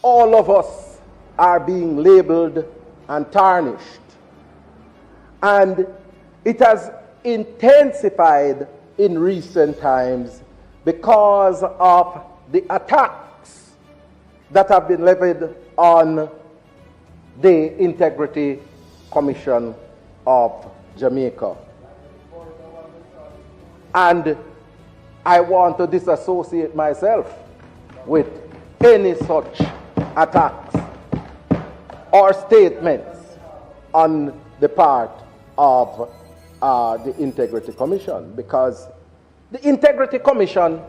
all of us are being labeled and tarnished. And it has intensified in recent times because of the attacks that have been levied on the Integrity Commission of Jamaica. And I want to disassociate myself with any such attacks or statements on the part of the Integrity Commission, because the Integrity Commission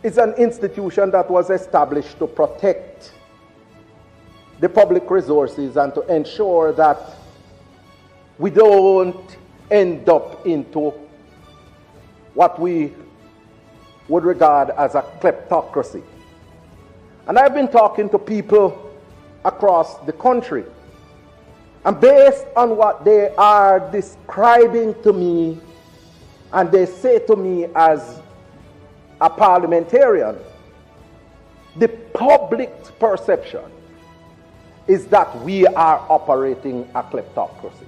is an institution that was established to protect the public resources and to ensure that we don't end up into what we would regard as a kleptocracy. And I've been talking to people across the country, and based on what they are describing to me, and they say to me as a parliamentarian, the public's perception is that we are operating a kleptocracy.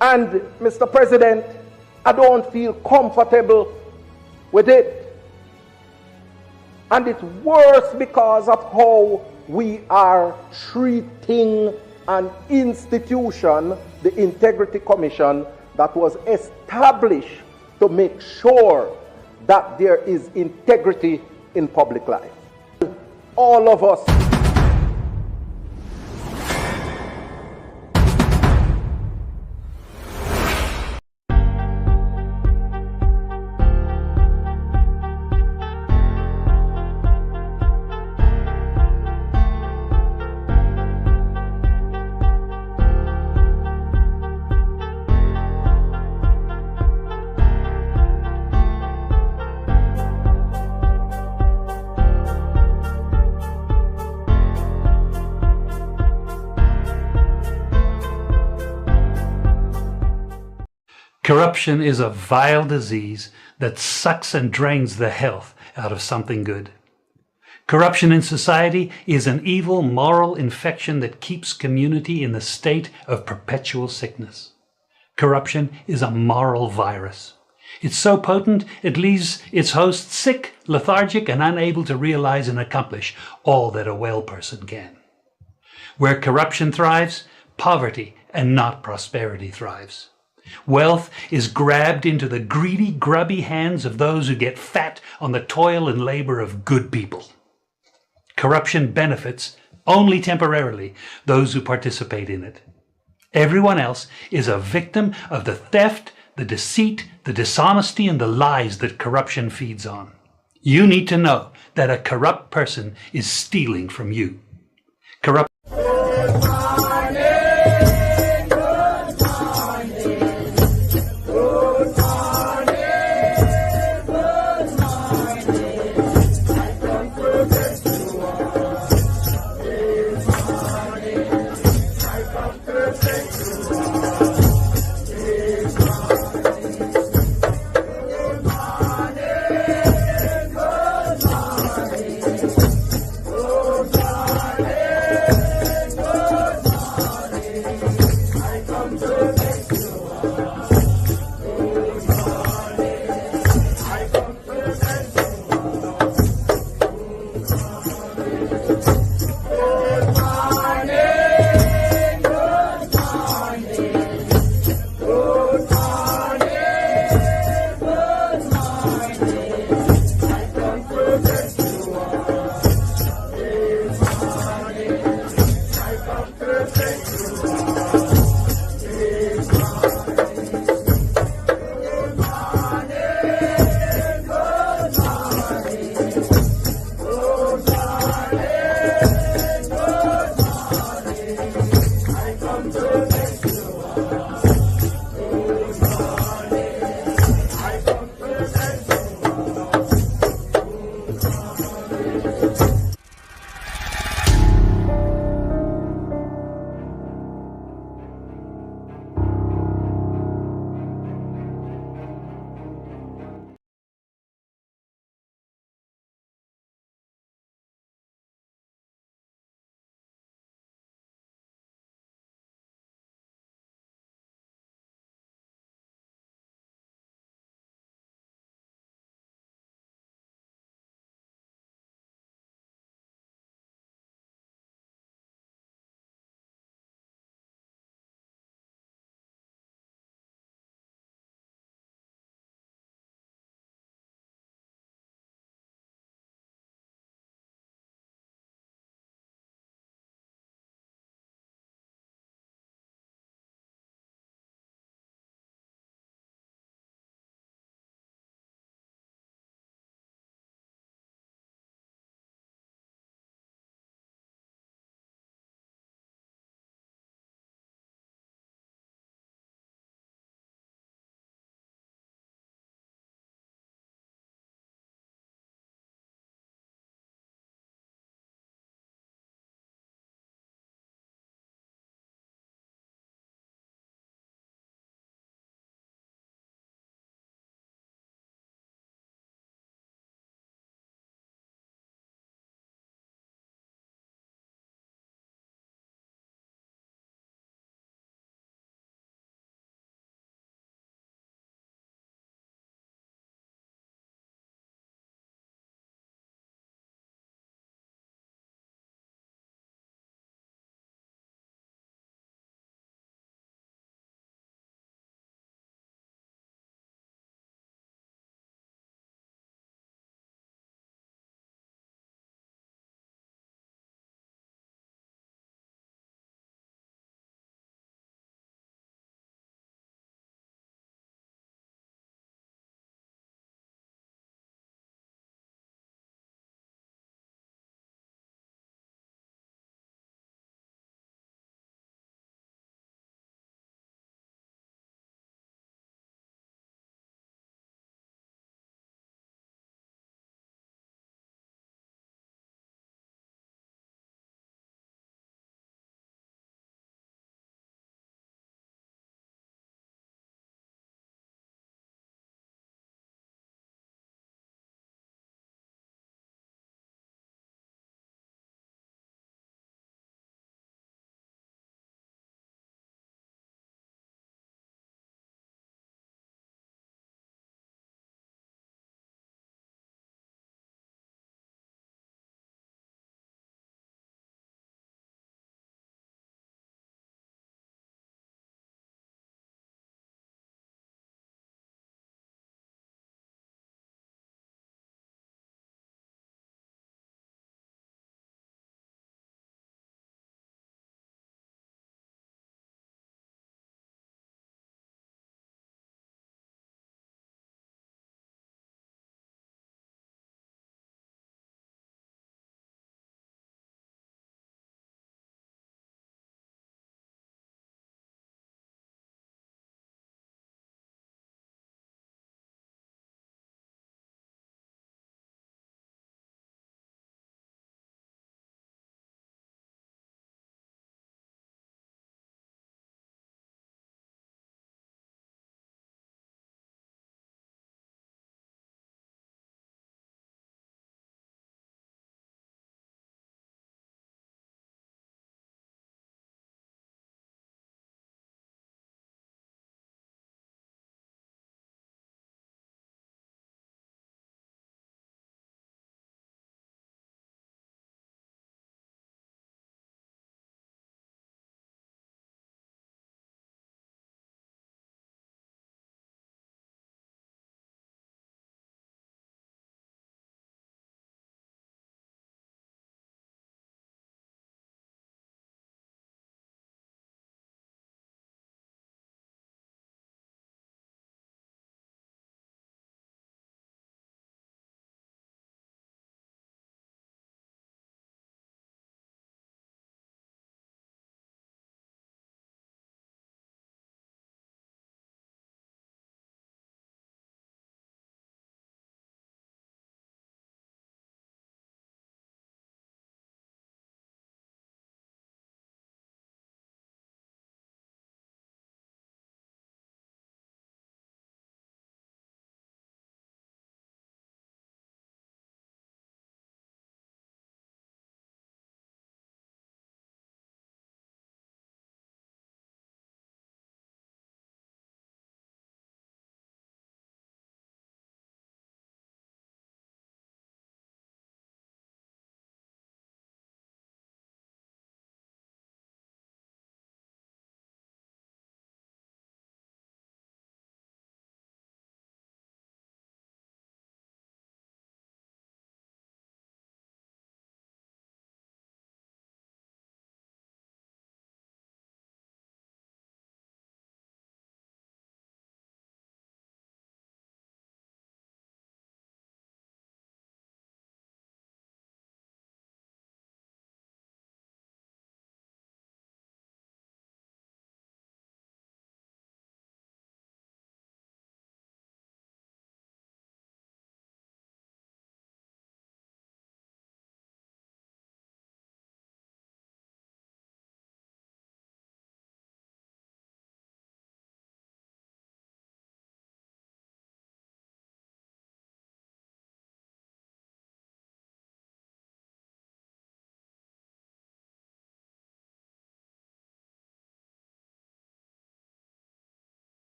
And Mr. President, I don't feel comfortable with it. And it's worse because of how we are treating an institution, the Integrity Commission, that was established to make sure that there is integrity in public life. All of us Corruption is a vile disease that sucks and drains the health out of something good. Corruption in society is an evil moral infection that keeps community in the state of perpetual sickness. Corruption is a moral virus. It's so potent it leaves its host sick, lethargic, and unable to realize and accomplish all that a well person can. Where corruption thrives, poverty and not prosperity thrives. Wealth is grabbed into the greedy, grubby hands of those who get fat on the toil and labor of good people. Corruption benefits, only temporarily, those who participate in it. Everyone else is a victim of the theft, the deceit, the dishonesty, and the lies that corruption feeds on. You need to know that a corrupt person is stealing from you. Corrupt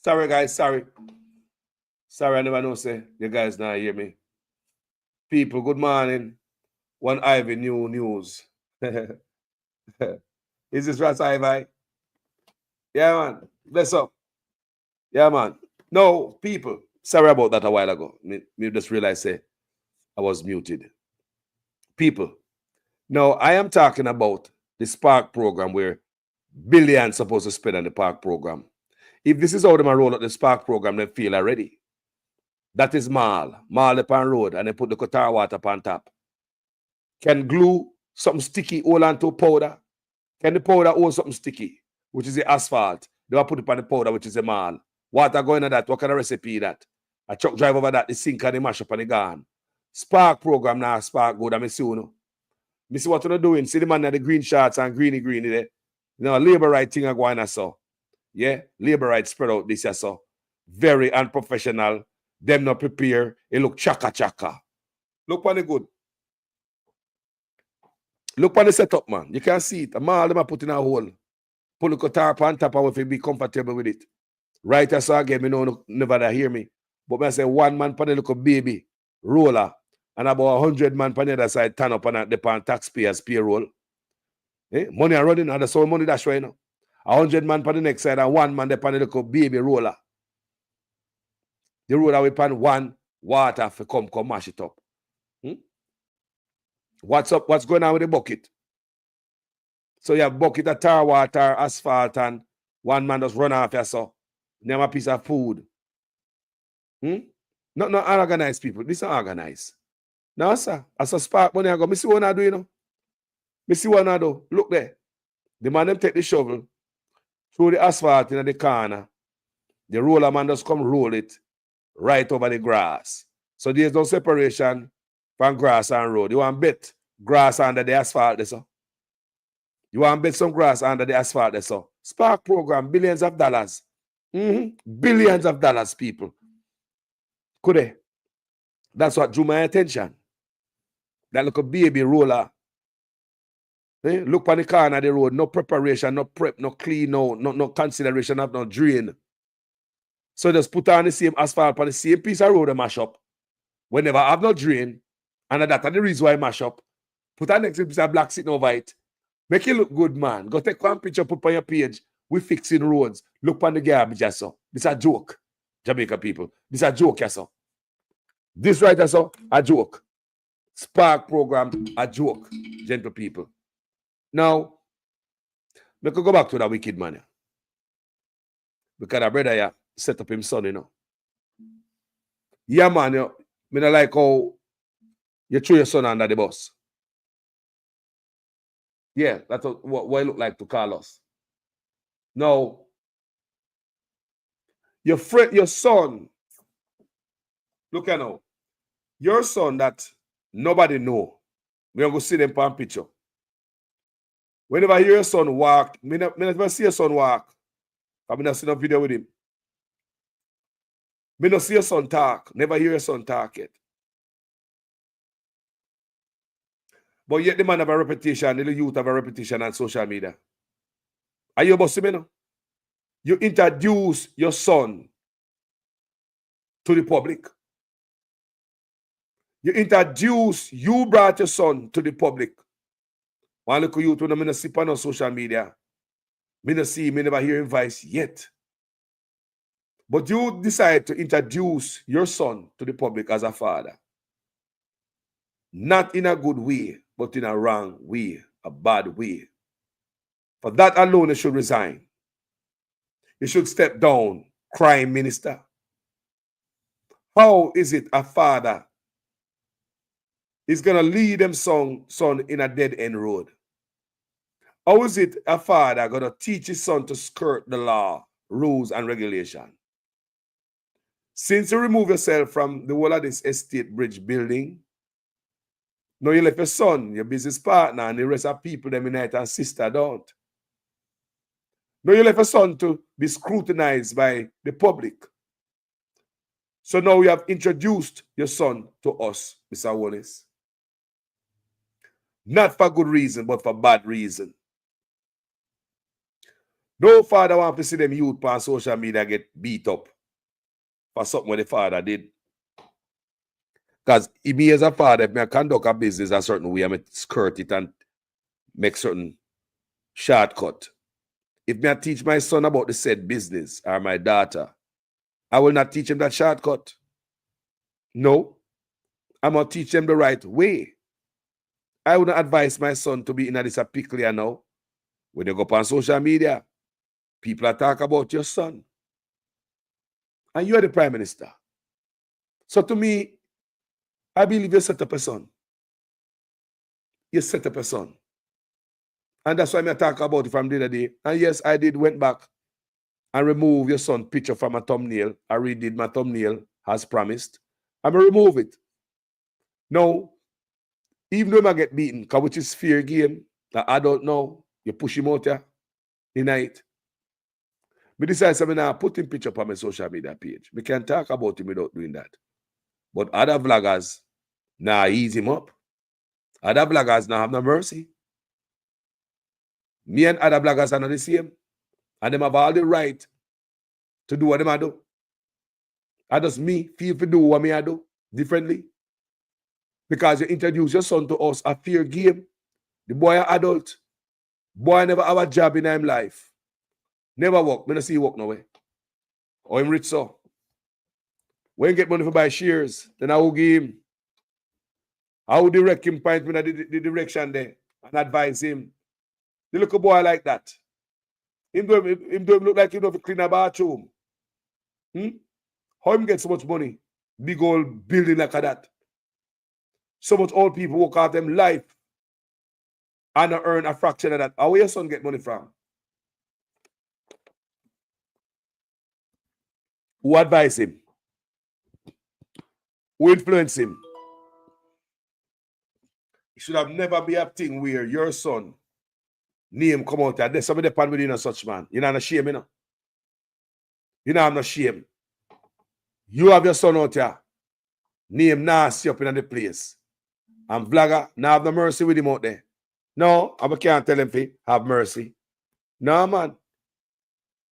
Sorry, guys. Sorry. Sorry, I never know, say. You guys not hear me. People, good morning. One Ivy new news. Is this Ras Ivy? Yeah, man. Bless up. Yeah, man. No, people. Sorry about that a while ago. Me just realized, say, I was muted. People. Now, I am talking about the Spark program where billions supposed to spend on the Spark program. If this is how they roll out the Spark program, they feel already. That is Mal upon road, and they put the Qatar water upon top. Can glue something sticky all onto powder? Can the powder hold something sticky, which is the asphalt? They will put it on the powder, which is the Mal. Water going on that, what kind of recipe that? A truck drive over that, the sink and the mash up and the gone. Spark program now, Spark good, I see you know. Me see what you're doing. See the man at the green shorts and greeny there. You know, labor right thing are going on so. Yeah, labor right spread out this year so. Very unprofessional. Them not prepare. It look chaka. Look on the good. Look on the setup, man. You can see it. A man them put in a hole. Put the tarp on top and if you be comfortable with it. Right as I again, me know never hear me. But I say one man pan the little baby roller and about 100 man pan the other side turn up on the pan taxpayers payroll. Money are running and that's all money that's right now. 100 man pan the next side and one man they pan the little baby roller. The roller we pan one water for come mash it up. What's up? What's going on with the bucket? So you have bucket of tar water, asphalt, and one man just run off here so. Name a piece of food. Not unorganized people. This is organized. Now, sir, as a spark money I go, me see what I do, you know. Me see what I do. Look there. The man them take the shovel through the asphalt in the corner. The roller man just come roll it right over the grass. So there's no separation from grass and road. You want bet grass under the asphalt there, so. You want bet some grass under the asphalt there, so. Spark program, billions of dollars. Billions of dollars, people. Could they? That's what drew my attention. That little baby roller. Look on the corner of the road. No preparation, no prep, no clean, no consideration of no drain. So just put on the same asphalt on the same piece of road and mash up. Whenever I have no drain, and that's the reason why I mash up. Put on next piece of black sitting over it. Make it look good, man. Go take one picture, put on your page. We fixing roads. Look on the garbage, yes, sir. This is a joke, Jamaica people. This is a joke, yes, sir. This right, yes, sir, a joke. Spark program, a joke, gentle people. Now, we could go back to that wicked man. Because our brother here set up him son, you know. Yeah, man, you me not like how you throw your son under the bus. Yeah, that's what it look like to Carlos. Now, your son, look at now, your son that nobody know, we're going to see them on picture. Whenever I hear your son walk, I never see your son walk. I never see no video with him. I never see your son talk, never hear your son talk yet. But yet the man have a reputation, the youth have a reputation on social media. Are you about to me now? You introduce your son to the public. You brought your son to the public. One look at you when I see on social media. I never hear his voice yet. But you decide to introduce your son to the public as a father. Not in a good way, but in a wrong way, a bad way. For that alone, you should resign. You should step down, crime minister. How is it a father is going to lead them son in a dead-end road? How is it a father going to teach his son to skirt the law, rules, and regulation? Since you remove yourself from the whole of this estate bridge building, now you left your son, your business partner, and the rest of people, them unite and sister don't. Now you left your son to be scrutinized by the public. So now you have introduced your son to us, Mr. Wallace. Not for good reason, but for bad reason. No father want to see them youth on social media get beat up for something what the father did. Because me as a father, if I conduct a business a certain way, I may skirt it and make certain shortcut. If I teach my son about the said business or my daughter, I will not teach him that shortcut. No, I'm going to teach them the right way. I wouldn't advise my son to be in this pickle now. When you go up on social media, people are talking about your son. And you are the prime minister. So to me, I believe you set up a son. You set up a son. And that's why I talk about it from the other day. And yes, I went back and remove your son picture from my thumbnail. I redid my thumbnail as promised. I'm going to remove it. Now, even though I get beaten, which is fair game, the adult now, you push him out there in night. But decide something now, put him picture on my social media page. We can talk about him without doing that. But other vloggers, now ease him up. Other vloggers now have no mercy. Me and other bloggers are not the same. And them have all the right to do what them I do. I just me feel to do what me I do differently. Because you introduce your son to us a fair game. The boy an adult. Boy never have a job in his life. Never work. Me not see he work no way. Or him rich so. When he get money for buy shares, then I will give him. I will direct him, point me in the direction there and advise him. The little boy like that. Him don't look like he don't clean a bathroom. How him get so much money? Big old building like that. So much old people work out them life and earn a fraction of that. How your son get money from? Who advise him? Who influence him? It should have never be a thing where your son name come out there. There's somebody pan within a such man. You're not ashamed, you know? You know I'm not ashamed. You have your son out there. Name nasty up in the place. And vlogger, now have no mercy with him out there. No, I can't tell him to have mercy. No, man.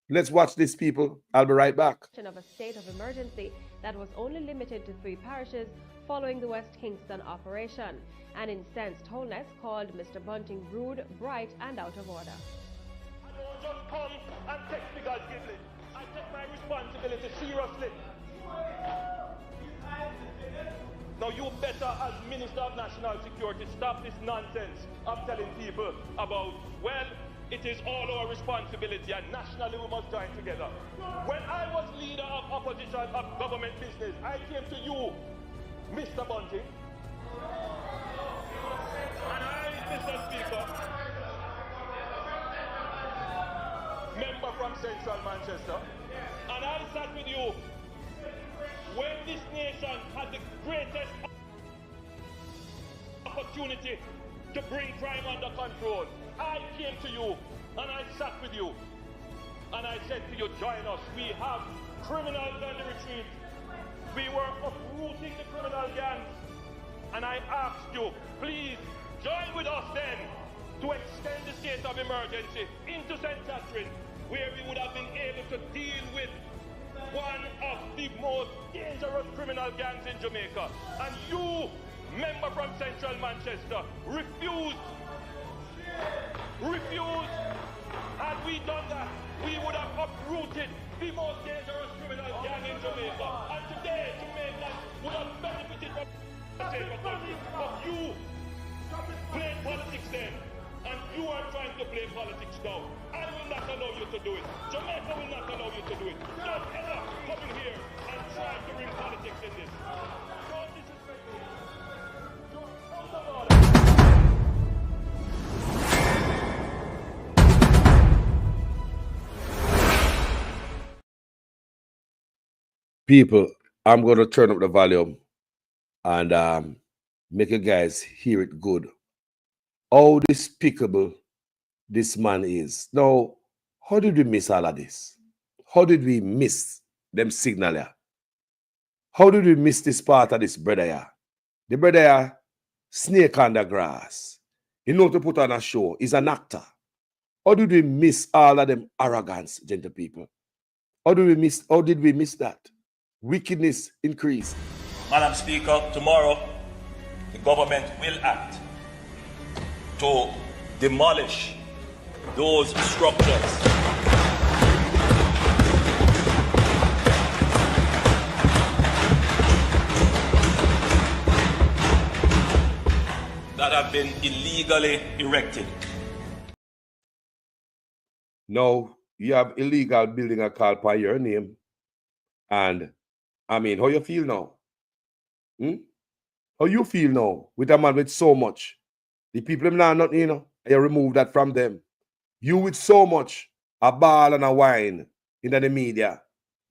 Let's watch these people. I'll be right back. Of a state of emergency that was only limited to 3 parishes following the West Kingston operation. An incensed wholeness called Mr. Bunting rude, bright, and out of order. I don't just come and take figures gively. I take my responsibility seriously. Now you better, as Minister of National Security, stop this nonsense of telling people about, well, it is all our responsibility and nationally we must join together. When I was leader of opposition of government business, I came to you, Mr. Bunting, and I, Mr. Speaker, member from Central Manchester, and I sat with you when this nation had the greatest opportunity to bring crime under control. I came to you and I sat with you and I said to you, join us. We have criminals on the retreat. We were uprooting the criminal gangs. And I asked you, please join with us then to extend the state of emergency into St. Catherine, where we would have been able to deal with one of the most dangerous criminal gangs in Jamaica. And you, member from Central Manchester, refused. Had we done that, we would have uprooted the most dangerous criminal gang in Jamaica. And today, Jamaica would have benefited from the safer country. But you play politics then, and you are trying to play politics now. I will not allow you to do it. Jamaica will not allow you to do it. Don't ever come in here and try to bring politics in this. Don't disrespect me. You're out of order. People, I'm going to turn up the volume and make you guys hear it good. How despicable this man is. Now, how did we miss all of this? How did we miss them signal here? How did we miss this part of this brother here? The brother here, snake on the grass. He knows to put on a show. He's an actor. Or did we miss all of them arrogance, gentle people? Or did we miss that? Wickedness increased. Madam Speaker, tomorrow the government will act to demolish those structures that have been illegally erected. Now, you have illegal building a call by your name. And, I mean, how you feel now? How you feel now with a man with so much? The people now not, you remove that from them. You with so much, a ball and a wine in the media.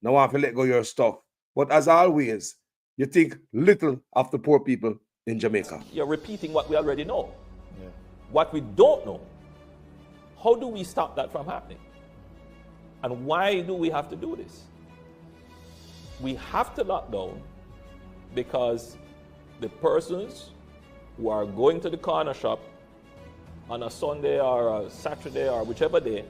Now I have to let go of your stuff. But as always, you think little of the poor people in Jamaica. You're repeating what we already know. Yeah. What we don't know, how do we stop that from happening? And why do we have to do this? We have to lock down because the persons who are going to the corner shop on a Sunday or a Saturday or whichever day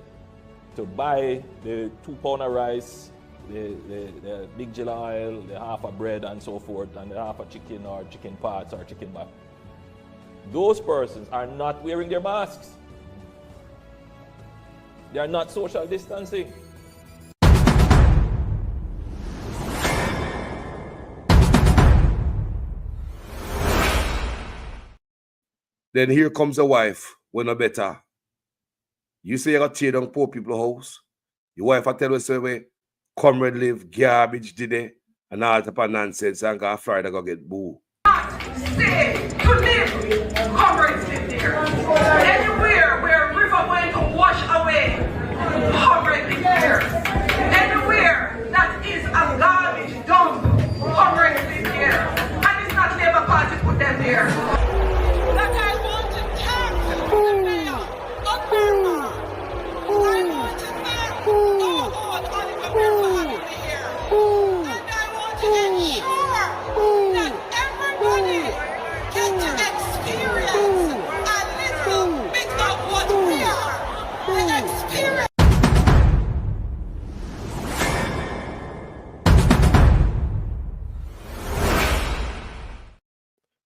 to buy the 2 pound of rice, the big jilla oil, the half of bread and so forth, and the half of chicken or chicken parts or chicken back. Those persons are not wearing their masks. They are not social distancing. Then here comes a wife when no better. You say you got to tear down poor people's house. Your wife will tell you, say, comrade live, garbage did it, and all type of nonsense, and go Friday go get boo. Say, you live, comrades live there. Anywhere where river going to wash away, comrades live there. Anywhere that is a garbage dump, comrades live there. And it's not Labour Party put them there.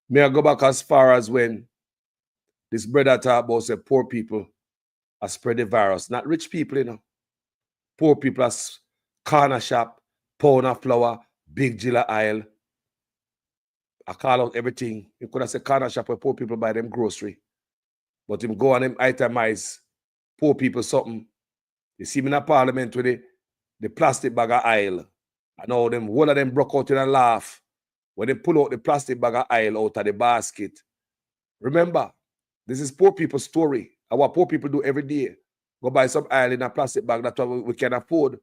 May I go back as far as when this brother talk about say poor people are spread the virus, not rich people, Poor people are corner shop, pound of flour, big jilla oil. I call out everything. You could have said corner shop where poor people buy them grocery. But him go on them itemize poor people something. You see me in the parliament with the plastic bag of oil. I know them, one of them broke out in a laugh when they pull out the plastic bag of oil out of the basket. Remember, this is poor people's story. And what poor people do every day. Go buy some oil in a plastic bag, that's what we can afford.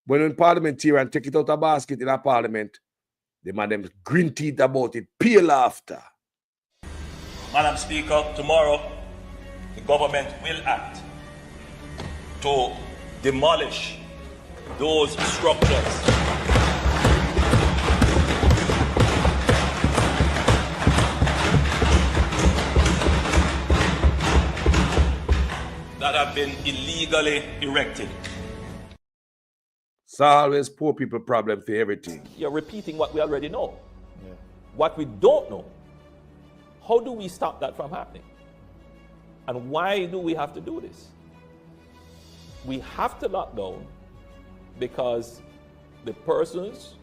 When in parliament here and take it out of a basket in a parliament, the man them green teeth about it, peel after. Madam Speaker, tomorrow the government will act to demolish those structures that have been illegally erected. It's always poor people problem for everything. You're repeating what we already know. Yeah. What we don't know, how do we stop that from happening? And why do we have to do this? We have to lock down because the persons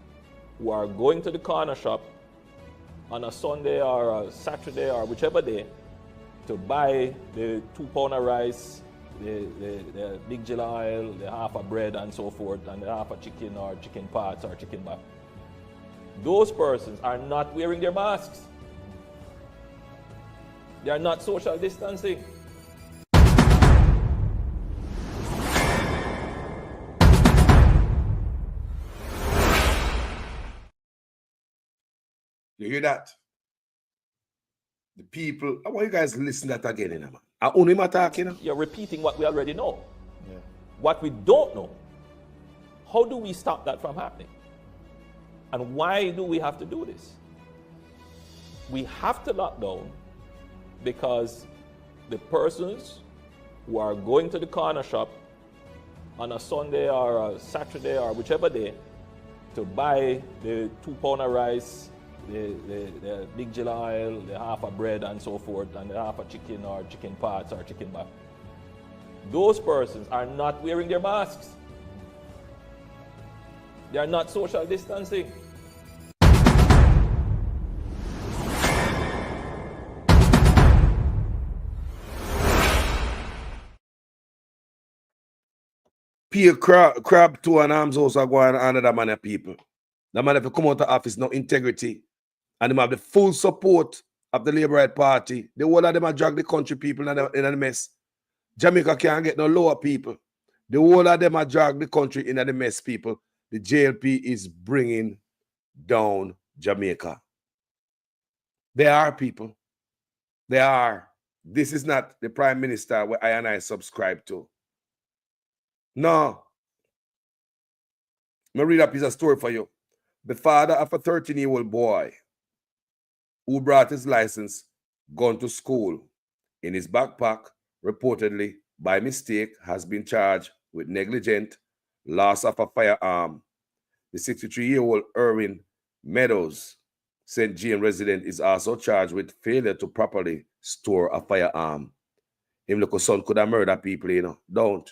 who are going to the corner shop on a Sunday or a Saturday or whichever day to buy the 2 pound of rice, the big jilla oil, the half of bread and so forth, and the half of chicken or chicken parts or chicken back. Those persons are not wearing their masks. They are not social distancing. You hear that? The people, I want you guys to listen to that again, man. I only am talking. You're repeating what we already know. Yeah. What we don't know, how do we stop that from happening? And why do we have to do this? We have to lock down because the persons who are going to the corner shop on a Sunday or a Saturday or whichever day to buy the 2 pound of rice, the big jar of oil, the half of bread and so forth, and the half of chicken or chicken parts or chicken back. Those persons are not wearing their masks. They are not social distancing. Pay crab to an arms house are going on another man of people. The man if you come out of office, no integrity. And them have the full support of the Labour Right Party. The whole of them are drag the country people in a mess. Jamaica can't get no lower people. The whole of them are drag the country in the mess, people. The JLP is bringing down Jamaica. There are people. There are. This is not the Prime Minister where I and I subscribe to. No. Let me read a piece of story for you. The father of a 13-year-old boy who brought his license gun to school in his backpack, reportedly by mistake, has been charged with negligent loss of a firearm. The 63-year-old Erwin Meadows, St. James resident, is also charged with failure to properly store a firearm. Him little son could have murdered people, you know. Don't.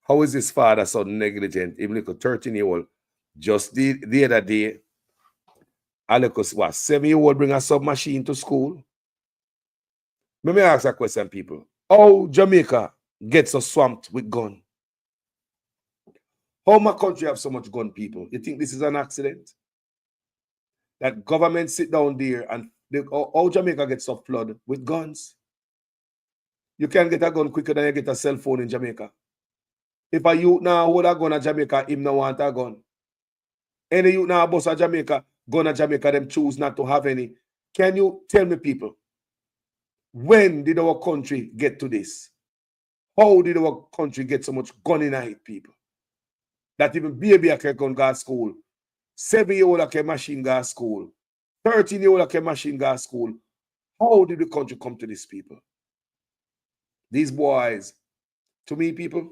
How is this father so negligent? Him little 13-year-old. Just the other day, a little, 7-year-old bring a submachine to school. Let me ask a question, people. How Jamaica gets so swamped with gun? How my country have so much gun, people? You think this is an accident? That government sit down there and how Jamaica gets so flooded with guns? You can get a gun quicker than you get a cell phone in Jamaica. If a youth now hold a gun in Jamaica, him no want a gun. Any youth now boss a Jamaica, gun in Jamaica, them choose not to have any. Can you tell me, people, when did our country get to this? How did our country get so much gun in it, people? That even baby can gun go to school. 7-year-old can machine gun school. 13-year-old can machine gun school. How did the country come to this, people? These boys, to me, people,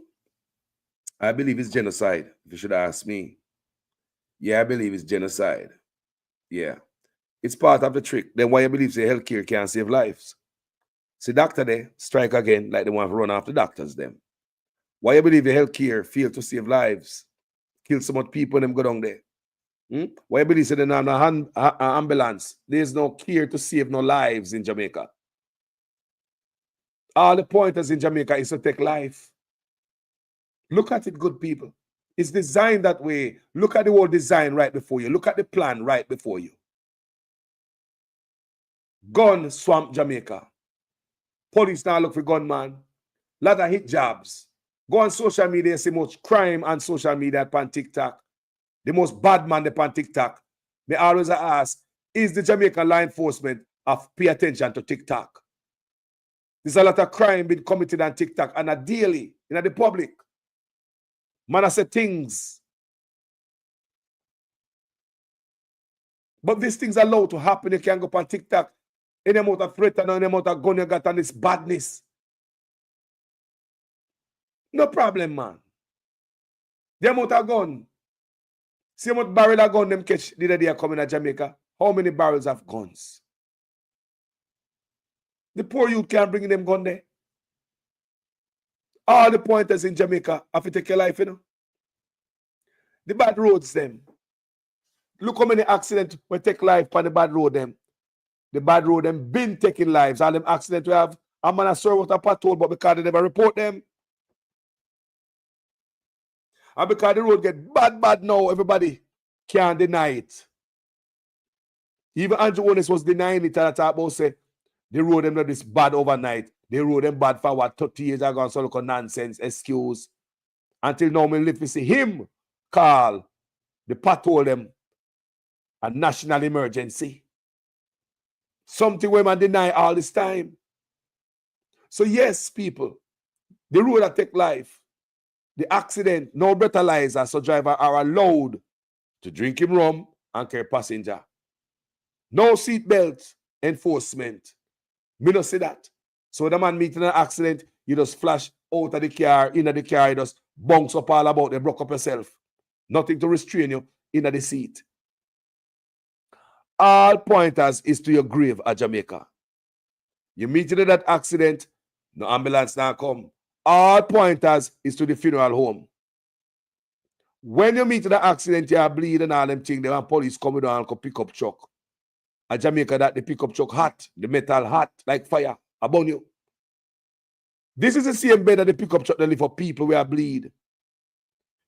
I believe it's genocide, if you should ask me. Yeah, I believe it's genocide. Yeah. It's part of the trick. Then why you believe say healthcare can't save lives? See, doctor there, strike again, like they want to run after doctors them. Why you believe the healthcare fail to save lives? Kill so much people and them go down there. Why you believe say they don't have an ambulance? There's no care to save no lives in Jamaica. All the pointers in Jamaica is to take life. Look at it, good people. It's designed that way. Look at the whole design right before you. Look at the plan right before you. Gun swamp Jamaica. Police now look for gunman. Lot of hit jobs. Go on social media and see much crime on social media upon TikTok. The most bad man upon TikTok. They always ask, is the Jamaican law enforcement of pay attention to TikTok? There's a lot of crime being committed on TikTok and a daily in the public. Man, I say things. But these things are allowed to happen. You can go on TikTok. Any amount of threat and any amount of gun you got on this badness. No problem, man. The amount of gun. See how much barrel of gun them catch the other day coming to Jamaica. How many barrels of guns? The poor youth can't bring them gun there. All the pointers in Jamaica have to take your life, you know. The bad roads, them. Look how many accidents will take life on the bad road, them. The bad road, them been taking lives. All them accidents we have, a man has served with a patrol, but because they never report them. And because the road get bad now, everybody can't deny it. Even Andrew Onis was denying it at about say the road them not this bad overnight. The road them bad for what 30 years ago, so look nonsense, excuse. Until now, me live to see him call the patrol them a national emergency. Something we man deny all this time. So yes, people, the road that take life, the accident, no breathalyzer, so driver are allowed to drink him rum and carry passenger. No seatbelt enforcement. Me no see that. So the man meeting an accident, you just flash out of the car, in the car, you just bounce up all about, they broke up yourself. Nothing to restrain you in the seat. All pointers is to your grave at Jamaica. You meet in that accident, no ambulance now come. All pointers is to the funeral home. When you meet in the accident, you are bleeding and all them things, the police come down and come pick up truck. At Jamaica, that the pickup truck hot, the metal hot, like fire, upon you. This is the same bed that the pickup truck they live for people where bleed.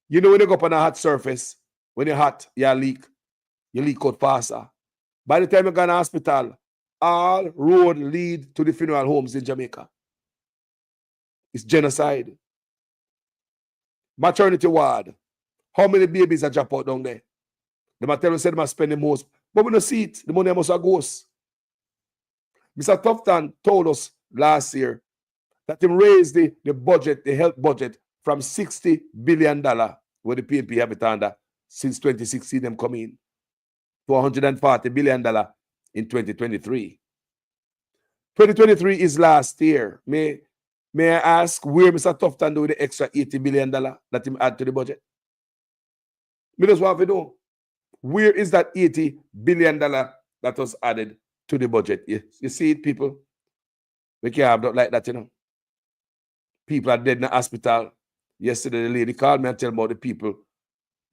You know when you go up on a hot surface, when you're hot, you leak out faster. By the time you go to the hospital, all road lead to the funeral homes in Jamaica. It's genocide. Maternity ward. How many babies are dropped out down there? The material said they must spend the most. But we don't see it. The money must go. Mr. Tufton told us last year that he raised the budget, the health budget, from $60 billion, where the PNP have it under, since 2016 them come in, to $140 billion in 2023. 2023 is last year. May I ask where Mr. Tufton do the extra $80 billion that he add to the budget? Me just want to know. Where is that $80 billion that was added to the budget? You see it, people? We can't have that like that, you know. People are dead in the hospital. Yesterday, the lady called me and tell me about the people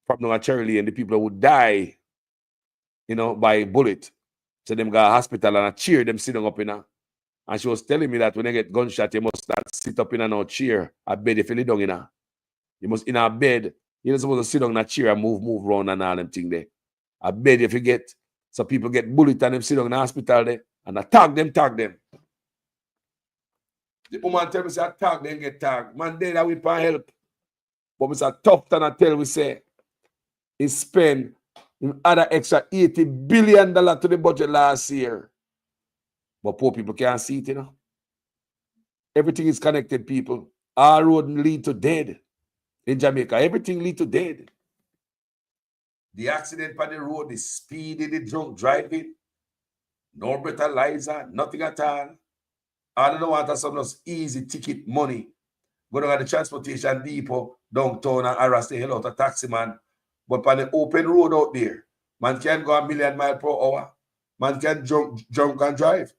from Cherry and the people who die, you know, by bullet. So them go to hospital and I cheer them sitting up in a. And she was telling me that when they get gunshot, you must not sit up in a chair. A bed if you lay down in a. You must in a bed. You're not supposed to sit down in a chair and move around and all them thing there. A bed if you get, so people get bullet and them sit down in the hospital there and I tag them. The woman tell me say tag them get tagged. Man, then I will pay help. But Mr. Tufton I tell we say he spent another extra $80 billion to the budget last year. But poor people can't see it, you know. Everything is connected, people. All road lead to dead in Jamaica. Everything lead to dead. The accident on the road, the speed, the drunk driving, no breathalyzer, nothing at all. I don't know what that's some easy ticket money. Go down at the transportation depot downtown and harass the hell out of taxi man. But on the open road out there, man can go 1,000,000 miles per hour. Man can drunk and drive.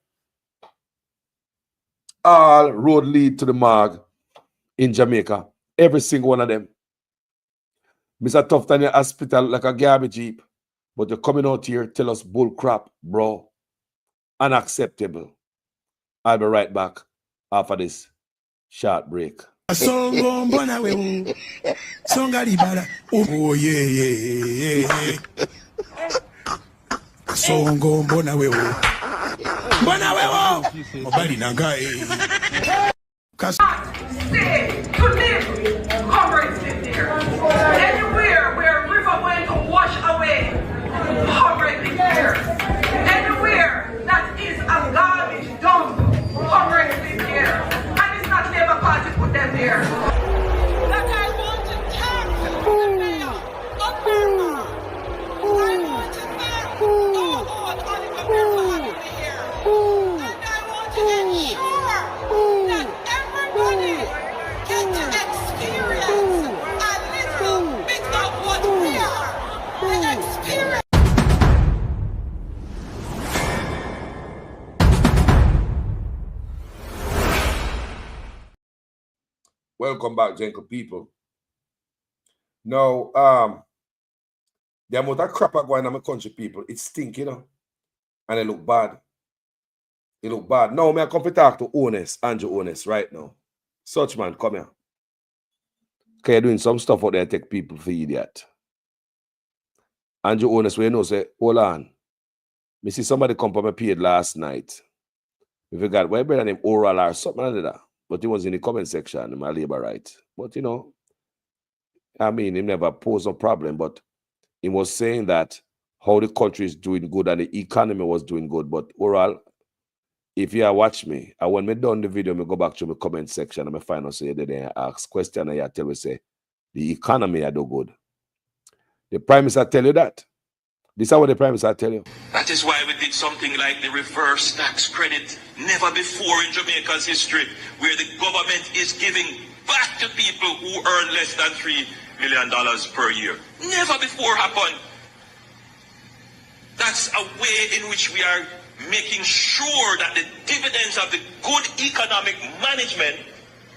All road lead to the morgue in Jamaica. Every single one of them. Mr. Tufton in the hospital like a garbage heap. But you're coming out here, tell us bull crap, bro. Unacceptable. I'll be right back after this short break. Oh yeah. So go bona we Mobali nanga Stay to live. Comrades live there. Anywhere where a river went to wash away, comrades live there. Anywhere that is a garbage dump, comrades live there. And it's not Labour Party put them there. That I want to tax the mayor of Manley. I want to tax Auditor here. And I want to ensure that everybody gets to experience a little bit of what we are. An experience. Welcome back, gentle people. Now, the amount of crap are going on my country, people, it stink, you know, and it look bad. It look bad. Now, may I come to talk to Honest, Andrew Honest, right now. Such man, come here. Okay, you're doing some stuff out there, take people for idiot. Andrew Honest, where you know, say, hold on. Me see somebody come from my paid last night. We forgot, why better name Oral or something like that. But he was in the comment section in my labor right. But you know, I mean, he never posed a problem, but he was saying that how the country is doing good and the economy was doing good. But Oral, if you watch me, and when me done the video, me go back to my comment section and I find out say they ask question and I tell me say the economy I do good. The Prime Minister tell you that. This is what the Prime Minister tell you. That is why we did something like the reverse tax credit. Never before in Jamaica's history, where the government is giving back to people who earn less than $3 million per year. Never before happened. That's a way in which we are making sure that the dividends of the good economic management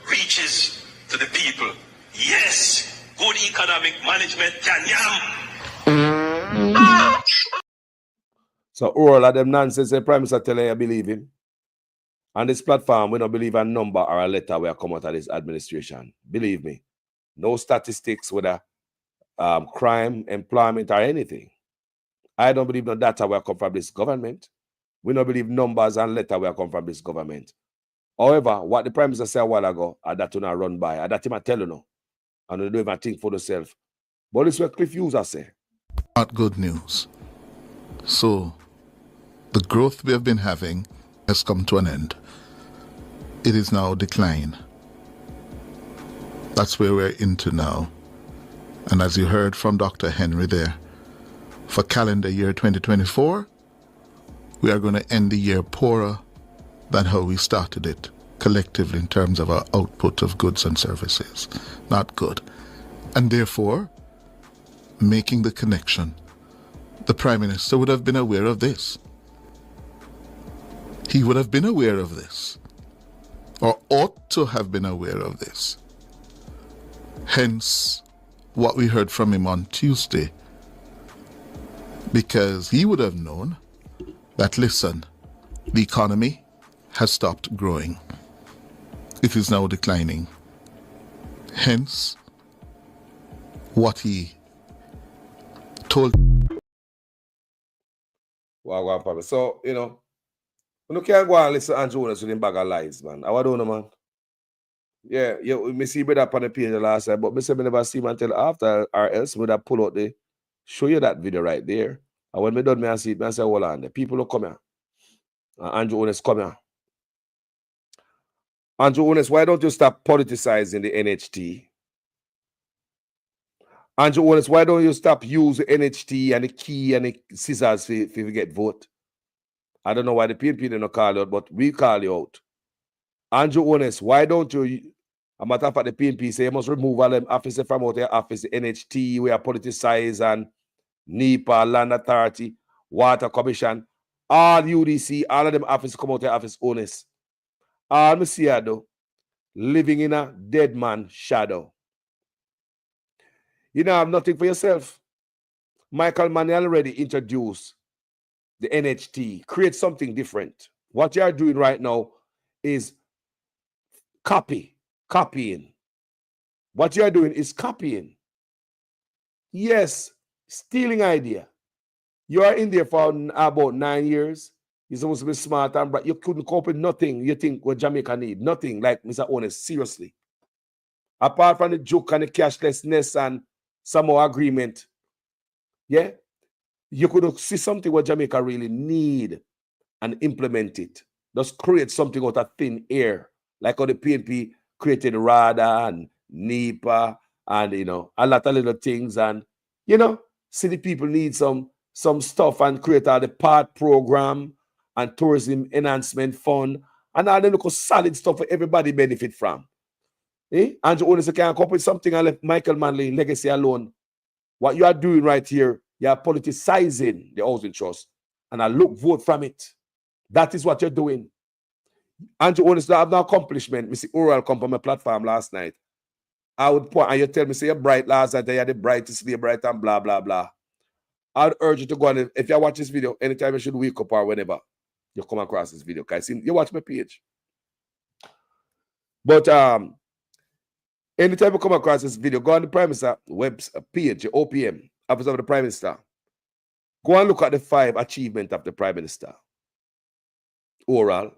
reaches to the people. Yes, good economic management can yam. So all of them nonsense the Prime Minister tell you believe him. On this platform, we don't believe a number or a letter will come out of this administration. Believe me. No statistics, whether crime, employment, or anything. I don't believe no data will come from this government. We don't believe numbers and letter will come from this government. However, what the Prime Minister said a while ago, that will not run by, that him I tell you no. And you don't even think for yourself. But this is what Cliff Hughes say. Not good news. So, the growth we have been having has come to an end. It is now decline. That's where we're into now. And as you heard from Dr. Henry there, for calendar year 2024, we are going to end the year poorer than how we started it, collectively in terms of our output of goods and services. Not good. And therefore, making the connection, the Prime Minister would have been aware of this. He would have been aware of this, or ought to have been aware of this. Hence, what we heard from him on Tuesday, because he would have known that, listen, the economy has stopped growing. It is now declining. Hence, what he told. Wow, so, you know, you can't go and listen to Andrew Jones with him bag of lies, man. I don't know, man. Yeah, me see brother up on the page last time, but me say me never see him until after, or else would have pull out the show you that video right there. And when me done, me I see it, me I say, hold on, the people who come here. Andrew Jones come here. Andrew Jones, why don't you stop politicizing the NHT? Andrew Jones, why don't you stop using the NHT and the key and the scissors if you get vote? I don't know why the PNP didn't call you out, but we call you out. Andrew Jones, why don't you, a matter of fact, the PNP say you must remove all them officers from out their office, the NHT, we are politicized, and NEPA, Land Authority, Water Commission, all UDC, all of them offices come out their office honest. All me see her though, living in a dead man's shadow. You don't have nothing for yourself. Michael Manley already introduced the NHT, create something different. What you are doing right now is copying. What you are doing is copying. Yes, stealing idea. You are in there for about 9 years. You're supposed to be smart and bright. You couldn't cope with nothing you think what Jamaica need. Nothing, like Mr. Honest, seriously. Apart from the joke and the cashlessness and some more agreement, yeah, you could see something what Jamaica really need and implement it. Just create something out of thin air, like how the PNP created RADA and NEPA and, you know, a lot of little things. And, you know, city people need some stuff and create all the part program and tourism enhancement fund and all the little solid stuff for everybody benefit from. Andrew Jones can't come up with something and left Michael Manley legacy alone. What you are doing right here, you are politicizing the housing trust, and I vote from it. That is what you're doing. Andrew Jones don't have no accomplishment. Mr. Oral come on my platform last night. I would point and you tell me, say you're bright last night, you're the brightest, you're bright and blah, blah, blah. I'd urge you to go on, if you watch this video, anytime you should wake up or whenever you come across this video, because you watch my page. But anytime you come across this video, go on the Prime Minister web page, your OPM, Office of the Prime Minister. Go and look at the 5 achievements of the Prime Minister. Oral.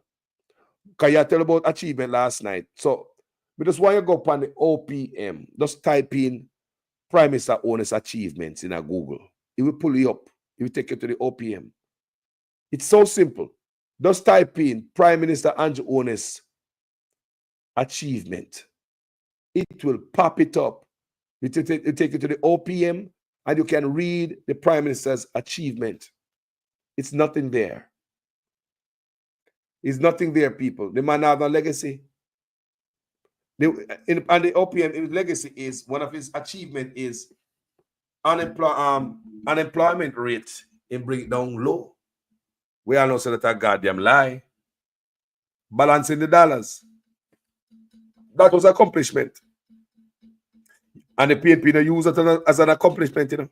Because you tell about achievement last night. So, we just want you to go up on the OPM. Just type in Prime Minister Honest Achievements in a Google. It will pull you up. It will take you to the OPM. It's so simple. Just type in Prime Minister Andrew Honest Achievement. It will pop it up. It will take you to the OPM and you can read the Prime Minister's achievement. It's nothing there. It's nothing there, people. The man has a legacy. And the OPM, his legacy is, one of his achievement is unemployment rate and bring it down low. We all know so that a goddamn lie. Balancing the dollars. That was accomplishment. And the PNP they use it as an accomplishment, you know.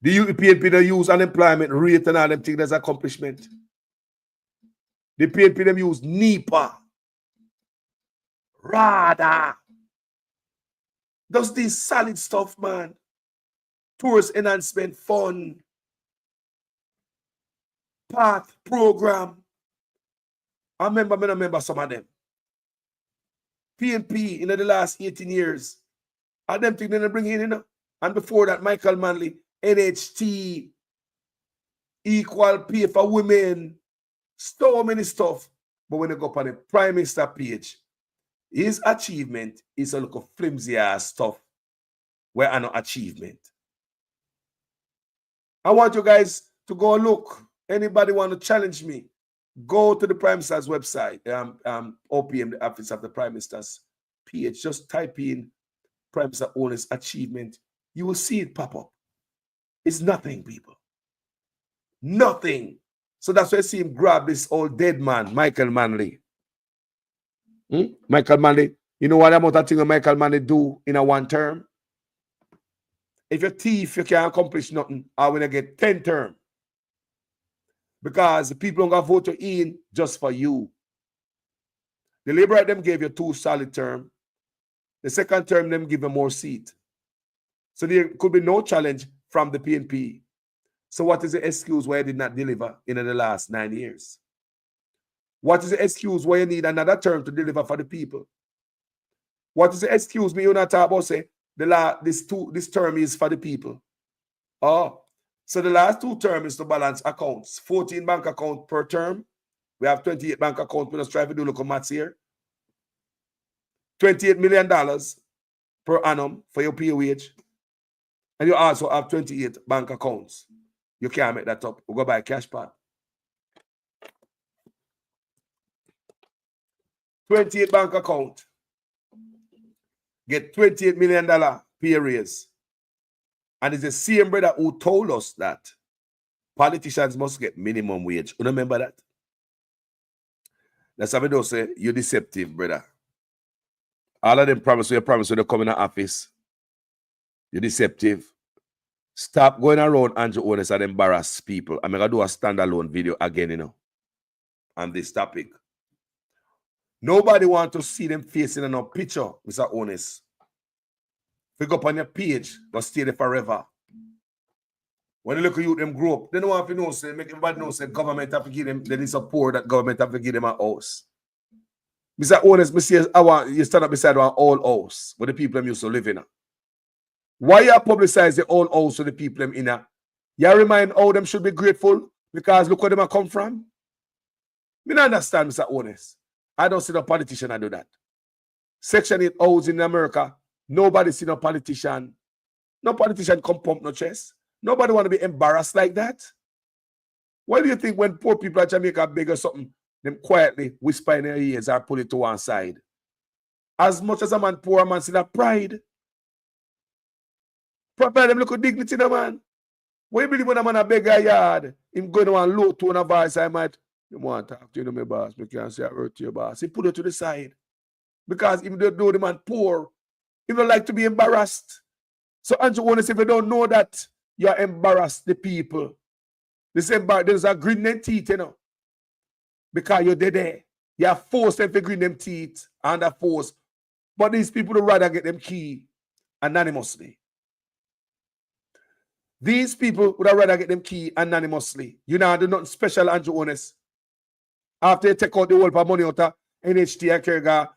The PNP they use unemployment rate and all them things as accomplishment. The PNP them use NEPA. RADA. Does this solid stuff, man. Tourist enhancement fund. Path program. I remember some of them. PNP in the last 18 years. And them things they bring in, you know. And before that, Michael Manley, NHT, equal pay for women, so many stuff. But when you go up on the Prime Minister page, his achievement is a little flimsy ass stuff where are no achievement. I want you guys to go look. Anybody want to challenge me? Go to the Prime Minister's website, OPM, the Office of the Prime Minister's page. Just type in Prime Minister Owner's achievement. You will see it pop up. It's nothing, people. Nothing. So that's why I see him grab this old dead man, Michael Manley. Michael Manley. You know what amount of thing Michael Manley do in a one term? If you're a thief, you can't accomplish nothing. I want to get 10 term. Because the people don't vote you in just for you. The Labour them gave you 2 solid term. The second term them give you more seat. So there could be no challenge from the PNP. So what is the excuse why you did not deliver in the last 9 years? What is the excuse why you need another term to deliver for the people? What is the excuse me you not talk about say this term is for the people? Oh, so the last 2 terms is to balance accounts. 14 bank accounts per term. We have 28 bank accounts. We just try to do local maths here. $28 million per annum for your pay wage. And you also have 28 bank accounts. You can't make that up. We'll go buy a cash pot. 28 bank account. Get $28 million pay raise. And it's the same brother who told us that politicians must get minimum wage. You remember that? That's how we don't say you're deceptive, brother. All of them promise when they come in the office. You're deceptive. Stop going around Andrew Owners and embarrass people. I'm going to do a standalone video again, you know, on this topic. Nobody wants to see them facing in a picture, Mr. Owners. Pick up on your page, but stay there forever. When you look at you, them grow up, they don't want to know, say, make everybody know, say, government have to give them, they support that government have to give them a house. Mr. Owners, I want you stand up beside one old house where the people them used to live in. Why you publicize the old house to the people them in? You remind how them should be grateful because look where them come from. Me not understand, Mr. Owners. I don't see no politician that do that. Section 8 house in America, nobody see no politician. No politician come pump no chest. Nobody want to be embarrassed like that. Why do you think when poor people at Jamaica beg or something, them quietly whisper in their ears or pull it to one side? As much as a man poor, a man see that pride. Pride them look with dignity, no man. What you believe when a man a beg a yard, him going to one low tone of voice, I might, you want to talk to you, my boss, we can't say I hurt to your boss. He put it to the side. Because even though the man poor, he don't like to be embarrassed. So Andrew Owners, if you don't know that, you're embarrassed the people. There's a grin them teeth, you know. Because you're there. You're forced them to grin them teeth under force. But these people would rather get them key anonymously. These people would rather get them key anonymously. You know, do nothing special, Andrew Owners. After you take out the whole of money out of NHT and Kerga,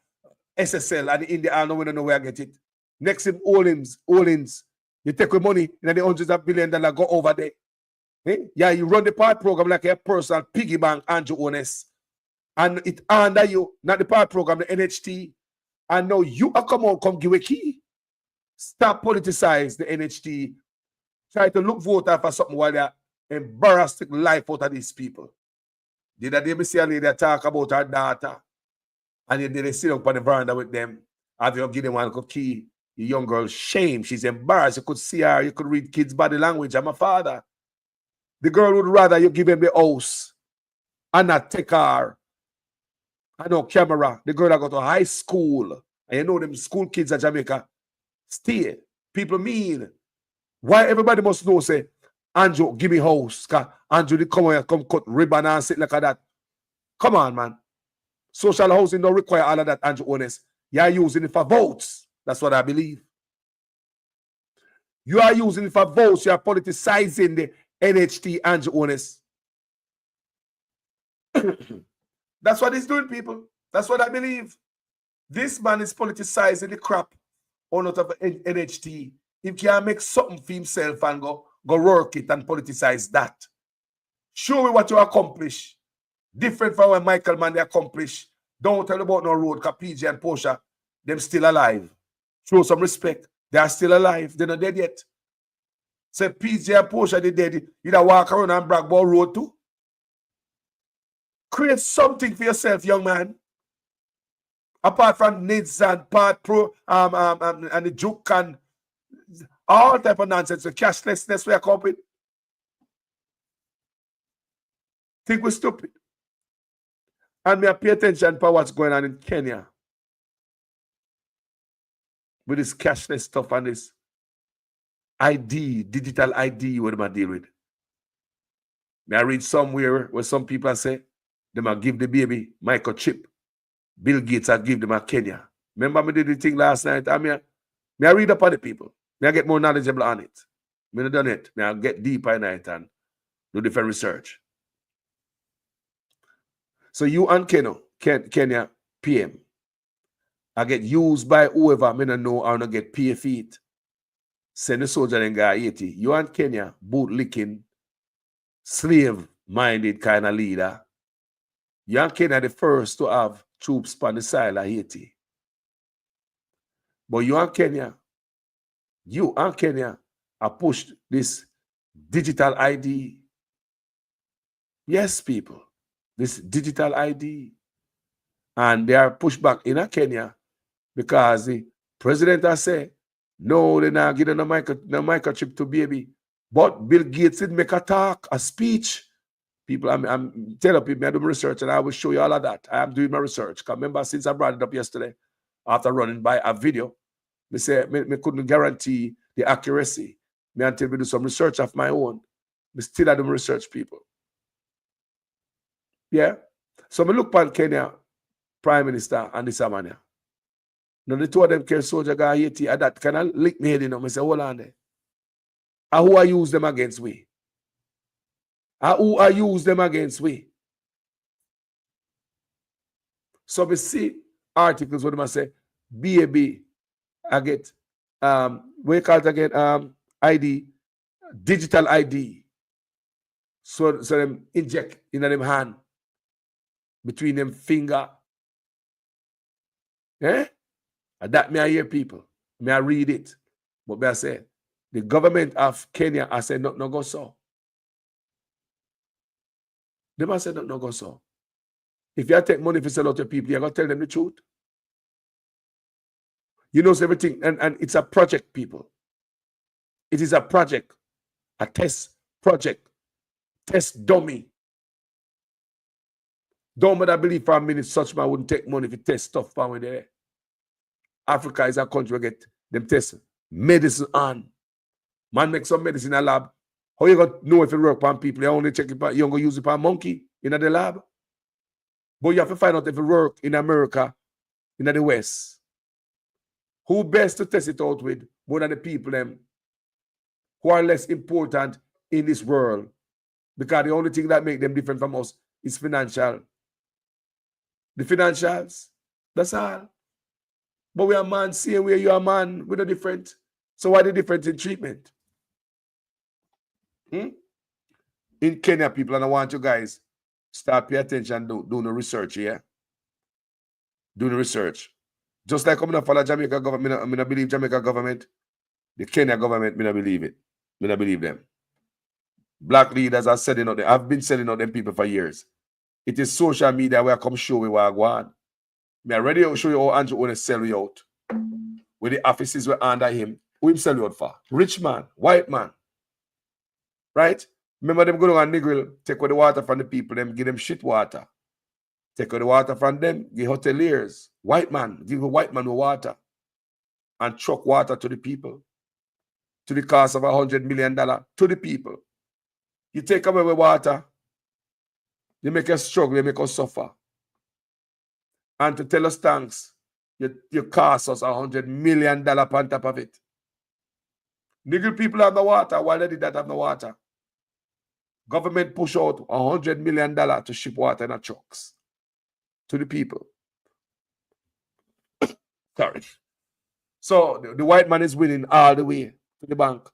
SSL, and in the I don't know where I get it. Next him, Olins. You take with money and the hundreds of billions that go over there. Eh? Yeah, you run the part program like a personal piggy bank, Andrew Owners. And it under you, not the part program, the NHT. And now you are come give a key. Stop politicize the NHT. Try to look voter for something while they're embarrassing the life out of these people. The other day, I see a lady talk about her daughter, and they sit up on the veranda with them. Have you give them one key? The young girl, shame. She's embarrassed. You could see her. You could read kids' body language. I'm a father. The girl would rather you give him the house and not take her. I know camera. The girl that go to high school. And you know them school kids at Jamaica. Stay. People mean. Why everybody must know, say, Andrew, give me house. Cause Andrew, they come here, come cut ribbon and sit like that. Come on, man. Social housing don't require all of that, Andrew Honest. You are using it for votes. That's what I believe. You are using it for votes. You are politicizing the NHT, Andrew Honest. That's what he's doing, people. That's what I believe. This man is politicizing the crap on out of NHT. He can make something for himself and go work it and politicize that. Show me what you accomplish. Different from what Michael Manley accomplished. Don't tell about no road, because PJ and Portia, them still alive. Show some respect. They are still alive. They're not dead yet. Say PJ and Portia, they dead. You don't walk around and brag about road too. Create something for yourself, young man. Apart from NIDS and Part Pro and the Juke and all type of nonsense, the cashlessness we are coping. Think we're stupid. And me pay attention to what's going on in Kenya with this cashless stuff and this ID, digital ID, what am I deal with? May I read somewhere where some people say they might give the baby microchip. Bill Gates had give them a Kenya. Remember me did the thing last night? May I read up on the people? May I get more knowledgeable on it? May I done it? May I get deeper in it and do different research? So you and Kenya PM, I get used by whoever I don't know or not get pay feet. Send the soldier and guy 80. You and Kenya, boot licking, slave-minded kind of leader. You and Kenya the first to have troops on the side of Haiti. But you and Kenya have pushed this digital ID. Yes, people. This digital ID. And they are pushed back in Kenya because the president has said, no, they're not giving no microchip to baby. But Bill Gates did make a talk, a speech. People, I'm telling people, I do my research and I will show you all of that. I am doing my research. Because remember, since I brought it up yesterday, after running by a video, me say, me couldn't guarantee the accuracy. Me until we do some research of my own. Me still I do my research, people. Yeah? So me look at Kenya Prime Minister and this man. Now the two of them carry soldier guy Haiti and that kind of lick me head, you know. I say, hold on there. And who I use them against we? And who I use them against we? So we see articles where they say, BAB, I get what you call it again? ID, digital ID. So them inject in them hand between them finger. Eh? And that may I hear people. May I read it. But may I say, the government of Kenya I said no go so. They must say no go so. If you take money for sell out to people, you're gonna tell them the truth. You know everything, and it's a project, people. It is a project, a test project, test dummy. Don't matter believe for a minute such man wouldn't take money if you test stuff from there. Africa is a country where get them test medicine on. Man make some medicine in a lab. How you gonna know if it work on people? You only check it, you don't go use it on monkey in the lab. But you have to find out if it work in America, in the West. Who best to test it out with more than the people them who are less important in this world? Because the only thing that make them different from us is financial. The financials, that's all. But we are man, same way you are man, we're not different. So why the difference in treatment? In Kenya, people, and I want you guys start pay attention, do the research, yeah? Do the research. Just like I'm not follow Jamaica government, I believe Jamaica government The Kenya government, me not believe it. Me not believe them. Black leaders are selling out them. I've been selling out them people for years. It is social media where I come show you what I go on. Me already show you how Andrew want to sell you out. With the offices were under him. Who him sell you out for? Rich man, white man. Right? Remember them going on Negril, take away the water from the people, them give them shit water. Take away the water from them, give hoteliers. White man, give a white man with water. And truck water to the people. To the cost of $100 million to the people. You take away the water, you make us struggle, you make us suffer. And to tell us thanks, you cost us $100 million on top of it. Nigger people have no water. Why they did that have no water? Government push out $100 million to ship water in a trucks to the people. Sorry. So the white man is winning all the way to the bank.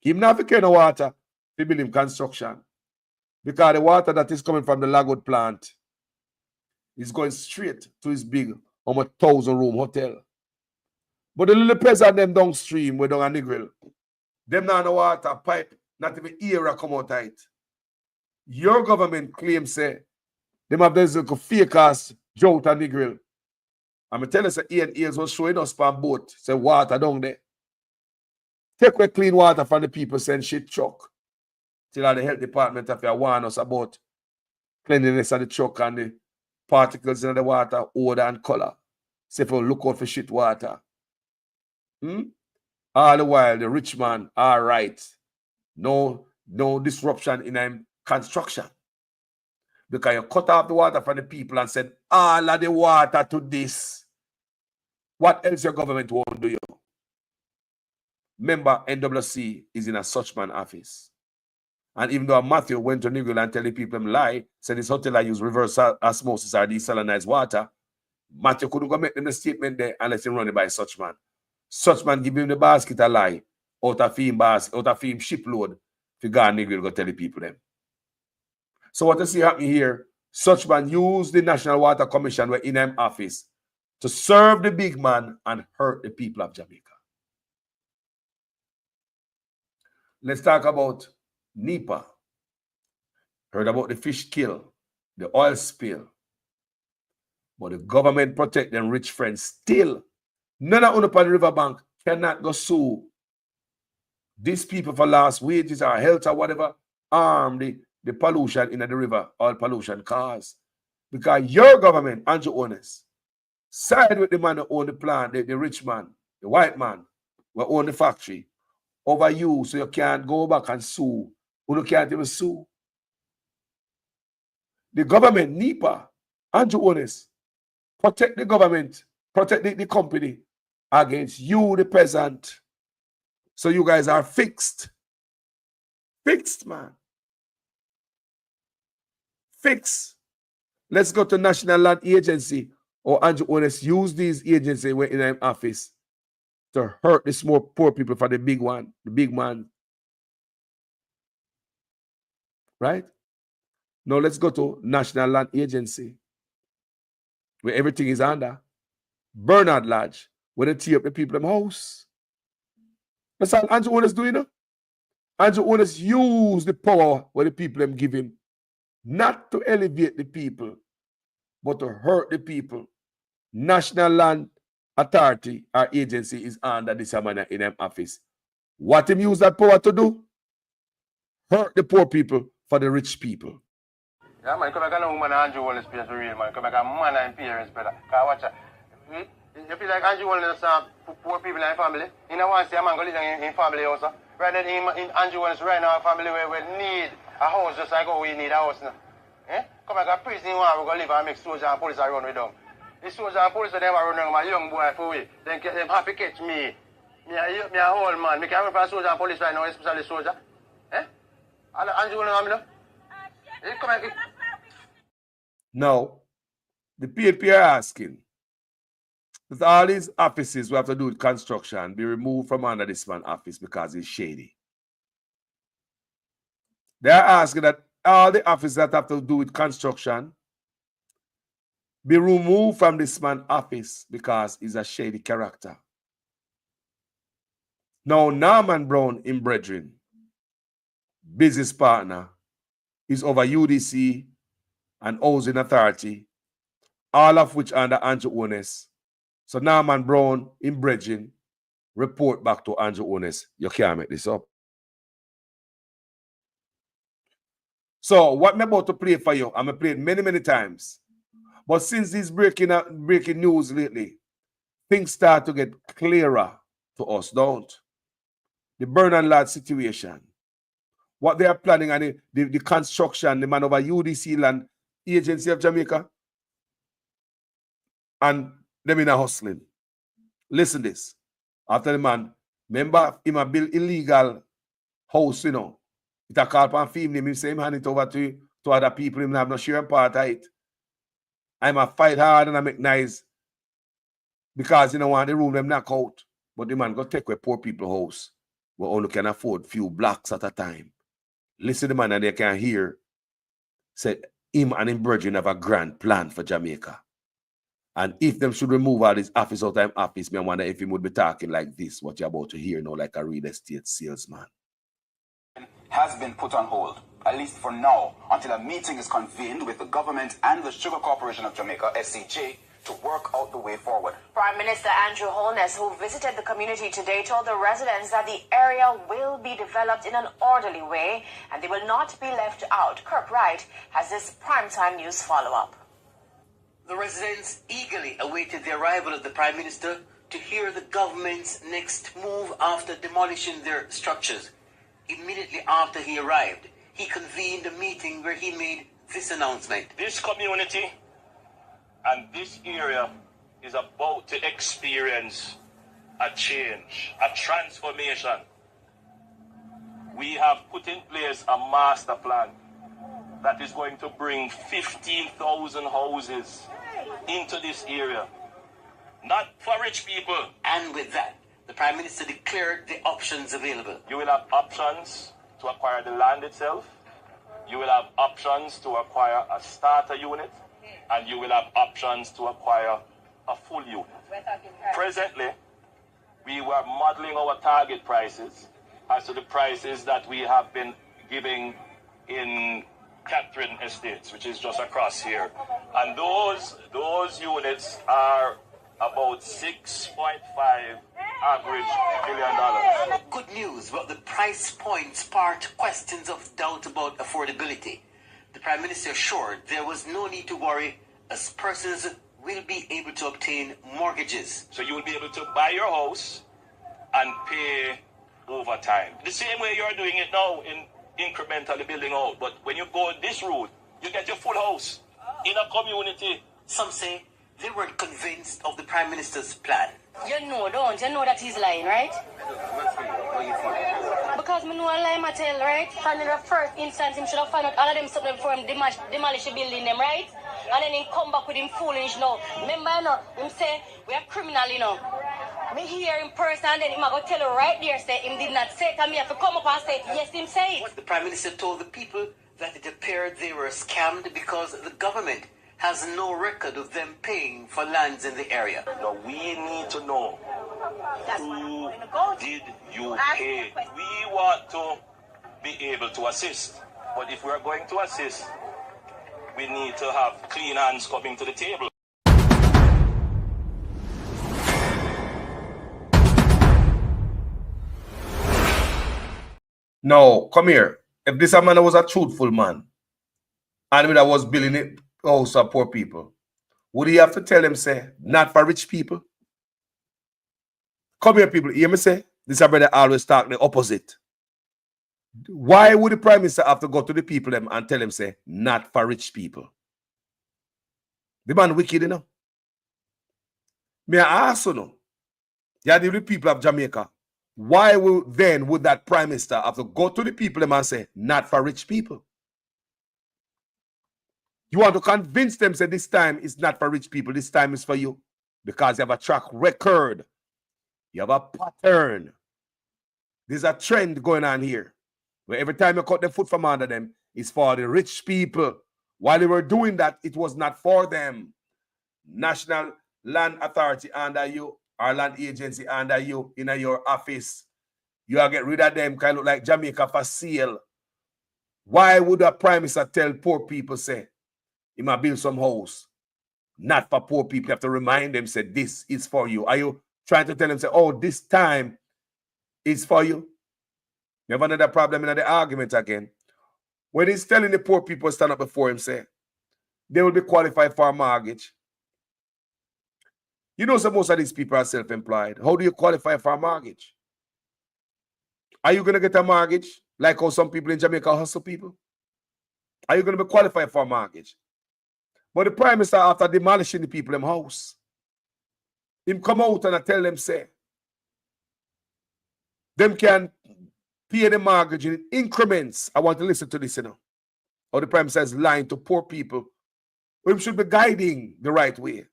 Him not have no water to build him construction. Because the water that is coming from the Lagwood plant is going straight to his big 1,000-room hotel. But the little peasant them downstream, we down a Negril, them not no water pipe, not even air come out of it. Your government claims say them have this little fake ass drought and Negril. I'm tell us that ears was showing us on boat, say water down there. Take away clean water from the people, send shit truck. Till the health department have to warn us about cleanliness of the truck and the particles in the water, odor and color. Say for look out for shit water. All the while, the rich man, all right. No disruption in construction. Because you cut off the water from the people and said, all of the water to this. What else your government won't do you? Remember, NWC is in a Suchman office. And even though Matthew went to Negril and tell the people them lie, said this hotel I use reverse osmosis or desalinized water, Matthew couldn't go make them the statement there unless he run it by Suchman. Suchman give him the basket a lie out of him shipload to go and Negril go tell the people them. So what you see happening here, Suchman used the National Water Commission were in him office to serve the big man and hurt the people of Jamaica. Let's talk about NEPA. Heard about the fish kill, the oil spill. But the government protect them rich friends still. None of them on the riverbank cannot go sue these people for lost wages or health or whatever harm the pollution in the river, oil pollution cause. Because your government, Andrew Honest, side with the man who own the plant, the rich man, the white man who own the factory, over you so you can't go back and sue. You can't even sue. The government, NEPA, Andrew Honest, protect the government, protect the company against you, the peasant. So you guys are fixed. Fixed, man. Fixed. Let's go to National Land Agency or Andrew Honest use these agencies in an office to hurt the small poor people for the big one, the big man. Right? Now let's go to National Land Agency, where everything is under. Bernard Lodge, where they tear up the people in the house. That's all Andrew Honest doing. Andrew Honest use the power where the people them give him, not to elevate the people, but to hurt the people. National Land Authority or agency is under this man in them office. What him use that power to do? Hurt the poor people for the rich people. Yeah, man, come back and woman Andrew Wallace pays for real, man. Come back and man and parents better. Because watch out. You feel like Andrew Wallace poor people in family? You know want to see a man go live in family also? Rather than in Andrew Wallace right now, a family where we need a house just like how we need a house now. Eh? Come back and prison one, we go live and make soldiers and police run with them. The soldiers and police them run with my young boy for we. Then them happy catch me. Me a old man. Me can run for soldier and police right now, especially soldier. Eh? Andrew Wallace, come back. Now, the PNP are asking that all these offices we have to do with construction be removed from under this man's office because it's shady. They are asking that all the offices that have to do with construction be removed from this man's office because he's a shady character. Now, Norman Brown in Brethren, business partner, is over UDC and Housing Authority, all of which are under Andrew Ones. So Norman Brown in Brethren report back to Andrew Ones. You can't make this up. So what I'm about to play for you, I'm going to play it many, many times. But since this breaking news lately, things start to get clearer to us, don't? The Bernard Lad situation, what they are planning, and the construction, the man over UDC land, Agency of Jamaica, and them in a hustling. Listen this. After the man, remember him a build illegal house, you know. It a call upon film him say him hand it over to other people, him have no share part of it. I'm a fight hard and I make nice because you know want the room them knock out. But the man go take away poor people house where only can afford few blocks at a time. Listen to the man and they can hear say him and him brethren have a grand plan for Jamaica. And if them should remove all this office out of office, me I wonder if he would be talking like this, what you're about to hear now, like a real estate salesman. Has been put on hold, at least for now, until a meeting is convened with the government and the Sugar Corporation of Jamaica, SCJ, to work out the way forward. Prime Minister Andrew Holness, who visited the community today, told the residents that the area will be developed in an orderly way and they will not be left out. Kirk Wright has this primetime news follow-up. The residents eagerly awaited the arrival of the Prime Minister to hear the government's next move after demolishing their structures. Immediately after he arrived, he convened a meeting where he made this announcement. This community and this area is about to experience a change, a transformation. We have put in place a master plan that is going to bring 15,000 houses into this area. Not for rich people. And with that, the Prime Minister declared the options available. You will have options to acquire the land itself. You will have options to acquire a starter unit. And you will have options to acquire a full unit. Presently, we were modeling our target prices as to the prices that we have been giving in Catherine Estates, which is just across here. And those units are about 6.5 average $1 billion. Good news, but the price point sparked questions of doubt about affordability. The Prime Minister assured there was no need to worry as persons will be able to obtain mortgages. So you will be able to buy your house and pay over time. The same way you're doing it now in incrementally building out. But when you go this route, you get your full house in a community. Some say they weren't convinced of the Prime Minister's plan. You know, don't you know that he's lying, right? Because me know a lie, I tell, right? And in the first instance, him should have found out all of them something before him demolish the building them, right? And then him come back with him foolish now. Remember, you know, him say, we are criminal, you know. Me hear in person and then him go tell her right there, say him did not say it, and me have to come up and say it. Yes, him say it. The Prime Minister told the people that it appeared they were scammed because the government has no record of them paying for lands in the area. Now we need to know who did you pay. We want to be able to assist. But if we are going to assist, we need to have clean hands coming to the table. Now, come here. If this man was a truthful man, and that was building it house for poor people, would he have to tell them, say, not for rich people? Come here, people. Hear me say? This brother always talk the opposite. Why would the Prime Minister have to go to the people them and tell them, say, not for rich people? The man wicked, you know. May I ask you, know? Yeah, the people of Jamaica. Why would that Prime Minister have to go to the people them and say, not for rich people? You want to convince them, say, this time is not for rich people, this time is for you. Because you have a track record. You have a pattern. There's a trend going on here. Where every time you cut the foot from under them, it's for the rich people. While they were doing that, it was not for them. National Land Authority under you, or land agency under you, in your office. You are get rid of them, kind of like Jamaica for sale. Why would a prime minister tell poor people, say, he might build some house? Not for poor people. You have to remind them, say, this is for you. Are you trying to tell them, say, oh, this time is for you? You have another problem in the argument again. When he's telling the poor people stand up before him, say, they will be qualified for a mortgage. You know, so most of these people are self-employed. How do you qualify for a mortgage? Are you going to get a mortgage like how some people in Jamaica hustle people? Are you going to be qualified for a mortgage? But the prime minister, after demolishing the people in the house, him come out and I tell them, say, them can pay the mortgage in increments. I want to listen to this, you know. Or the prime minister is lying to poor people. We should be guiding the right way.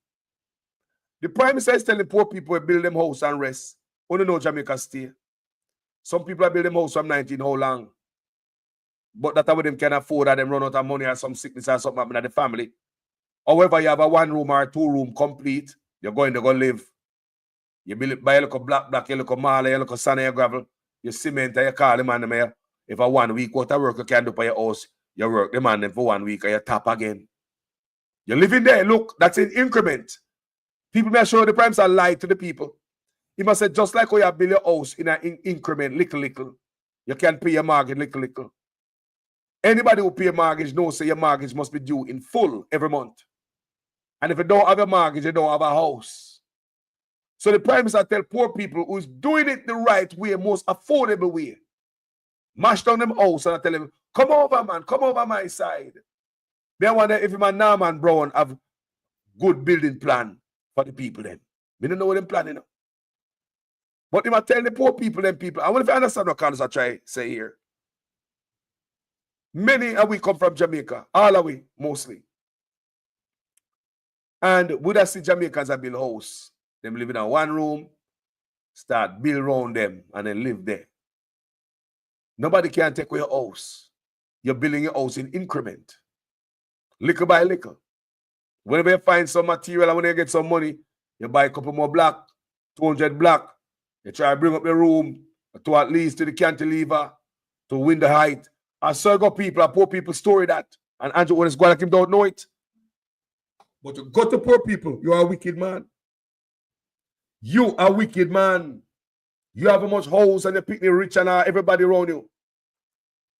The prime minister is telling poor people to build them house and rest. Only know Jamaica stay. Some people are building house from 19 how long. But that's what them can afford, or them run out of money or some sickness or something happen in the family. However, you have a 1 room or 2 room complete, you're going to go live. You build it by a little black, you look marley, you look sand, you gravel, you cement, and you call the man there. If a 1 week what work you can do for your house, you work the man for 1 week and you tap again. You're living there. Look, that's in increment. People may show the prime minister lie to the people. He must say, just like how you build your house in an increment, little, you can pay your mortgage little. Anybody who pay a mortgage knows say your mortgage must be due in full every month. And if you don't have a mortgage, you don't have a house. So the prime minister tell poor people who's doing it the right way, most affordable way, mash down them house and I tell them, come over, man, come over my side. They wonder if my Norman Brown have good building plan for the people then. We don't know what them planning. But they might tell the poor people, them people, I wonder if you understand what Carlos I try to say here. Many of we come from Jamaica, all of we, mostly. And would I see Jamaicans that build house? Them live in a 1 room, start build around them, and then live there. Nobody can take away your house. You're building your house in increment. Little by little. Whenever you find some material and when you get some money, you buy a couple more block, 200 block. You try to bring up the room to at least to the cantilever, to window height. I saw go people, poor people story that. And Andrew, when it's going like him, don't know it. But to go to poor people, you are a wicked man. You are a wicked man. You have a much house and you pick the rich and everybody around you.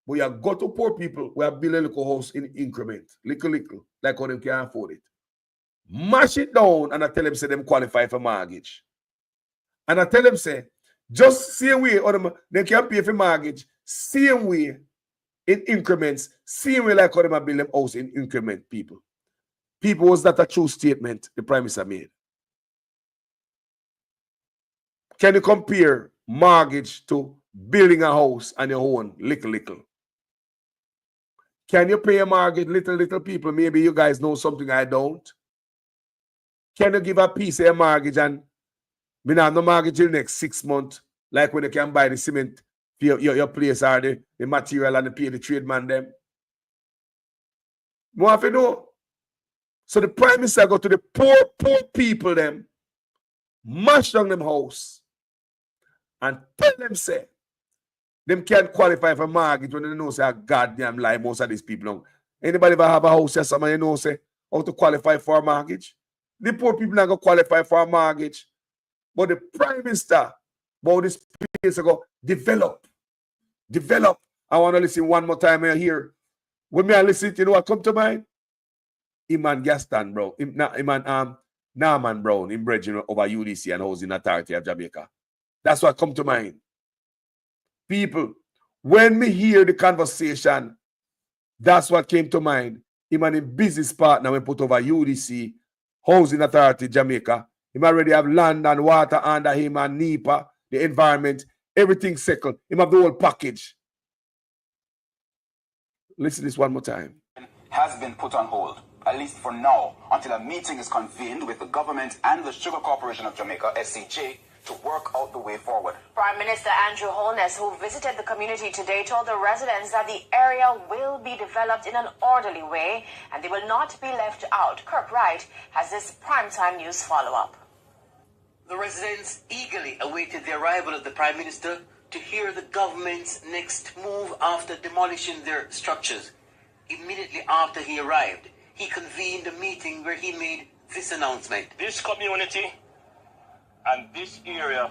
But you go to poor people, we are building a little house in increment. Little, like how them can afford it. Mash it down and I tell them, say them qualify for mortgage. And I tell them, say, just same way, or them, they can pay for mortgage, same way in increments, same way like how them build them house in increment, people. People, was that a true statement the Prime Minister made? Can you compare mortgage to building a house on your own, little? Can you pay a mortgage, little people? Maybe you guys know something I don't. Can you give a piece of a mortgage and me not have no mortgage in the next 6 months, like when you can buy the cement for your place or the material and pay the tradesman them? More have you know? So the Prime Minister go to the poor people them, mash down them house, and tell them say, them can't qualify for mortgage when they know say a goddamn lie most of these people know. Anybody ever have a house or somebody know say how to qualify for a mortgage? The poor people not going to qualify for a mortgage. But the Prime Minister, about this years ago, develop. I want to listen one more time here. When me I listen, you know what come to mind? Iman Gaston, bro. Norman Brown, in Bridging over UDC and Housing Authority of Jamaica. That's what come to mind. People, when me hear the conversation, that's what came to mind. Him and his business partner when put over UDC, Housing Authority Jamaica. Him already have land and water under him and NEPA, the environment, everything settled. Him have the whole package. Listen to this one more time. Has been put on hold, at least for now, until a meeting is convened with the government and the Sugar Corporation of Jamaica, SCJ, to work out the way forward. Prime Minister Andrew Holness, who visited the community today, told the residents that the area will be developed in an orderly way and they will not be left out. Kirk Wright has this primetime news follow-up. The residents eagerly awaited the arrival of the Prime Minister to hear the government's next move after demolishing their structures. Immediately after he arrived, he convened a meeting where he made this announcement. This community and this area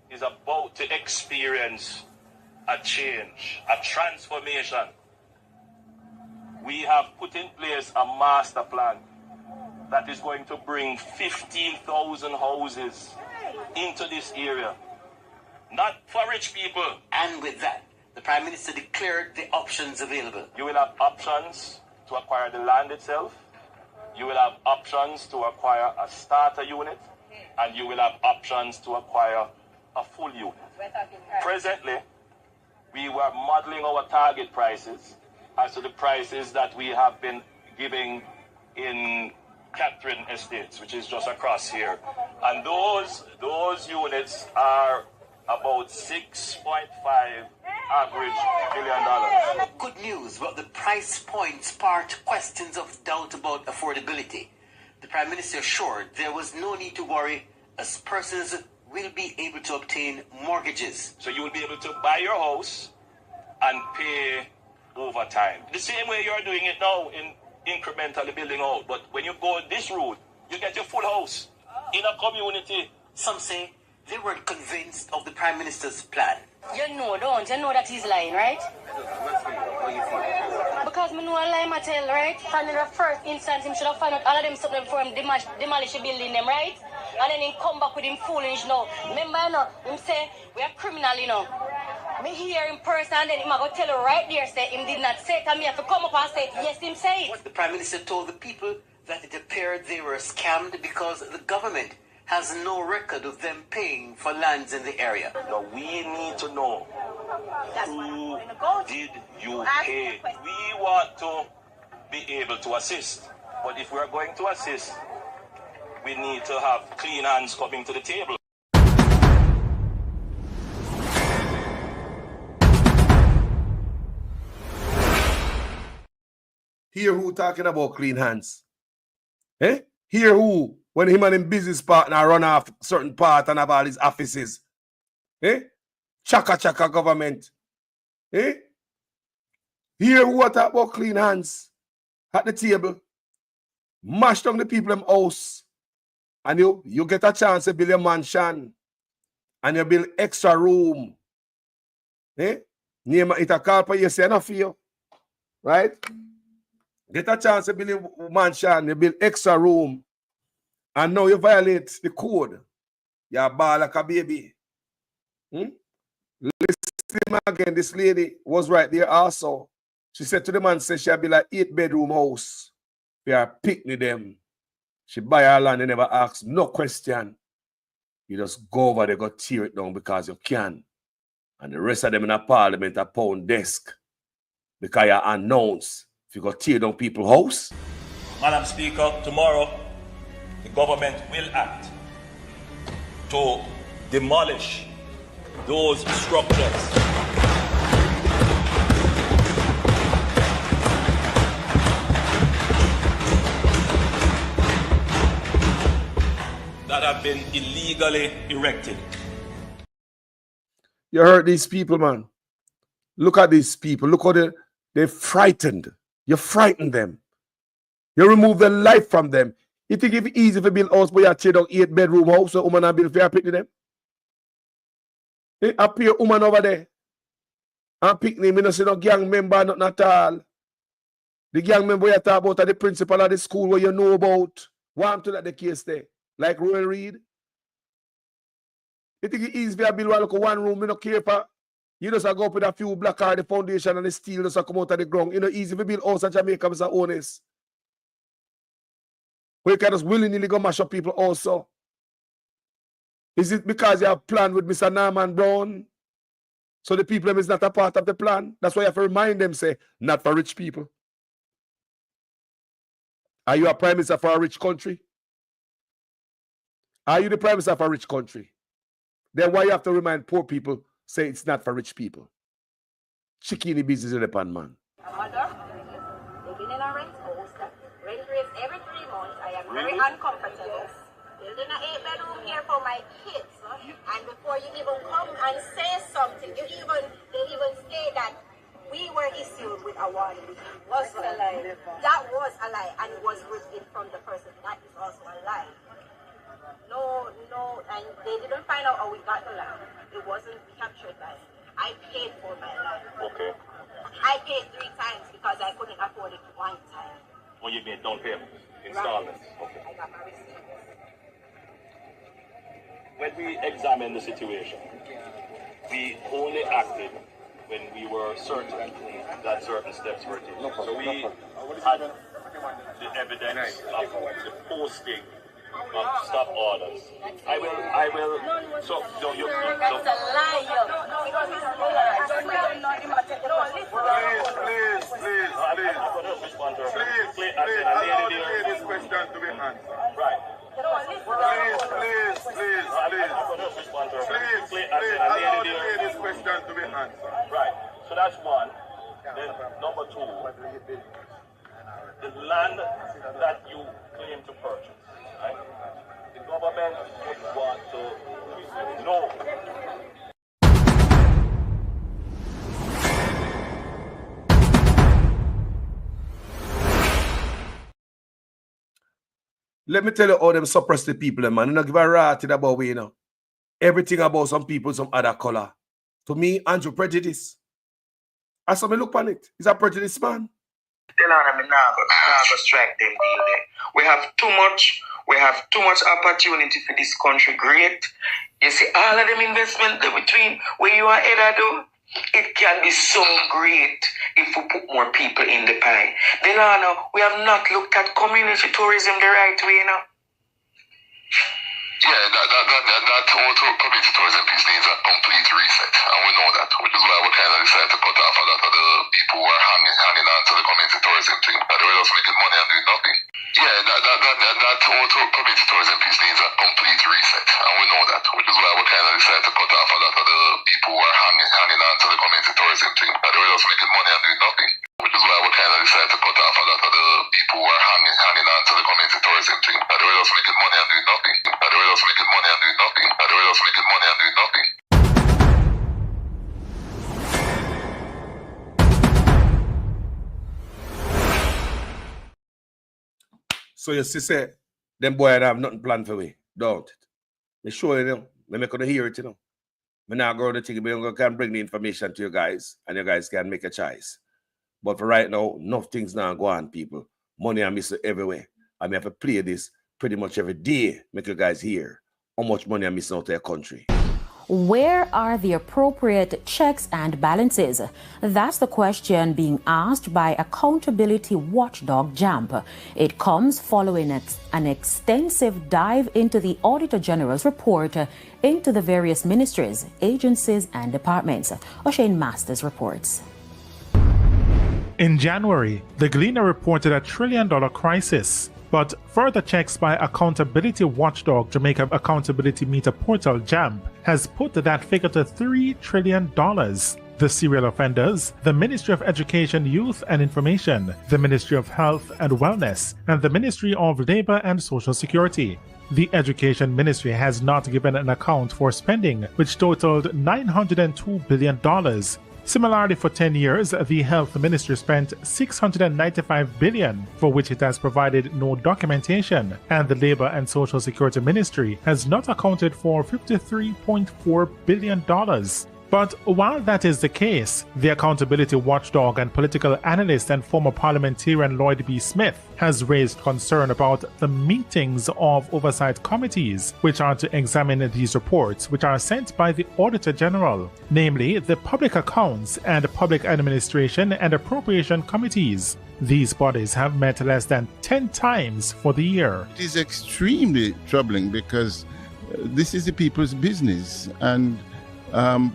is about to experience a change, a transformation. We have put in place a master plan that is going to bring 15,000 houses into this area. Not for rich people. And with that, the Prime Minister declared the options available. You will have options to acquire the land itself. You will have options to acquire a starter unit. And you will have options to acquire a full unit. Presently, we were modeling our target prices as to the prices that we have been giving in Catherine Estates, which is just across here. And those units are about $6.5 average $1 billion. Good news, but the price point sparked questions of doubt about affordability. The Prime Minister assured there was no need to worry as persons will be able to obtain mortgages. So you will be able to buy your house and pay over time. The same way you're doing it now in incrementally building out. But when you go this route, you get your full house in a community. Some say they weren't convinced of the Prime Minister's plan. You know that he's lying, right? Because me know a lie I tell, right? From the first instance, him should have found out all of them something before him demolish the building them, right? And then he come back with him foolish now. Remember, you know, him say, we are criminal, you know. Me hear in person and then him go tell you right there, say him did not say it, and me have to come up and say it. Yes, him say it. The Prime Minister told the people that it appeared they were scammed because the government has no record of them paying for lands in the area. Now we need to know who did you pay. We want to be able to assist. But if we are going to assist, we need to have clean hands coming to the table. Hear who talking about clean hands? Eh? Hear who, when him and him business partner run off certain part and have all his offices? Eh? Chaka government. Eh? Hear who talk about clean hands at the table? Mash down the people in house. And you get a chance to build a mansion. And you build extra room. Eh? Name it a call for you, say enough for you. Right? Get a chance to build a mansion, you build extra room, and now you violate the code. You're ball like a baby. Listen again, this lady was right there also. She said to the man, say she'll be like 8-bedroom house. We are picking them. She buy her land and never ask no question. You just go over there, go tear it down because you can. And the rest of them in a parliament are pound desk because you announce. If you go tear down people's house. Madam Speaker, tomorrow the government will act to demolish those structures. That have been illegally erected. You heard these people, man. Look at these people. Look how they're frightened. You frighten them. You remove the life from them. You think it's easy to build house, but you tear down 8-bedroom house, so woman and build fair pick them? They appear woman over there. And pick them, you know, see no gang member, nothing at all. The gang member you talk about are the principal of the school where you know about. Want to let the case there. Like Rowan Reed. You think it's easy to build one room, you don't care for. You just go up with a few black card, the foundation and the steel just come out of the ground. You know, easy to build house in Jamaica, Mr. Honest. But you can just willingly go mash up people also. Is it because you have planned with Mr. Norman Brown? So the people is not a part of the plan? That's why you have to remind them, say, not for rich people. Are you a prime minister for a rich country? Are you the prime minister for a rich country? Then why you have to remind poor people, say it's not for rich people? Chickeny business in the pan, man. A mother living in a rent house that rent raise every 3 months. I am very uncomfortable. Building an 8-bedroom here for my kids. And before you even come and say something, they even say that we were issued with a warning. Was a lie. That was a lie, and it was written from the person. That is also a lie. No, and they didn't find out how we got the lie. It wasn't captured by me. I paid for my lie. Okay. I paid 3 times because I couldn't afford it 1 time. Well, you made down payment, installments. Okay. I got my receipt. When we examine the situation, we only acted when we were certain that certain steps were taken. So we had the evidence of the posting of stop orders. I will. So no, you. That's a lie. Please. I'm going to respond to her. Please, allow the lady's question to be answered. Right. Please. I'm going to respond to her. Please, allow the lady's question to be answered. Right. So that's one. Then number 2, the land that you claim to purchase, right? The government would want to know. Let me tell you how them suppress the people, man. You know, give a rat about we, you know. Everything about some people, some other color. To me, Andrew, prejudice. I saw me look on it. He's a prejudice man. Tell them I'm not going to strike them deal there. We have too much opportunity for this country. Great. You see, all of them investment between where you are headed do, it can be so great if we put more people in the pie. Delano, we have not looked at community tourism the right way now. Yeah, that auto community tourism piece needs a complete reset, and we know that, which is why we kind of decided to cut off a lot of the people who are hanging on to the community tourism thing, but they were just making money and doing nothing. Yeah, that auto community tourism piece needs a complete reset, and we know that, which is why we kind of decided to cut off a lot of the people who are hanging on to the community tourism thing, but they were just making money and doing nothing. Which is why we kind of decided to cut off a lot of the people who are hanging on to the community tourism thing, but they were just making money and doing nothing. But they were just making money and doing nothing. But they were just making money and doing nothing. So you see, say, them boy have nothing planned for me. Don't it? Me show you, me make you hear it, you know. Me now go to think, me can bring the information to you guys, and you guys can make a choice. But for right now, enough things now go on, people. Money I miss everywhere. I may have to play this pretty much every day, make you guys hear how much money I'm missing out of their country. Where are the appropriate checks and balances? That's the question being asked by accountability watchdog JAMP. It comes following an extensive dive into the Auditor General's report into the various ministries, agencies, and departments. O'Shane Masters reports. In January, the Gleaner reported a $1 trillion crisis, but further checks by accountability watchdog Jamaica Accountability Meter Portal JAMP has put that figure to $3 trillion. The serial offenders, the Ministry of Education, Youth and Information, the Ministry of Health and Wellness, and the Ministry of Labor and Social Security. The Education Ministry has not given an account for spending, which totaled $902 billion. Similarly, for 10 years, the Health Ministry spent $695 billion, for which it has provided no documentation, and the Labor and Social Security Ministry has not accounted for $53.4 billion. But while that is the case, the accountability watchdog and political analyst and former parliamentarian Lloyd B. Smith has raised concern about the meetings of oversight committees which are to examine these reports, which are sent by the Auditor General, namely the Public Accounts and Public Administration and Appropriation Committees. These bodies have met less than 10 times for the year. It is extremely troubling because this is the people's business, and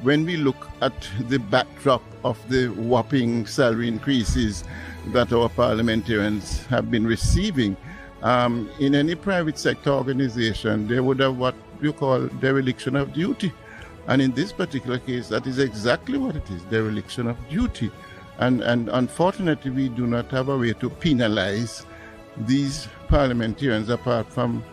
when we look at the backdrop of the whopping salary increases that our parliamentarians have been receiving, in any private sector organization, they would have what you call dereliction of duty. And in this particular case, that is exactly what it is, dereliction of duty. And unfortunately, we do not have a way to penalize these parliamentarians apart from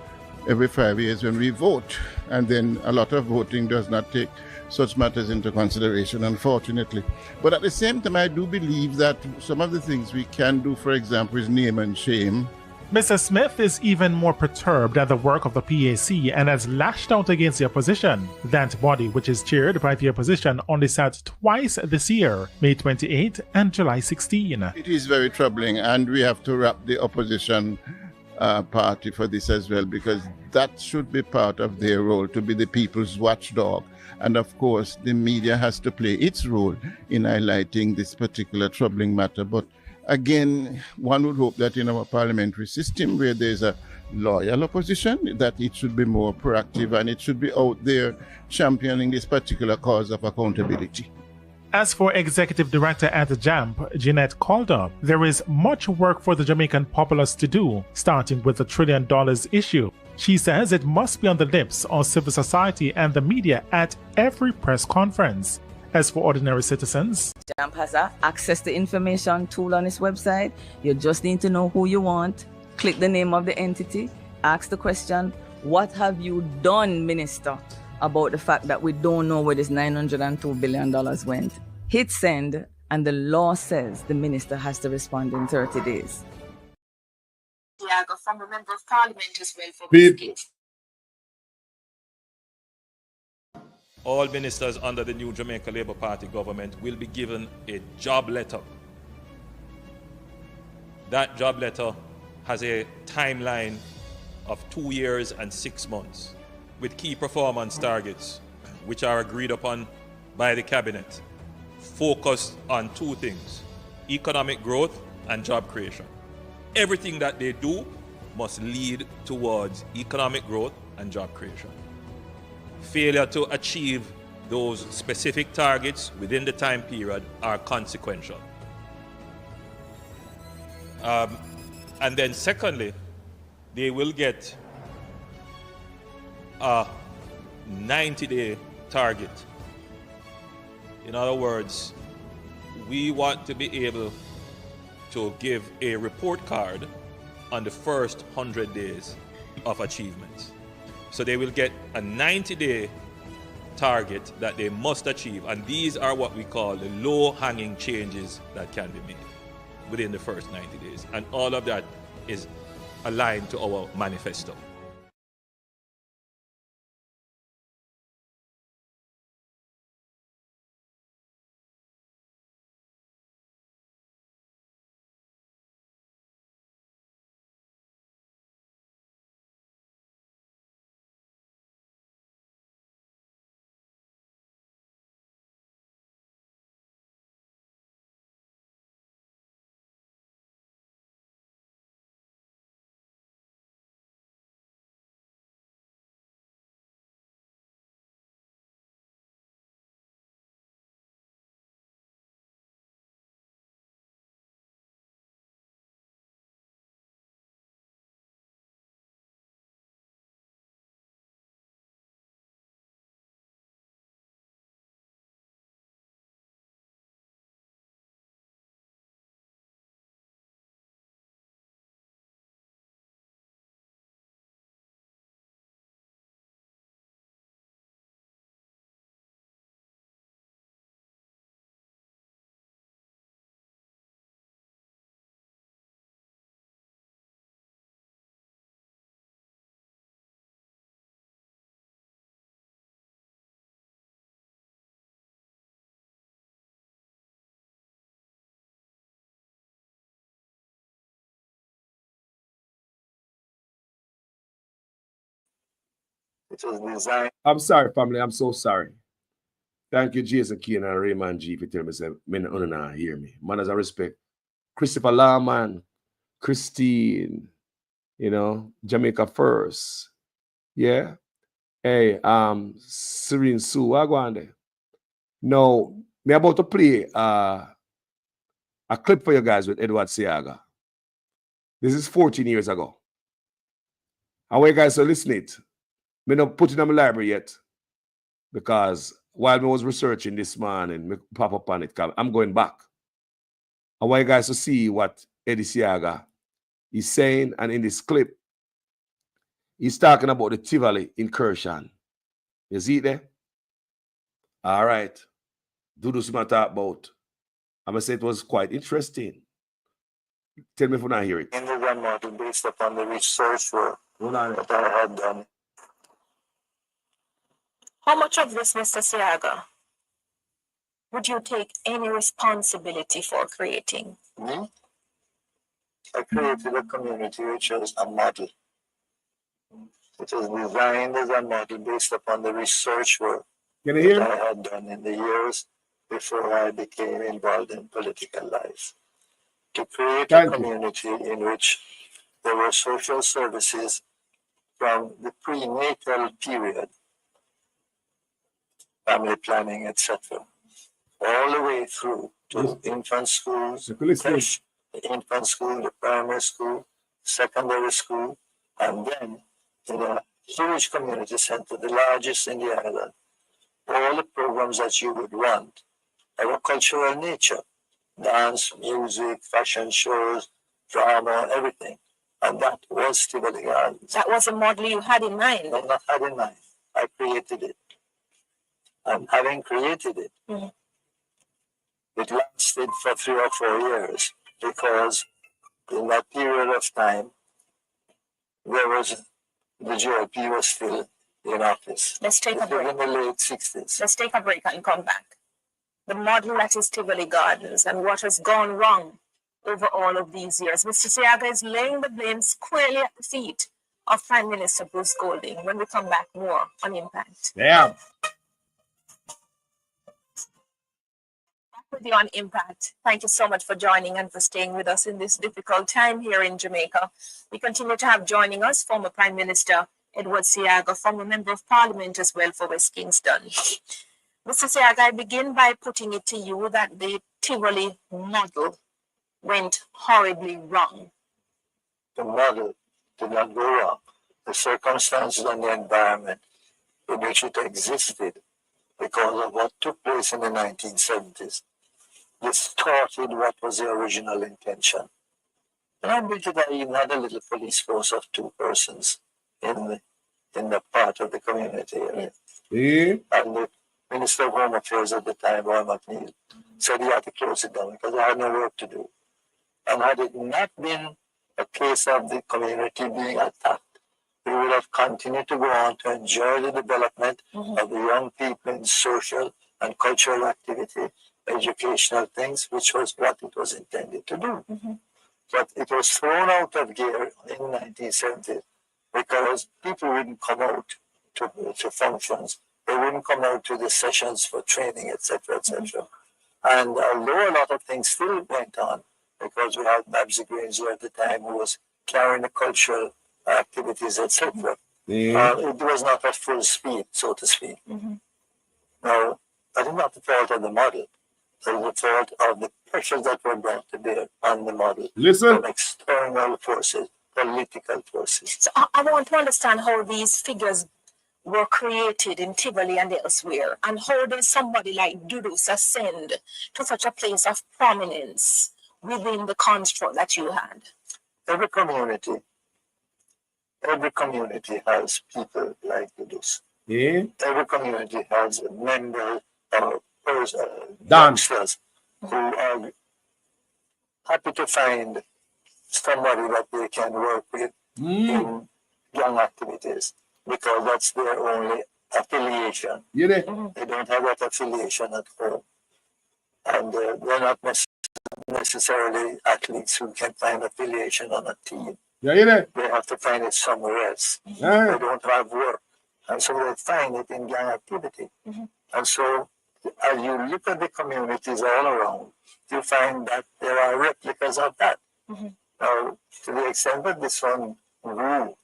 every 5 years when we vote. and then a lot of voting does not take such matters into consideration, unfortunately. But at the same time, I do believe that some of the things we can do, for example, is name and shame. Mr. Smith is even more perturbed at the work of the PAC and has lashed out against the opposition. That body, which is chaired by the opposition, only sat twice this year, May 28 and July 16. It is very troubling, and we have to wrap the opposition party for this as well, because that should be part of their role, to be the people's watchdog. And of course, the media has to play its role in highlighting this particular troubling matter. But again, one would hope that in our parliamentary system, where there's a loyal opposition, that it should be more proactive and it should be out there championing this particular cause of accountability. As for Executive Director at the JAMP, Jeanette Calder, there is much work for the Jamaican populace to do, starting with the $1 trillion issue. She says it must be on the lips of civil society and the media at every press conference. As for ordinary citizens, JAMP has an access to information tool on its website. You just need to know who you want, click the name of the entity, ask the question, what have you done, Minister, about the fact that we don't know where this $902 billion went? Hit send, and the law says the minister has to respond in 30 days. Diago from a member of parliament as well for Beep. this. All ministers under the new Jamaica Labour Party government will be given a job letter. That job letter has a timeline of 2 years and 6 months with key performance targets, which are agreed upon by the cabinet, focused on two things: economic growth and job creation. Everything that they do must lead towards economic growth and job creation. Failure to achieve those specific targets within the time period are consequential. And then secondly, they will get a 90-day target. In other words, we want to be able to give a report card on the first 100 days of achievements. So they will get a 90-day target that they must achieve, and these are what we call the low-hanging changes that can be made within the first 90 days. And all of that is aligned to our manifesto. It was designed. I'm sorry, family. I'm so sorry. Thank you, Jason Keane and Raymond G, for telling me that men don't hear me. Manners I respect. Christopher Lawman, Christine, Jamaica First. Yeah. Hey, Serene Sue, I go on there. Now, me about to play a clip for you guys with Edward Seaga. This is 14 years ago. I want you guys to listen it. Me not put it in my library yet, because while I was researching this morning, me pop up on it. I'm going back. I want you guys to see what Eddie Seaga is saying, and in this clip, he's talking about the Tivoli incursion You see it there? All right. Do this what I talk about. I'm going to say it was quite interesting. Tell me if you not hear it. In the one model based upon the research work that I had done. How much of this, Mr. Siaga, would you take any responsibility for creating? Me? I created a community which was a model. It was designed as a model based upon the research work Can you hear? that I had done in the years before I became involved in political life. To create a community in which there were social services from the prenatal period, family planning, etc., all the way through to infant schools, creche, the infant school, the primary school, secondary school, and then in a huge community center, the largest in the island, all the programs that you would want of a cultural nature, dance, music, fashion shows, drama, everything. And that was Tivoli Gardens. That was a model you had in mind? No, not had in mind. I created it. And having created it, it lasted for 3 or 4 years because in that period of time, there was the GOP was still in office. Let's take a break. In the late 60s. Let's take a break and come back. The model that is Tivoli Gardens and what has gone wrong over all of these years. Mr. Siaga is laying the blame squarely at the feet of Prime Minister Bruce Golding. When we come back, more on Impact. Yeah. With you on Impact. Thank you so much for joining and for staying with us in this difficult time here in Jamaica. We continue to have joining us former Prime Minister Edward Siaga, former Member of Parliament as well for West Kingston. Mr. Siaga, I begin by putting it to you that the Tivoli model went horribly wrong. The model did not go wrong. The circumstances and the environment in which it existed because of what took place in the 1970s distorted what was the original intention. And I believe that I even had a little police force of 2 persons in the part of the community. And the Minister of Home Affairs at the time, Roy McNeil, said he had to close it down because I had no work to do. And had it not been a case of the community being attacked, we would have continued to go on to enjoy the development of the young people in social and cultural activity, educational things, which was what it was intended to do. But it was thrown out of gear in the 1970s because people wouldn't come out to functions. They wouldn't come out to the sessions for training, etc., etc. And although a lot of things still went on, because we had Babsy Granger at the time who was carrying the cultural activities, etc., it was not at full speed, so to speak. Now, that is not the fault of the model. That is the fault of the pressures that were brought to bear on the model. Listen. From external forces, political forces. So I want to understand how these figures were created in Tivoli and elsewhere, and how does somebody like Dudus ascend to such a place of prominence within the construct that you had? Every community has people like Dudus. Every community has members or youngsters who are happy to find somebody that they can work with in young activities, because that's their only affiliation. They don't have that affiliation at home. And they're not necessarily athletes who can find affiliation on a team. They have to find it somewhere else. They don't have work. And so they find it in gang activity. And so as you look at the communities all around, you find that there are replicas of that. Now, to the extent that this one grew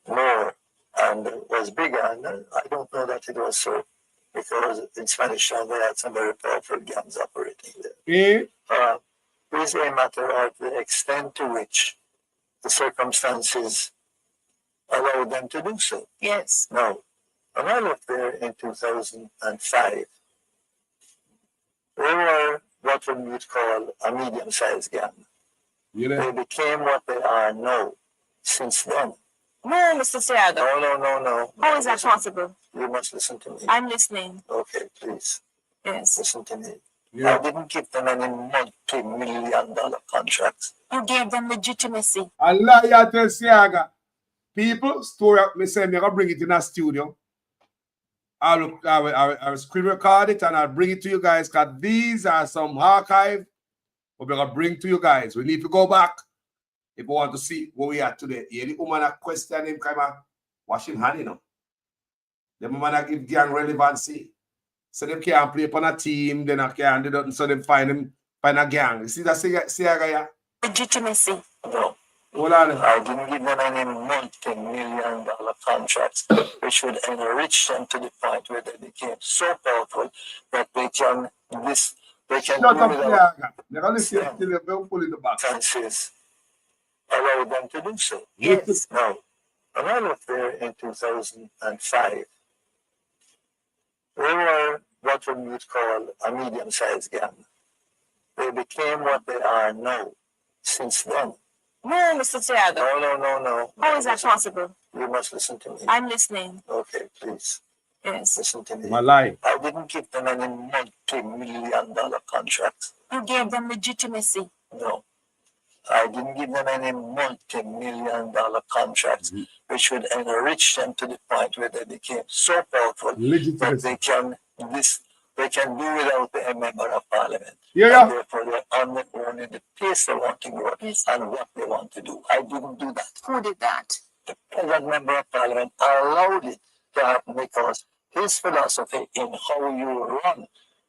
more and was bigger, and I don't know that it was so, because in Spanish Town they had some very powerful gangs operating there. It is a matter of the extent to which the circumstances allowed them to do so. Yes. Now, when I left there in 2005, they were what we would call a medium-sized gang. They became what they are now since then. No, Mr. Siaga. No. How is that possible? You must listen to me. I'm listening. Okay, please. Yes. Listen to me. Yeah. I didn't give them any multi-million-dollar contracts. You gave them legitimacy. Allah ya tell Siaga. People, story up me say me gonna bring it in a studio. I will screen record it and I'll bring it to you guys because these are some archive we're gonna bring to you guys. We need to go back if we want to see where we are today. Yeah, the woman a question him kind of washing hand, you know. The woman a give gang relevancy. So they can't play upon a team, then I can't do nothing, so they find a gang. You see that Siaga? Legitimacy. No. Hold on. I didn't give them any multi-million-dollar contracts, which would enrich them to the point where they became so powerful that they can do Shut up, without Siaga. They're gonna listen till they don't pull in the back. chances. Allow them to do so. Yes. Now, when I left there in 2005, we were what we would call a medium-sized gang. They became what they are now. Since then. No, Mr. Siaga. No. How is that possible? You must listen to me. I'm listening. Okay, please. Yes. Listen to me. Malai. I didn't give them any multi-million-dollar contracts. You gave them legitimacy. No. I didn't give them any multi-million-dollar contracts, which would enrich them to the point where they became so powerful that they can do without a member of parliament. Yeah. And therefore they're on their own in the pace they want to grow and what they want to do. I didn't do that. Who did that? The present member of parliament allowed it to happen because his philosophy in how you run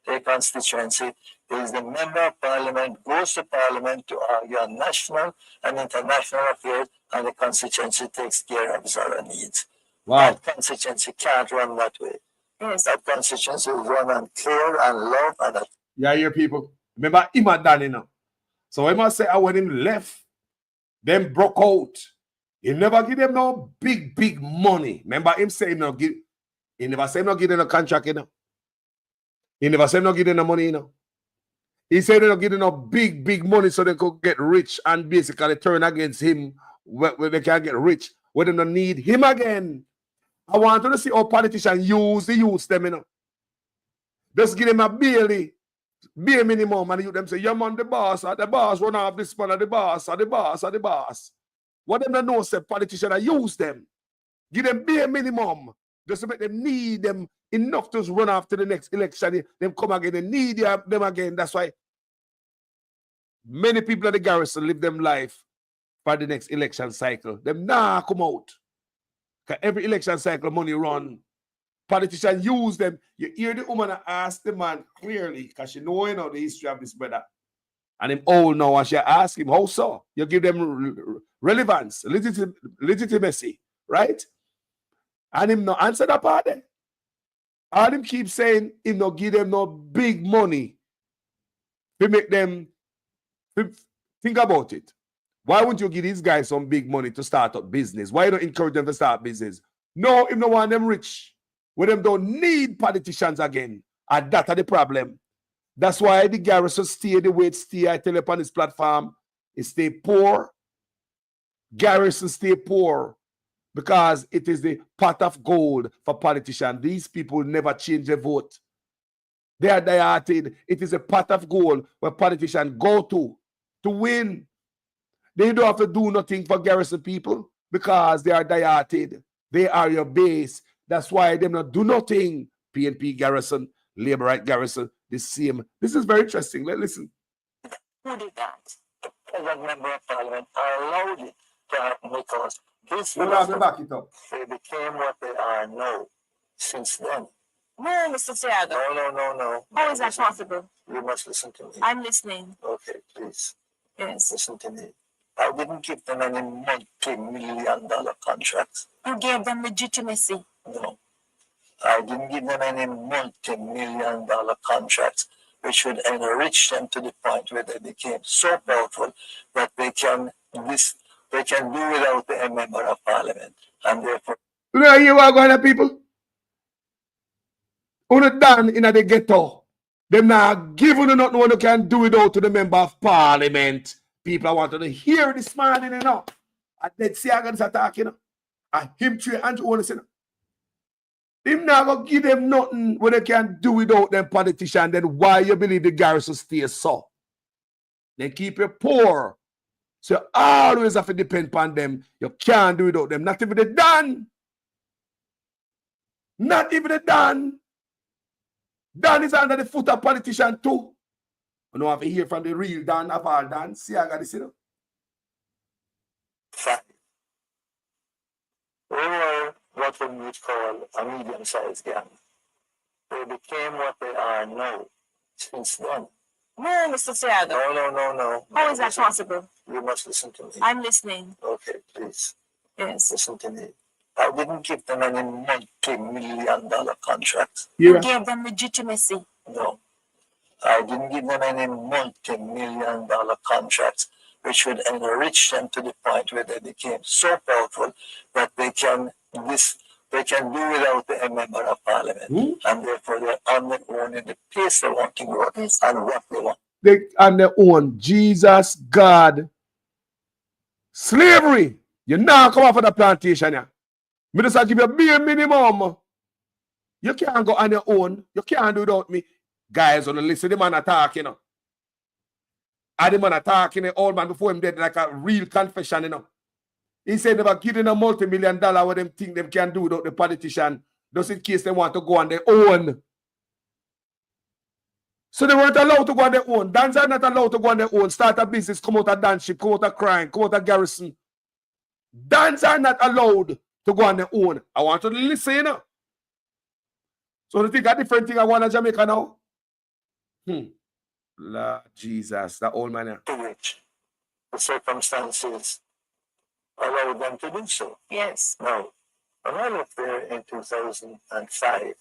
a constituency is the member of parliament goes to parliament to argue on national and international affairs, and the constituency takes care of its other needs. Wow. That constituency can't run that way. Yes. That constituency is run on care and love and that. Yeah, here people. Remember him and Danny now. So I must say when him left, them broke out. He never give them no big money. Remember him say he never say him no give them no contract, you know. He never say him no give them no money, you know. He said they don't give them no big money so they could get rich and basically turn against him where they can get rich. Where they don't need him again. I want to see how politicians use them, you know. Just give them a bare minimum and you them say, yeah man, the boss run off this man, the boss. What them don't know say politicians use them. Give them bare minimum. Just to make them need them enough to run after the next election. Them come again and need them again. That's why many people at the garrison live them life for the next election cycle. Them nah come out. Because every election cycle money run. Politicians use them. You hear the woman ask the man clearly, because she know the history of this brother. And him old now, and she ask him, how so? You give them relevance, legitimacy, right? And him no answer that part there. All him keep saying, him no give them no big money to make them think about it. Why wouldn't you give these guys some big money to start up business? Why don't encourage them to start business? No, him no want them rich. When them don't need politicians again. And that's the problem. That's why the garrison stay the way it stay. I tell you upon this platform, it stay poor. Garrison stay poor because it is the pot of gold for politicians. These people never change their vote. They are dieted. It is a pot of gold where politicians go to win. They don't have to do nothing for garrison people because they are dieted. They are your base. That's why they not do nothing. PNP garrison, Labour Right garrison, the same. This is very interesting. Let's listen. Who did that? The present member of parliament allowed it to happen because his back it up. They became what they are now. Since then. No, Mr. Siaga. No. How is that possible? You must listen to me. I'm listening. Okay, please. Yes. Listen to me. I didn't give them any multi-million-dollar contracts. You gave them legitimacy. No. I didn't give them any multi-million-dollar contracts, which would enrich them to the point where they became so powerful that they can do without a member of parliament. And therefore... You know you are going to people? Who done in the ghetto? Them not giving you nothing you can do without to the member of parliament. People want to hear this morning, you know. And then see how guys attack, you know. And him train Andrew Holness, you know. Him not gonna give them nothing when they can do without them politicians. Then why you believe the garrison stay so? They keep you poor. So you always have to depend upon them. You can't do without them. Not even the Dan. Not even the Dan. Dan is under the foot of politician too. You know, have to hear from the real Dan of all Dan. See, I got this, you know. They were what we would call a medium-sized gang. They became what they are now since then. No, Mr. Siaga. No. How is that possible? You must listen to me. I'm listening. Okay, please. Yes. Listen to me. I didn't give them any multi-million-dollar contracts. You gave them legitimacy. No. I didn't give them any multi-million-dollar contracts which would enrich them to the point where they became so powerful that they can do without a member of parliament. And therefore they're on their own in the place they want to go and what they want. They on their own. Jesus, God, slavery. You now come off of the plantation. Yeah. Me just give you a bare minimum. You can't go on your own. You can't do without me. Guys, on the list, the man attack, you know. And the man attacking the old man before him dead like a real confession, you know. He said they were giving a multi-million-dollar what them think them can do without the politician, just in case they want to go on their own. So they weren't allowed to go on their own. Dans are not allowed to go on their own. Start a business, come out of dance ship, come out of crime, come out of garrison. Dans are not allowed to go on their own. I want to listen, you know. So they think a different thing I want in Jamaica now? Lord Jesus, that old man. To which the circumstances allowed them to do so. Yes. Now, when I left there in 2005,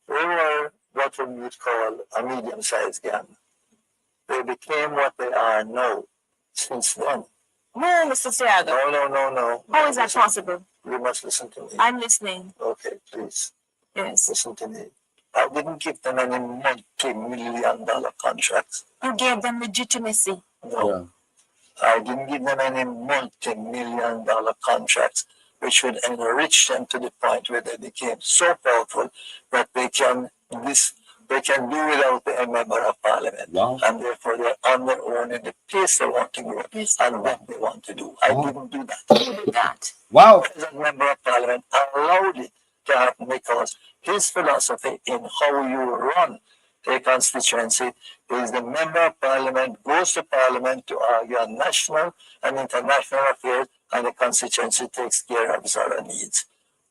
they were what we would call a medium-sized gang. They became what they are now since then. No, Mr. Siaga. No. How is that possible? You must listen to me. I'm listening. Okay, please. Yes. Listen to me. I didn't give them any multi-million-dollar contracts. You gave them legitimacy. No. Yeah. I didn't give them any multi-million-dollar contracts which would enrich them to the point where they became so powerful that they can do without a member of parliament. Wow. And therefore they're on their own in the place they want to go and what they want to do. I didn't do that. You did that. Wow. As a member of parliament, I allowed it to happen because his philosophy in how you run a constituency is the member of parliament goes to parliament to argue on national and international affairs, and the constituency takes care of its other needs.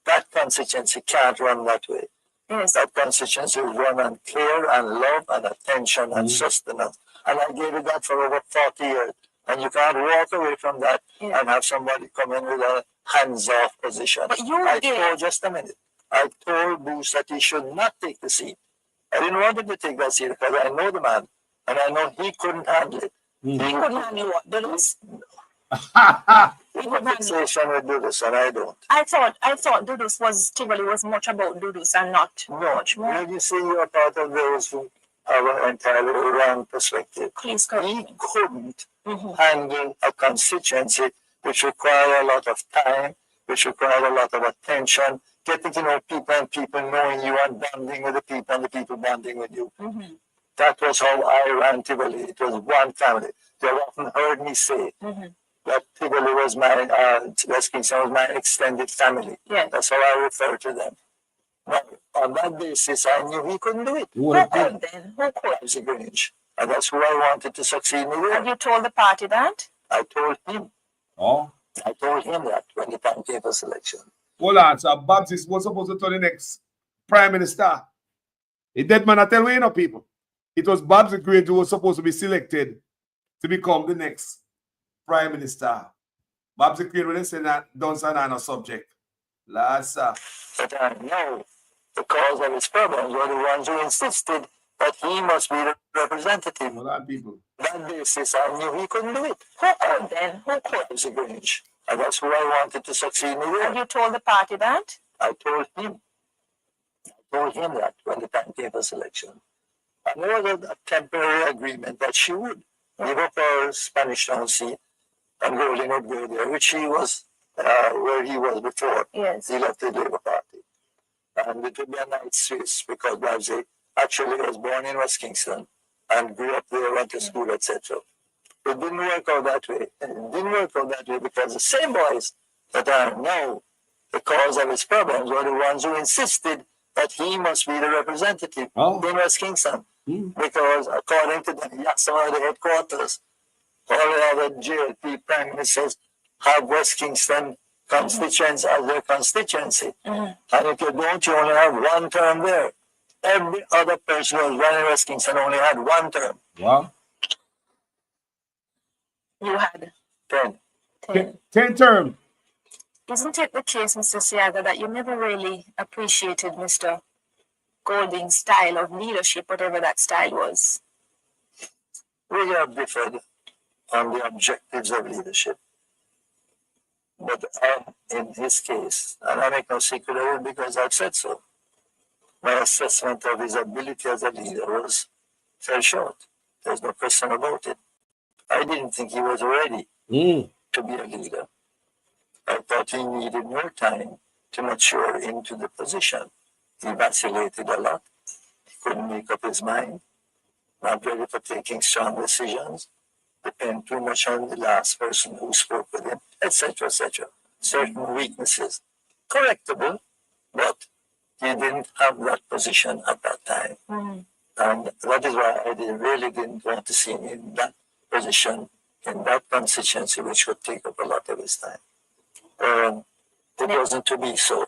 That constituency can't run that way. Yes. That constituency will run on care and love and attention and sustenance. And I gave it that for over 40 years. And you can't walk away from that and have somebody come in with a hands-off position. But you did. Just a minute. I told Bruce that he should not take the seat. I didn't want him to take that seat because I know the man. And I know he couldn't handle it. He couldn't handle what? Dudus? He couldn't fixation with Dudus, and I don't. I thought Dudus Tivoli was much about Dudus and not much more. When you see you're part of those who have an entirely wrong perspective. Please correct me. He couldn't handle a constituency which required a lot of time, which required a lot of attention, getting to know people and people knowing you and bonding with the people and the people bonding with you. That was how I ran Tivoli. It was one family. They have often heard me say that Tivoli was West Kingston was my extended family. Yes. That's how I refer to them. Now, on that basis, I knew he couldn't do it. Who could then? Who could? Ramsey Grange. And that's who I wanted to succeed me with. And you told the party that? I told him. Oh. I told him that when the time came for selection. Hold on, so Babs was supposed to turn the next prime minister. A dead man, I tell you, people. It was Babs Grange who was supposed to be selected to become the next prime minister. Babs Grange, when they say that, don't say that on a subject. Last, But I know the cause of his problems were the ones who insisted that he must be the representative. Hold on, people. That basis, I knew he couldn't do it. Who could then? Who could? Ramsey Grange. And that's who I wanted to succeed me with. And you told the party that? I told him. I told him that when the time came for selection. And there was a temporary agreement that she would give up her Spanish Town seat and Golding would go there, which she was where he was before. Yes. He left the Labour Party. And it would be a nice choice because Babsy actually was born in West Kingston and grew up there, went to school, etc. It didn't work out that way. It didn't work out that way because the same boys that are now the cause of his problems were the ones who insisted that he must be the representative in West Kingston. Because according to them, some of the headquarters, all the other GLP prime ministers have West Kingston constituents as their constituency. And if you don't, you only have one term there. Every other person who was running West Kingston only had one term. Wow. You had 10. 10 term. Isn't it the case, Mr. Siaga, that you never really appreciated Mr. Golding's style of leadership, whatever that style was? We have differed on the objectives of leadership. But in his case, and I make no secret of it because I've said so, my assessment of his ability as a leader fell short. There's no question about it. I didn't think he was ready to be a leader. I thought he needed more time to mature into the position. He vacillated a lot. He couldn't make up his mind. Not ready for taking strong decisions. Depend too much on the last person who spoke with him, etc., etc. Certain weaknesses. Correctable, but he didn't have that position at that time. And that is why I really didn't want to see him in that position, in that constituency, which would take up a lot of his time. It wasn't to be so.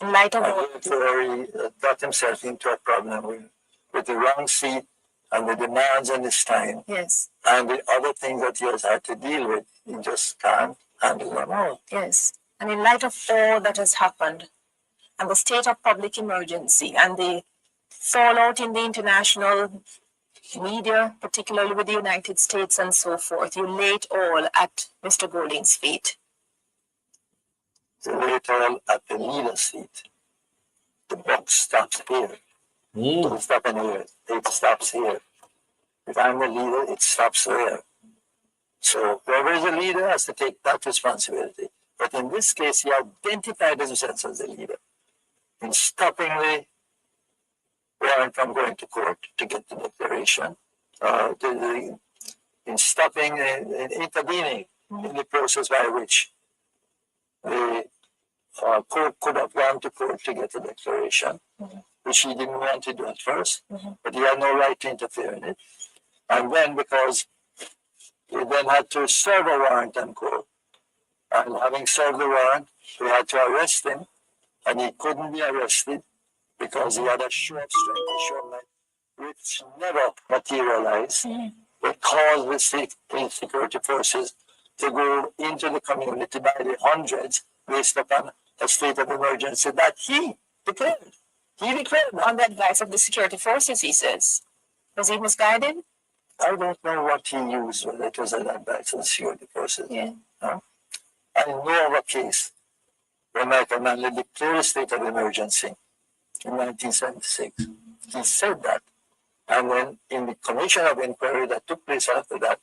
In light of therefore, he got himself into a problem with the wrong seat and the demands on his time. Yes. And the other things that he has had to deal with, he just can't handle them all. Yes. And in light of all that has happened, and the state of public emergency, and the fallout in the international media, particularly with the United States and so forth, you lay it all at Mr. Golding's feet. You lay it all at the leader's feet. The buck stops here. It doesn't stop anywhere. It stops here. If I'm the leader, it stops there. So whoever is a leader has to take that responsibility. But in this case, he identified himself as the leader in stopping the warrant from going to court to get the declaration, in stopping and intervening in the process by which the court could have gone to court to get the declaration, which he didn't want to do at first, but he had no right to interfere in it. And then, because he then had to serve a warrant on court, and having served the warrant, we had to arrest him, and he couldn't be arrested because he had a show of strength, a show of might, which never materialized. It caused the security forces to go into the community by the hundreds based upon a state of emergency that he declared. He declared on the advice of the security forces, he says. Was he misguided? I don't know what he used, whether it was an advice of the security forces. Yeah. I know of a case where Michael Manley declared a state of emergency in 1976. He said that. And then in the commission of inquiry that took place after that,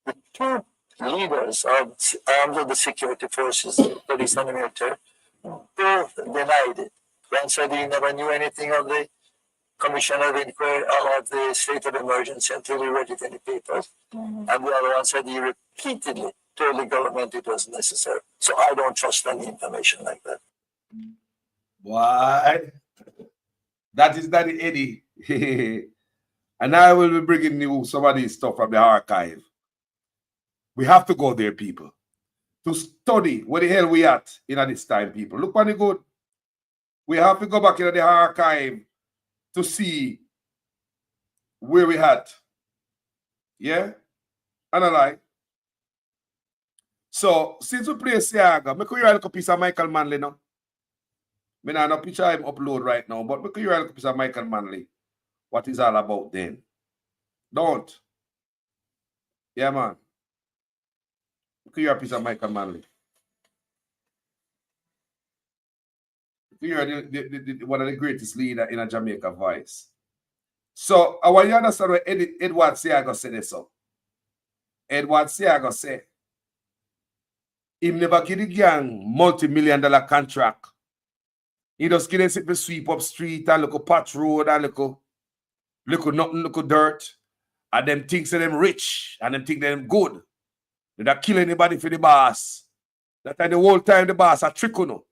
the two leaders of arms of the security forces, police and military, both denied it. One said he never knew anything of the commission of inquiry or of the state of emergency until he read it in the papers. And the other one said he repeatedly told the government it was necessary. So I don't trust any information like that. Why? That is Daddy Eddie. And I will be bringing you some of this stuff from the archive. We have to go there, people, to study where the hell we at in this time, people. Look on the good. We have to go back into the archive to see where we at. Yeah? Analyze. So, since we play Siaga, make you a piece of Michael Manley now. I don't know picture him upload right now, but make you a piece of Michael Manley. What is all about then? Don't. Yeah, man. Make you a piece of Michael Manley. You're one of the greatest leaders in a Jamaica voice. So, I want you to understand what Edward Siaga said this up. Edward Siaga said, Him never give the gang multi-million-dollar contract. He just give them sit for sweep up street and look patch road and look nothing, look dirt. And them thinks of them rich and them think them good. They don't kill anybody for the boss. That time the whole time the boss a trick no.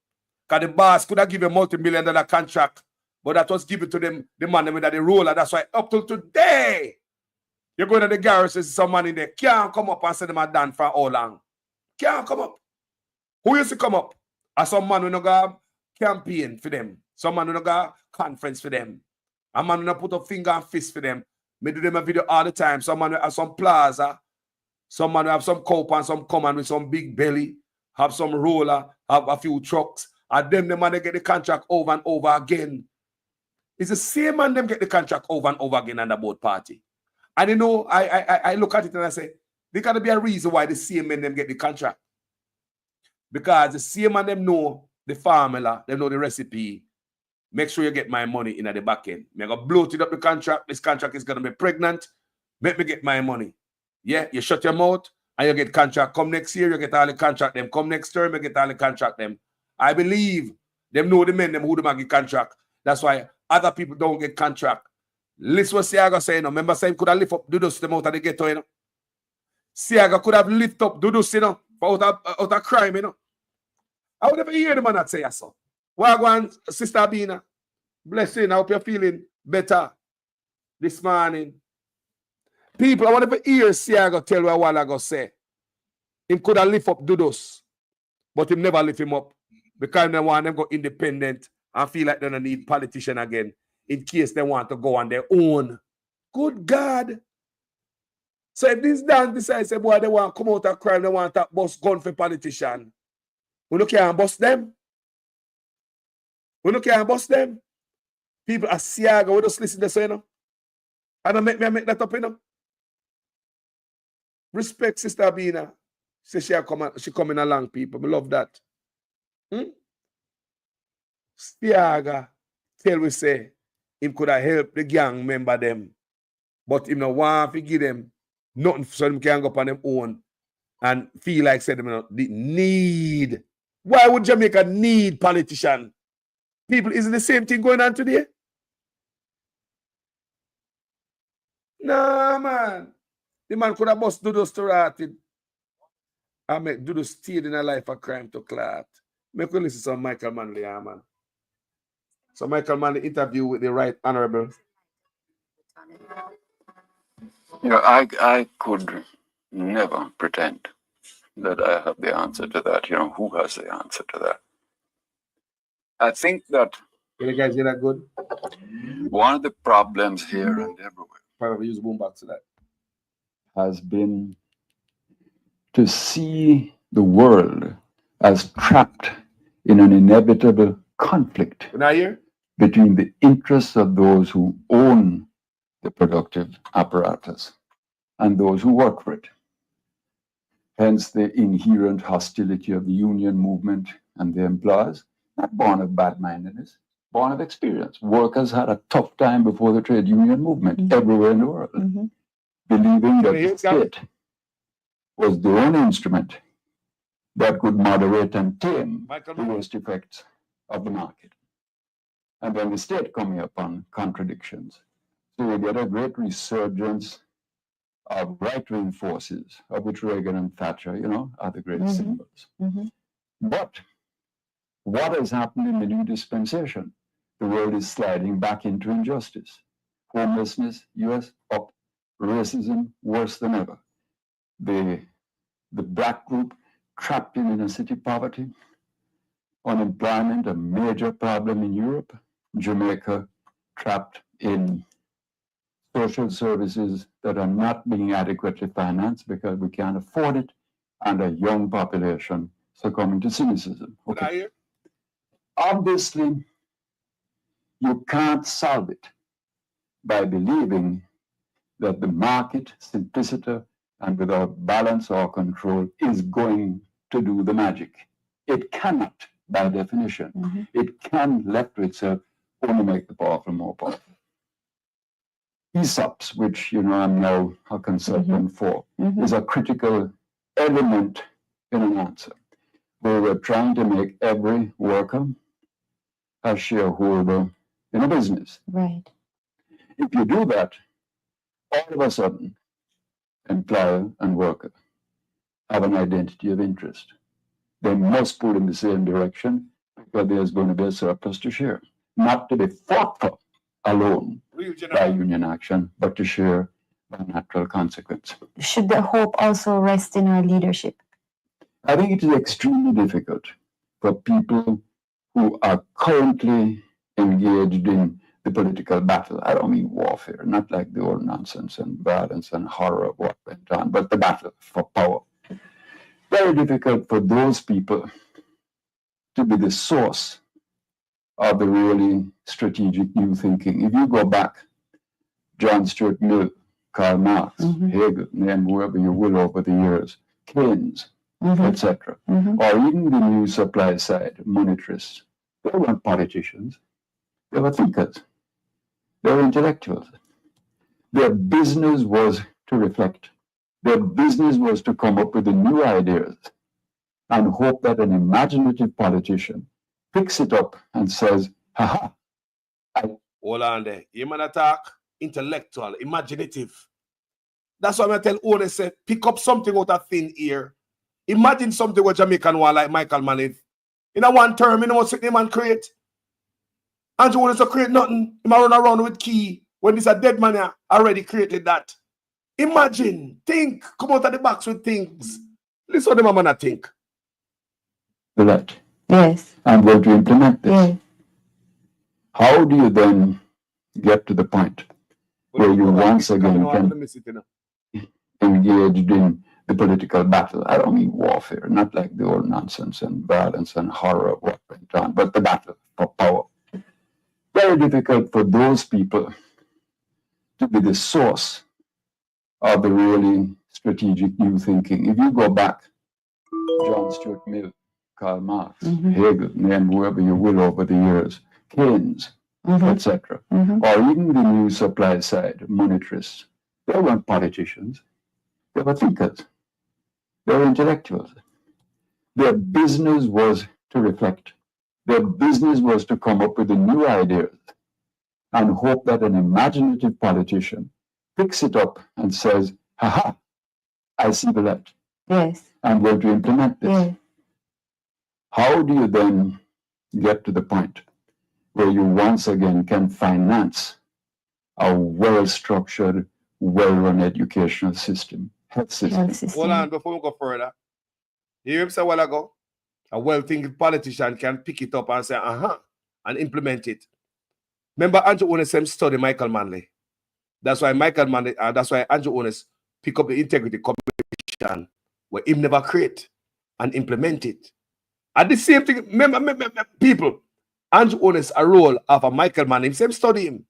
Because the boss could have given a multi-million-dollar contract, but that was given to them, the man that they roller. That's why up till today, you go to the garage, there's some man in there, can't come up and say them are done for how long. Can't come up. Who used to come up? And some man who no go campaign for them. Some man who no go conference for them. A man who no put up finger and fist for them. Me do them a video all the time. Some man who have some plaza. Some man who have some cope and some command with some big belly. Have some roller. Have a few trucks. And them the man they get the contract over and over again. It's the same man them get the contract over and over again on the boat party. And you know, I look at it and I say, there gotta be a reason why the same men them get the contract. Because the same man them know the formula, they know the recipe. Make sure you get my money in at the back end. I'm gonna bloat it up the contract. This contract is gonna be pregnant. Make me get my money. Yeah, you shut your mouth and you get contract. Come next year, you get all the contract them. Come next term, you get all the contract them. I believe them know the men them who them get contract. That's why other people don't get contract. Listen what Siaga say, you know. Remember saying could have lift up Dudus them out of the ghetto, you know. Siaga could have lift up Dudus, you know, for out of crime, you know. I would never hear the man that say so. Wagwan, Sister Abina. Blessing, I hope you're feeling better this morning. People, I want to hear Siaga tell you what I go say. Him could have lift up Dudus, but him never lift him up. Because they want them go independent and feel like they don't need politician again in case they want to go on their own. Good God. So if this dance decides, say, boy, they want to come out of crime, they want to bust gun for politician, we look here and bust them. We look here and bust them. People are Siaga, we just listen to say, you know. I don't make that up, you know. Respect Sister Abina. She coming along, people. We love that. Siaga tell we say him could have helped the gang member them, but him no want to give them nothing so them can go up on them own and feel like say them need. Why would Jamaica need politician? People, isn't the same thing going on today? Nah, man. The man could have bust Dudu started. I make Dudu stayed in a life of crime to clot. Make we listen to some Michael Manley, yeah, man. So Michael Manley interview with the Right Honorable. You know, I could never pretend that I have the answer to that. You know, who has the answer to that? I think that you guys hear that good? One of the problems here and everywhere probably use boombox to that has been to see the world as trapped in an inevitable conflict between the interests of those who own the productive apparatus and those who work for it. Hence the inherent hostility of the union movement and the employers, not born of bad-mindedness, born of experience. Workers had a tough time before the trade union movement everywhere in the world, believing that the state was the only instrument that could moderate and tame the worst effects of the market. And then the state coming upon contradictions. So we get a great resurgence of right-wing forces, of which Reagan and Thatcher, you know, are the great symbols. But what has happened in the new dispensation? The world is sliding back into injustice. Homelessness, US up. Racism, worse than ever. The black group trapped in inner city poverty. Unemployment, a major problem in Europe. Jamaica trapped in social services that are not being adequately financed because we can't afford it, and a young population succumbing to cynicism. Okay. Obviously, you can't solve it by believing that the market, simplicity, and without balance or control is going to do the magic. It cannot, by definition. It can, left to itself, only make the powerful more powerful. ESOPs, which you know I'm now a consultant for, is a critical element in an answer. where we're trying to make every worker a shareholder in a business. Right. If you do that, all of a sudden, employer and worker have an identity of interest. They must pull in the same direction because there's going to be a surplus to share, not to be fought for alone by union action, but to share by natural consequence. Should the hope also rest in our leadership? I think it is extremely difficult for people who are currently engaged in the political battle. I don't mean warfare, not like the old nonsense and violence and horror of what went on, but the battle for power. Very difficult for those people to be the source of the really strategic new thinking. If you go back, John Stuart Mill, Karl Marx, Hegel, name whoever you will over the years, Keynes, etc., or even the new supply side, monetarists, they weren't politicians, they were thinkers, they were intellectuals. Their business was to reflect. Their business was to come up with the new ideas and hope that an imaginative politician picks it up and says, haha. Hold on there. You man attack, intellectual, imaginative. That's why I tell owners, say, pick up something out of thin air. Imagine something what Jamaican want like Michael Manley. In a one term, you know what the man create? Andrew wants to create nothing. He might run around with key when this a dead man already created that. Imagine, think, come out of the box with things. Listen to the man think. That. Yes. I'm going to implement this. Yes. How do you then get to the point where you once again can engaged in the political battle? I don't mean warfare, not like the old nonsense and violence and horror of what went on, but the battle for power. Very difficult for those people to be the source of the really strategic new thinking. If you go back, John Stuart Mill, Karl Marx, Hegel, name whoever you will over the years, Keynes, etc., or even the new supply side, monetarists, they weren't politicians, they were thinkers, they were intellectuals. Their business was to reflect. Their business was to come up with the new ideas and hope that an imaginative politician picks it up and says, haha, I see the light. Yes. I'm going to implement this. Yes. How do you then get to the point where you once again can finance a well-structured, well-run educational system, health system? Hold on, before we go further. You hear him say a while ago, a well-thinking politician can pick it up and say, and implement it. Remember, Andrew Ones study Michael Manley. That's why Andrew Ones pick up the Integrity Commission, where him never create and implement it. At the same thing, remember, people, Andrew Ones a role of a Michael Manley, him study him.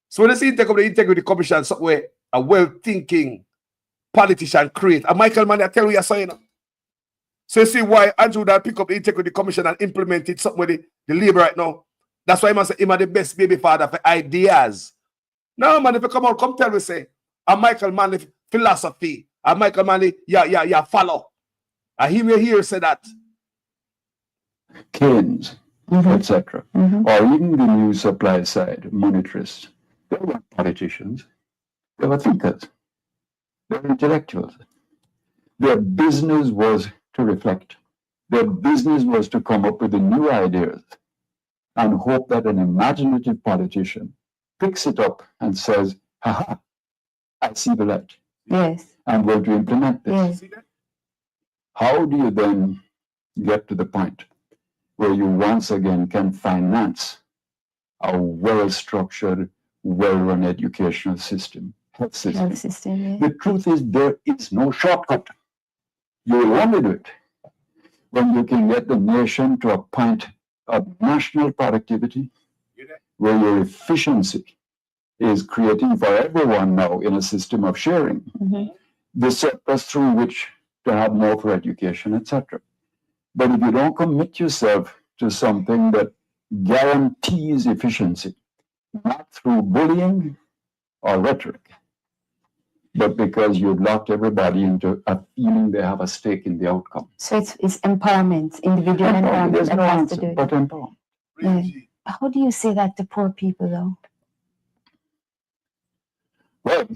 So when they see take up the Integrity Commission, somewhere a well-thinking politician create, a Michael Manley, I tell you, so you know. So you see why Andrew that pick up the Integrity Commission and implement it something with the labor right now. That's why he must say him are the best baby father for ideas. Now, man, if you come out, come tell me, say, a Michael Manley philosophy, a Michael Manley, follow. I hear you here say that. Keynes, etc., or even the new supply side, monetarists, they weren't politicians, they were thinkers, they were intellectuals. Their business was to reflect. Their business was to come up with the new ideas and hope that an imaginative politician picks it up and says, haha, I see the light. Yes. I'm going to implement this. Yes. How do you then get to the point where you once again can finance a well-structured, well-run educational system, health system? Health system, yeah. The truth is there is no shortcut. You will only do it when you can get the nation to a point of national productivity where your efficiency is creating for everyone now in a system of sharing the surplus through which to have more for education, etc. But if you don't commit yourself to something that guarantees efficiency, not through bullying or rhetoric, but because you've locked everybody into a feeling they have a stake in the outcome. So it's empowerment, individual empowerment There's that no has answer to do it. but empowerment. Yeah. How do you say that to poor people, though? Well,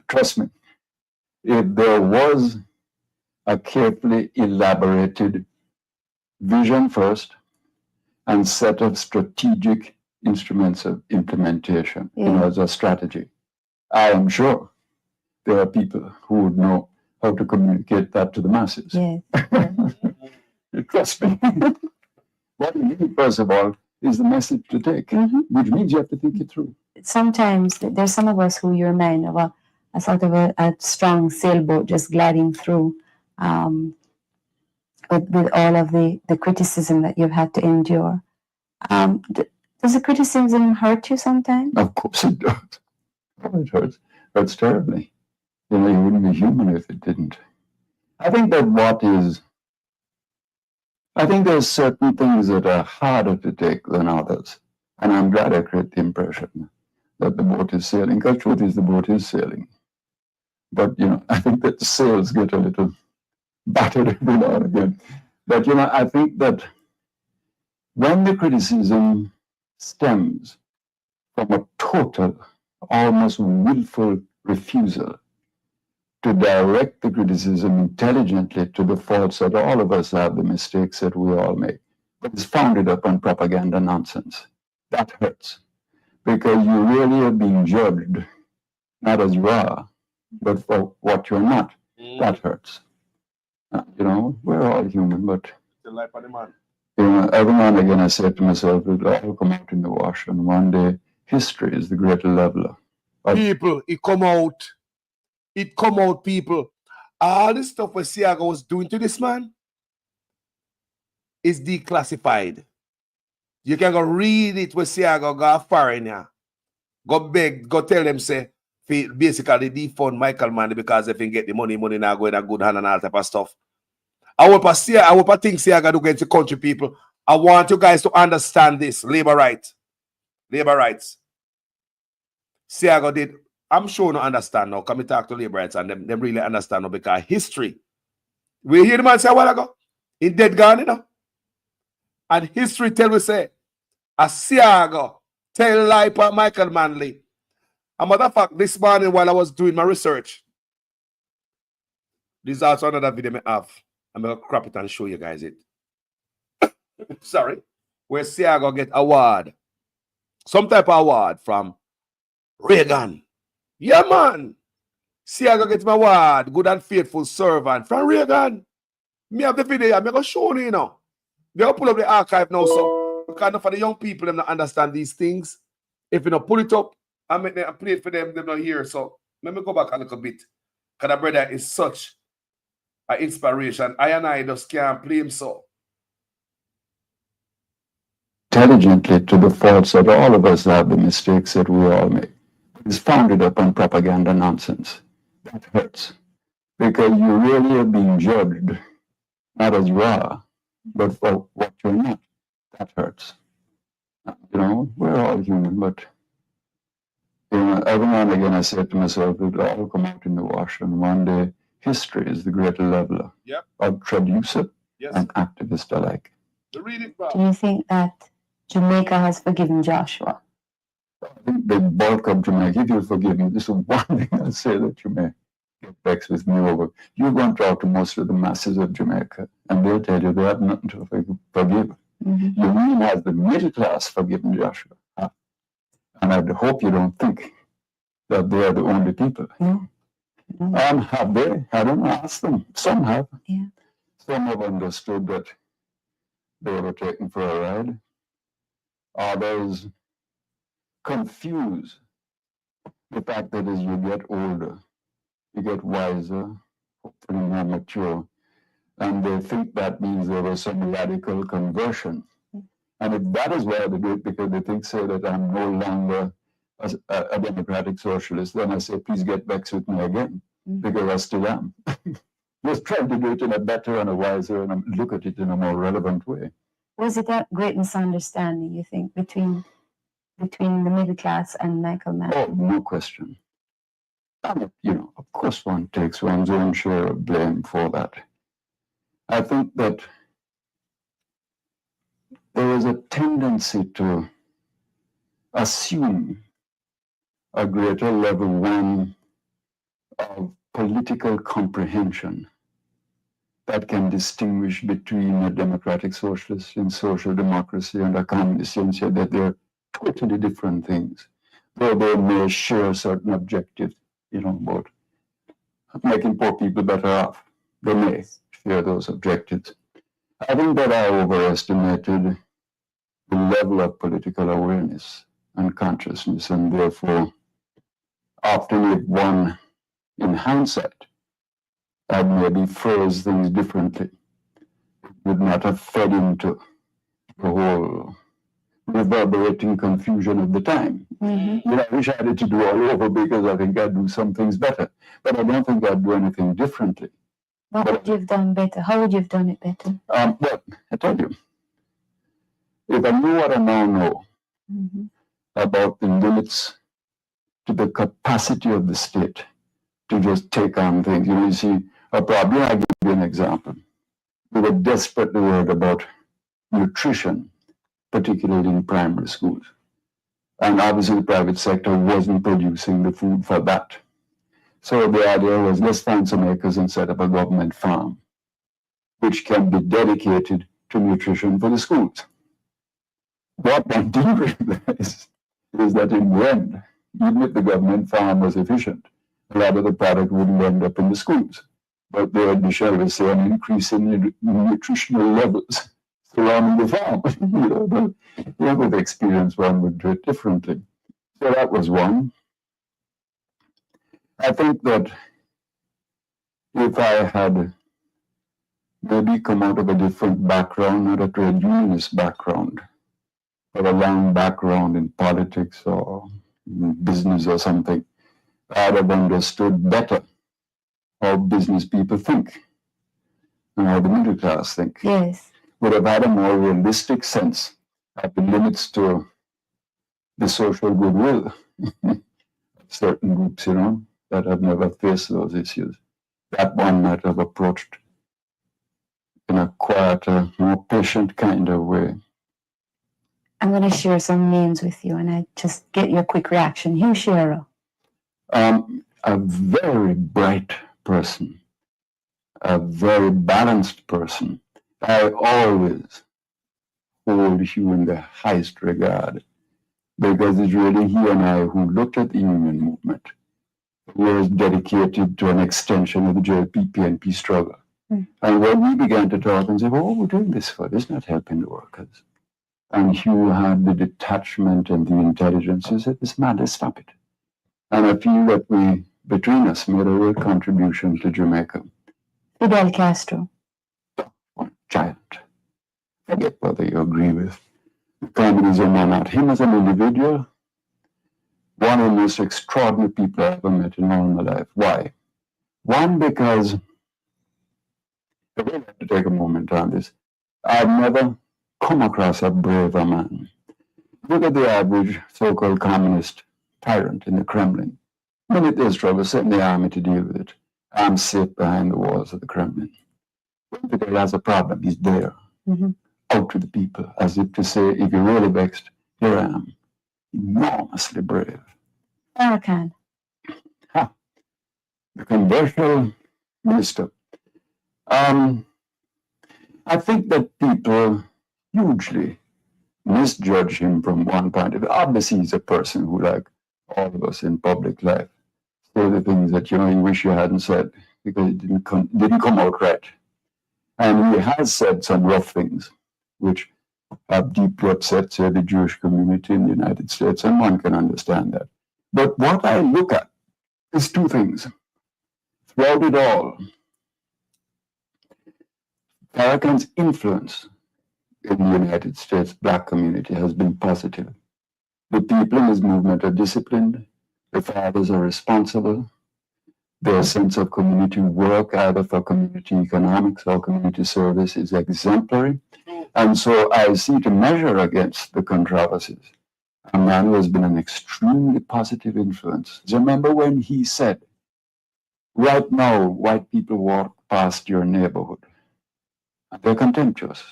trust me, if there was a carefully elaborated vision first and set of strategic instruments of implementation, as a strategy, I am sure there are people who would know how to communicate that to the masses. Yes. Trust me. What you need, first of all, is the message to take, which means you have to think it through. Sometimes there's some of us who you remind of a sort of a strong sailboat just gliding through with all of the criticism that you've had to endure. Does the criticism hurt you sometimes? Of course it does. It hurts. Hurts terribly. You wouldn't be human if it didn't. I think there's certain things that are harder to take than others. And I'm glad I create the impression that the boat is sailing, because truth is the boat is sailing. But, I think that the sails get a little battered every now and again. But, I think that when the criticism stems from a total, almost willful refusal to direct the criticism intelligently to the faults that all of us have, the mistakes that we all make, but it's founded upon propaganda nonsense. That hurts, because you really are being judged, not as you are, but for what you're not. That hurts. We're all human, but The life of the man. every now and again I say to myself, it'll all come out in the wash, and one day history is the greater leveler. People, it come out. It come out, people. All the stuff what Siaga was doing to this man is declassified. You can go read it with Siaga, go foreigner. Go beg, go tell them, say, basically defund Michael Manley because if he get the money now go in a good hand and all type of stuff. I hope I think Siaga do against the country people. I want you guys to understand this. Labor rights. Siaga did. I'm sure no understand now. Come and talk to labor rights and them really understand now, because history. We hear the man say a while ago, he dead gone, And history tell we say, a Siaga tell lie about Michael Manley. A matter of fact, this morning while I was doing my research, this is also another video I have. I'm going to crop it and show you guys it. Sorry. Where Siaga get award. Some type of award from Reagan. Yeah, man. Siaga get my award. Good and faithful servant from Reagan. Me have the video. I'm going to show you, They will pull up the archive now, so because for the young people, them not understand these things. If you don't pull it up, I make them play it for them, they're not here. So let me go back a little bit. Because the brother is such an inspiration. I and I just can't play him so. Intelligently to the faults that all of us have, the mistakes that we all make. It's founded upon propaganda nonsense. That hurts. Because you really are being judged, not as you are, but for what you're not. That hurts. We're all human, but every now and again I say to myself, it'll all come out in the wash, and one day history is the greater leveler of traducer and activist alike. Do you think that Jamaica has forgiven Joshua? I think the bulk of Jamaica, if you forgive me, this is one thing I'll say that you may get vexed with me over. You go and talk to most of the masses of Jamaica, and they'll tell you they have nothing to forgive. You mean has the middle class forgiven Joshua? And I hope you don't think that they are the only people. Have they? I don't know. Ask them. Some have. Some have understood that they were taken for a ride. Others confuse the fact that as you get older, you get wiser, hopefully more mature, and they think that means there was some radical conversion. And if that is why they do it, because they think, say, that I'm no longer a democratic socialist, then I say, please get vexed with me again, because I still am. Just trying to do it in a better and a wiser and look at it in a more relevant way. Was it a great misunderstanding, you think, between the middle class and Michael Mann? Oh, no question. And, of course one takes one's own share of blame for that. I think that there is a tendency to assume a greater level one of political comprehension that can distinguish between a democratic socialist and social democracy and a communist, and say that they're totally different things, though they may share certain objectives, about making poor people better off. They may share those objectives. I think that I overestimated the level of political awareness and consciousness, and therefore, often if one, in hindsight, had maybe phrased things differently, would not have fed into the whole reverberating confusion of the time. I wish I had it to do all over, because I think I'd do some things better, but I don't think I'd do anything differently. What would you have done better? How would you have done it better? Well, I tell you, if I knew what I now know about the limits to the capacity of the state to just take on things, you see, a problem. I'll give you an example. We were desperately worried about nutrition, particularly in primary schools. And obviously the private sector wasn't producing the food for that. So the idea was, let's find some acres and set up a government farm, which can be dedicated to nutrition for the schools. What one didn't realize is that in the end, even if the government farm was efficient, a lot of the product wouldn't end up in the schools. But there would be, shall we say, an increase in nutritional levels surrounding the farm. But with experience, one would do it differently. So that was one. I think that if I had maybe come out of a different background, not a trade unionist background, but a long background in politics or business or something, I'd have understood better how business people think and how the middle class think. Yes. Would have had a more realistic sense of the limits to the social goodwill of certain groups, that have never faced those issues. That one might have approached in a quieter, more patient kind of way. I'm going to share some names with you, and I just get your quick reaction. Hugh Shearer. A very bright person, a very balanced person. I always hold Hugh in the highest regard, because it's really he and I who looked at the union movement, was dedicated to an extension of the JLP-PNP struggle. And when we began to talk and say, well, what are we doing this for? This is not helping the workers. And Hugh had the detachment and the intelligence. He said, this man, let's stop it. And I feel that we, between us, made a real contribution to Jamaica. Fidel Castro. One giant. Forget whether you agree with communism or not. Him as an individual, one of the most extraordinary people I ever met in all my life. Why? One, because I really have to take a moment on this. I've never come across a braver man. Look at the average so-called communist tyrant in the Kremlin. When it is trouble, send the army to deal with it. I'm safe behind the walls of the Kremlin. When Fidel has a problem, he's there, out to the people, as if to say, if you're really vexed, here I am. Enormously brave. Farrakhan. The controversial minister. I think that people hugely misjudge him from one point of view. Obviously, he's a person who, like all of us in public life, say the things that you wish you hadn't said because it didn't come out right. And he has said some rough things, which have deeply upset, say, the Jewish community in the United States, and one can understand that. But what I look at is two things. Throughout it all, Farrakhan's influence in the United States Black community has been positive. The people in his movement are disciplined, the fathers are responsible, their sense of community work, either for community economics or community service, is exemplary. And so I see, to measure against the controversies, a man who has been an extremely positive influence. Do you remember when he said Right now, white people walk past your neighborhood and they're contemptuous.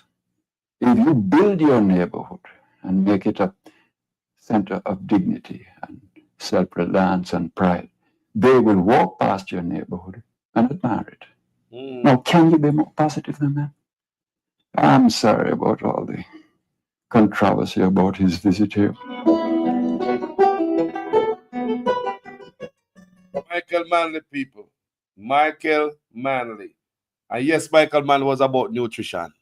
If you build your neighborhood and make it a center of dignity and self-reliance and pride, they will walk past your neighborhood and admire it. Now, can you be more positive than that? I'm sorry about all the controversy about his visit here. Michael Manley, people. Michael Manley. And yes, Michael Manley was about nutrition.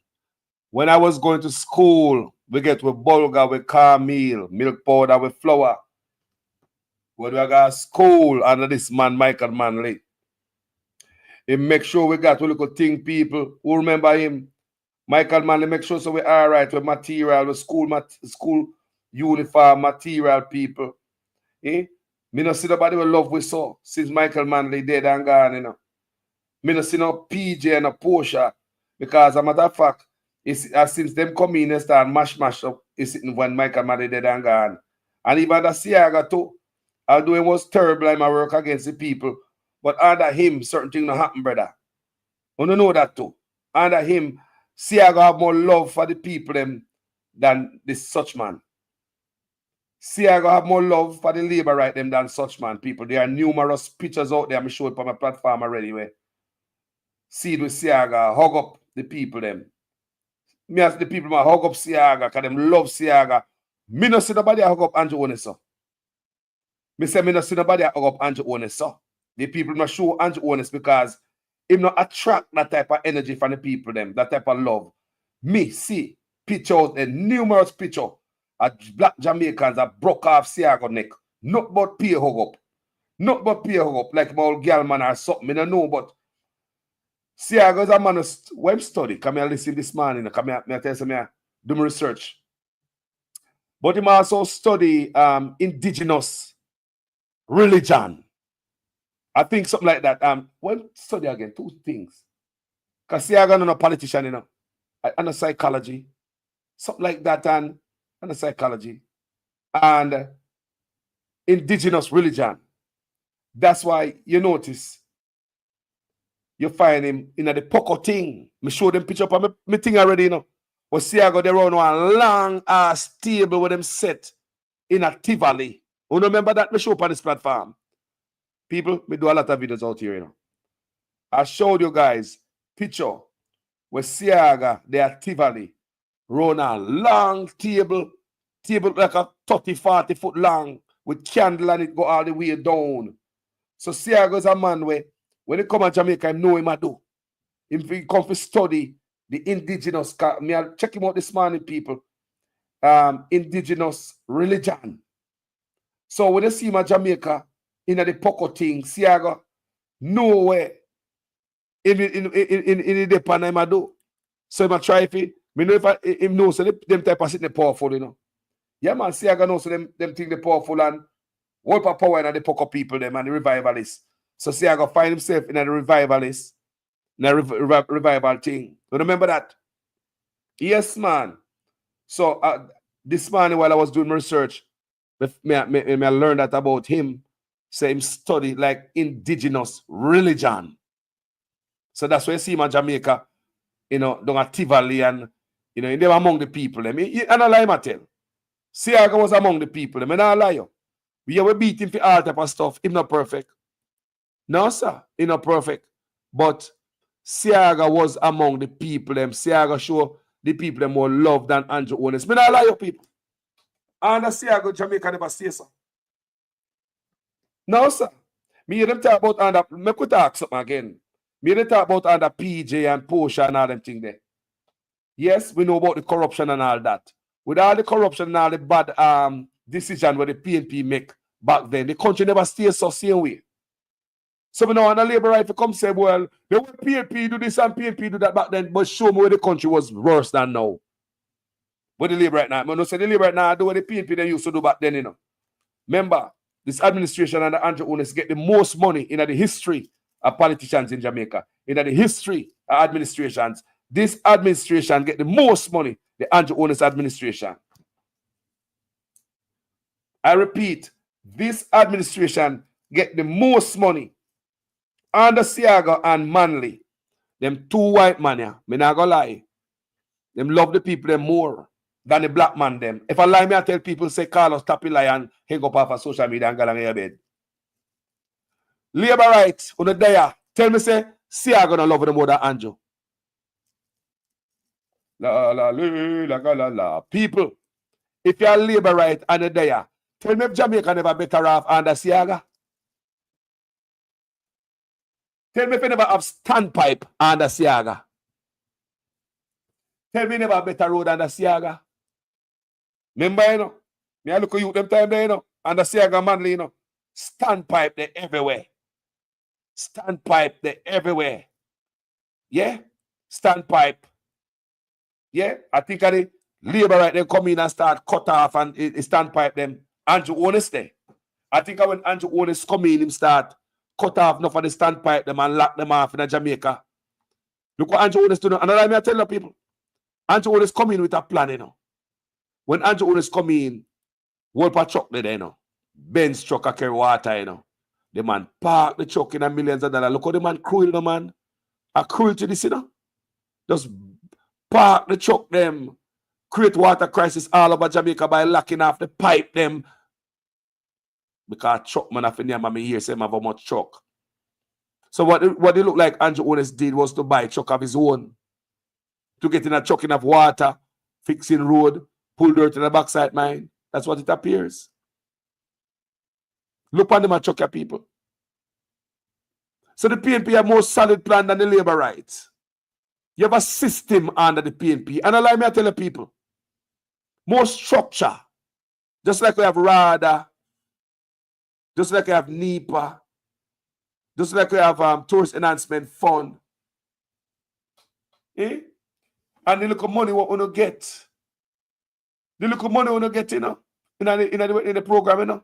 When I was going to school, we get with bulgur, with cornmeal, milk powder, with flour. When we got school under this man, Michael Manley, he make sure we got a little thing, people. Who remember him? Michael Manley make sure so we all right with material, with school uniform material, people. Eh? Me no see nobody will love we saw since Michael Manley dead and gone, you know. Me no see no PJ and a Porsche because as a matter of fact, it's, since them come in and start mash up, it's sitting when Michael Manley dead and gone. And even the Siaga too, although it was terrible in my work against the people, but under him, certain things don't happen, brother. You don't know that too. Under him, Siaga have more love for the people them than this such man. Siaga have more love for the labor right them than such man, people. There are numerous pictures out there. I'm showing it on my platform already. Where see with Siaga, hug up the people them. Me ask the people, man, hug up Siaga, because them love Siaga. Me no see nobody hug up Andrew Oneso. Me say me no see nobody hug up Andrew Oneso. The people not show Andrew Oneso because him not attract that type of energy from the people them, that type of love. Me see pictures, a numerous picture of black Jamaicans that broke off Siaga neck. Not but peer hug up. Not but peer hug up like my old girl man or something. I don't know, but Siaga's a man of web study. Come here listen this morning. Come here, me tell you something, do my research. But he also study indigenous religion. I think something like that. Well, study again, two things. Because Siaga not a politician, you know. And a psychology. Something like that and a psychology. And indigenous religion. That's why you notice you find him in the poco thing. Me show them picture up my thing already, you know. But Siaga they run one long ass table with them set in a Tivoli. You remember that? Me show up on this platform. People, me do a lot of videos out here, you know. I showed you guys picture where Siaga, they are Tivoli, run a long table like a 30-40 foot long, with candle and it go all the way down. So Siaga is a man where when he come to Jamaica, I know him I do. If he come to study the indigenous, me I'll check him out this morning, people. Indigenous religion. So when you see him at Jamaica, in the poco thing, Siaga, nowhere in the depend him I do. So I try if he, me know if him know so them type of sitting powerful, you know. Yeah, man, Siaga know so them think they powerful and what up power in the poco people them and the revivalists. So Siaga find himself in a revivalist, in a revival thing. You remember that? Yes, man. So this morning while I was doing my research, I learned that about him. So him study like indigenous religion. So that's why you see him in Jamaica, you know, down at Tivoli and, you know, they were among the people. I mean, I don't lie, I tell. Siaga was among the people. I mean, I don't lie you. We were beating for all type of stuff. He's not perfect. No, sir. He's not perfect. But Siaga was among the people. Siaga show the people them more love than Andrew Ones. I don't lie you people. And Siaga, Jamaica never say so. No, sir. Me hear them talk about under, me could talk something again. Me hear them talk about under PJ and Porsche and all them thing there. Yes, we know about the corruption and all that. With all the corruption and all the bad decision where the PNP make back then, the country never stays so same way. So we know on the labor right to come say, well, the way PNP do this and PNP do that back then, but show me where the country was worse than now. But the labor right now, I say the labor right now do what the PNP they used to do back then, you know. Remember, this administration and the Andrew Ones get the most money in the history of politicians in Jamaica. In the history of administrations, this administration get the most money, the Andrew Ones administration. I repeat, this administration get the most money Under Siaga and Manley, them two white man, yeah, me not gonna lie. Them love the people them more than the black man them. If I lie, me I tell people, say Carlos, tap lie and hang up off of social media and go on your bed. Labor rights, on the day, tell me, say, Siaga gonna love them more than Andrew. La la la la la la. People, if you're labor right and the day, tell me if Jamaica never better off under Siaga. Tell me if you never have standpipe under Siaga. Tell me never better road under Siaga. Remember, you know, me I look at you them time there, you know, under Siaga Manley, you know, standpipe they everywhere. Standpipe they everywhere. Yeah? Standpipe. Yeah? I think of the labor right, they come in and start cut off and standpipe them. Andrew Honest there. I think when Andrew Honest come in, him start cut off enough of the standpipe them and lock them off in Jamaica. Look what Andrew Honest do now. Another time I tell the people, Andrew Honest come in with a plan, you know. When Andrew Honest come in, Wolper truck there, you know. Benz truck a carry water, you know. The man park the truck in a millions of dollars. Look how the man cruel, no man. A cruel to this, you know. Just park the truck them, create water crisis all over Jamaica by locking off the pipe them. Because truck man have to me here say him have a much truck. So what it look like Andrew Honest did was to buy a truck of his own. To get in a truck enough water, fixing road, pull dirt in the backside mine. That's what it appears. Look on them and chuck your people. So the PNP have more solid plan than the labor rights. You have a system under the PNP. And allow me to tell the people, more structure. Just like we have RADA, just like we have NEPA, just like we have Tourist Enhancement Fund. Eh? And the little money what we get. The little money we get, you know, in the program, you know.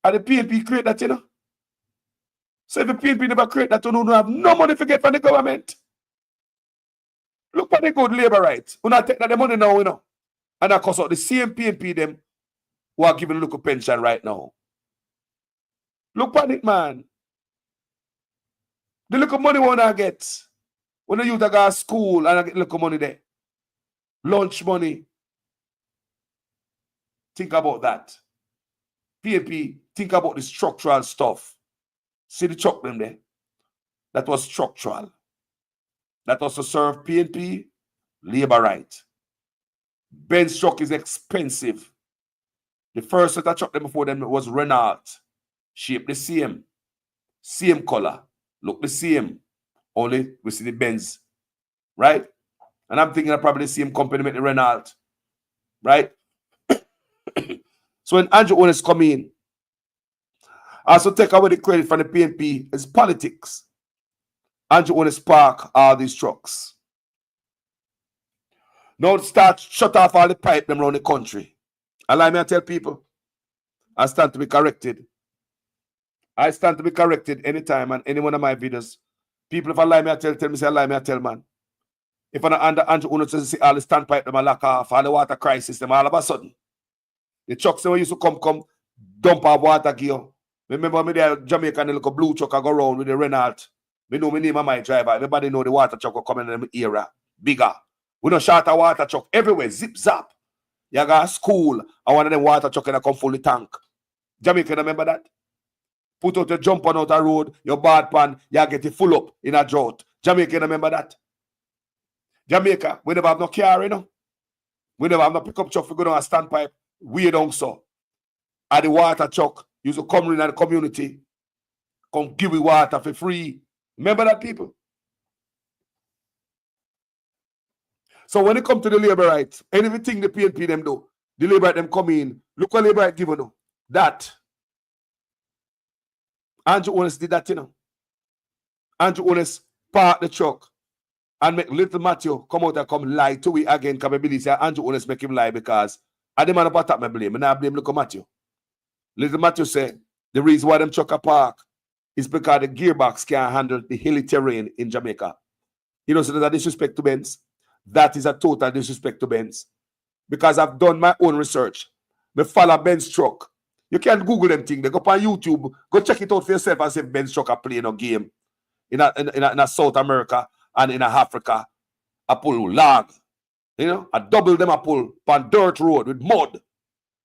And the PNP create that, you know. So if the PNP never create that, you don't have no money to get from the government. Look at the good labor rights. We not take that the money now, you know. And that cost out the same PNP them who are giving a little pension right now. Look at it, man. The little money we want get. When you go to school and I get little money there. Lunch money. Think about that. PNP, think about the structural stuff. See the truck them there? That was structural. That was to serve PNP, labor right. Benz truck is expensive. The first set of truck them before them was Renault. Shape the same. Same color. Look the same. Only we see the Benz. Right? And I'm thinking of probably the same company make the Renault. Right? So when Andrew Honest come in, also take away the credit from the PNP, it's politics. Andrew Honest park all these trucks. Now start shut off all the pipe them around the country. Allow me to tell people, I stand to be corrected. I stand to be corrected anytime and any one of my videos. People, if I lie me, I tell me, say I lie me, I tell man. If I'm under Andrew Honest see all the standpipe them a lock off, all the water crisis them all of a sudden. The trucks that used to come dump our water gear. Remember me there Jamaica and the little blue truck I go around with the Renault. Me know my name of my driver. Everybody know the water truck will come in the era. Bigger. We don't short a water truck everywhere. Zip zap. You got school. And one of them water truck and come fully tank. Jamaica, remember that? Put out your jump on out the road, your bad pan, you get it full up in a drought. Jamaica, remember that? Jamaica, we never have no car, you know. We never have no pickup truck. We go down a standpipe. We don't so. At the water truck, you used to come in the community, come give you water for free. Remember that, people? So when it comes to the labor rights, anything the PNP them do, the labor right them come in, look what labor right give you. That. Andrew Honest did that, you know. Andrew Honest park the truck and make little Matthew come out and come lie to we again. Because I believe Andrew Honest make him lie because I didn't want to attack my blame. And I blame little Matthew. Little Matthew said the reason why them truck a park is because the gearbox can't handle the hilly terrain in Jamaica. You know, so that's a disrespect to Benz. That is a total disrespect to Benz. Because I've done my own research. Me follow Benz truck You can Google them things. They go on YouTube. Go check it out for yourself and see Ben Strucker playing a game in a South America and in a Africa. I pull log. You know, I double them I pull on dirt road with mud.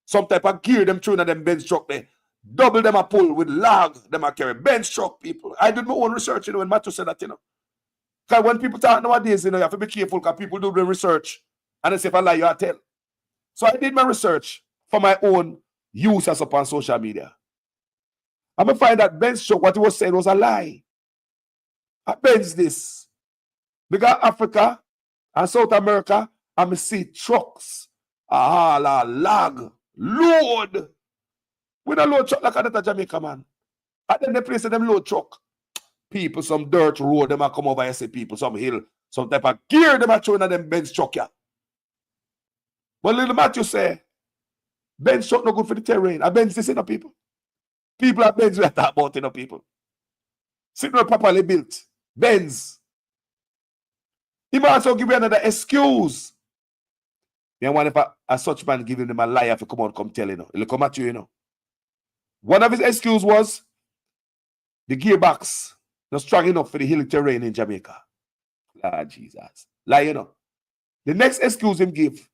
Some type of gear them through in them bench truck there. Double them I pull with log. Them I carry bench truck people. I did my own research, you know, when Matthew said that, you know. Because when people talk nowadays, you know, you have to be careful because people do the research. And they say if I lie, you I tell. So I did my research for my own use as upon social media. I'm going to find that bench truck, what he was saying was a lie. I bench this. Because Africa and South America, I'm going to see trucks. Log, load. We don't load truck like that at Jamaica, man. And then the place that them load truck. People, some dirt road, them a come over and say people, some hill, some type of gear, them a throwing at them bench truck, yeah. But little Matthew say, bench truck no good for the terrain. I bench this, you know, people. People are Benz we are talking about, you know, people. Sitting not properly built. Benz. He might also give you another excuse. Then one if a such man giving him a lie if you come on, come tell you know. He'll come at you, you know. One of his excuses was the gearbox not strong enough for the hilly terrain in Jamaica. Ah, Jesus. Lie, you know. The next excuse him give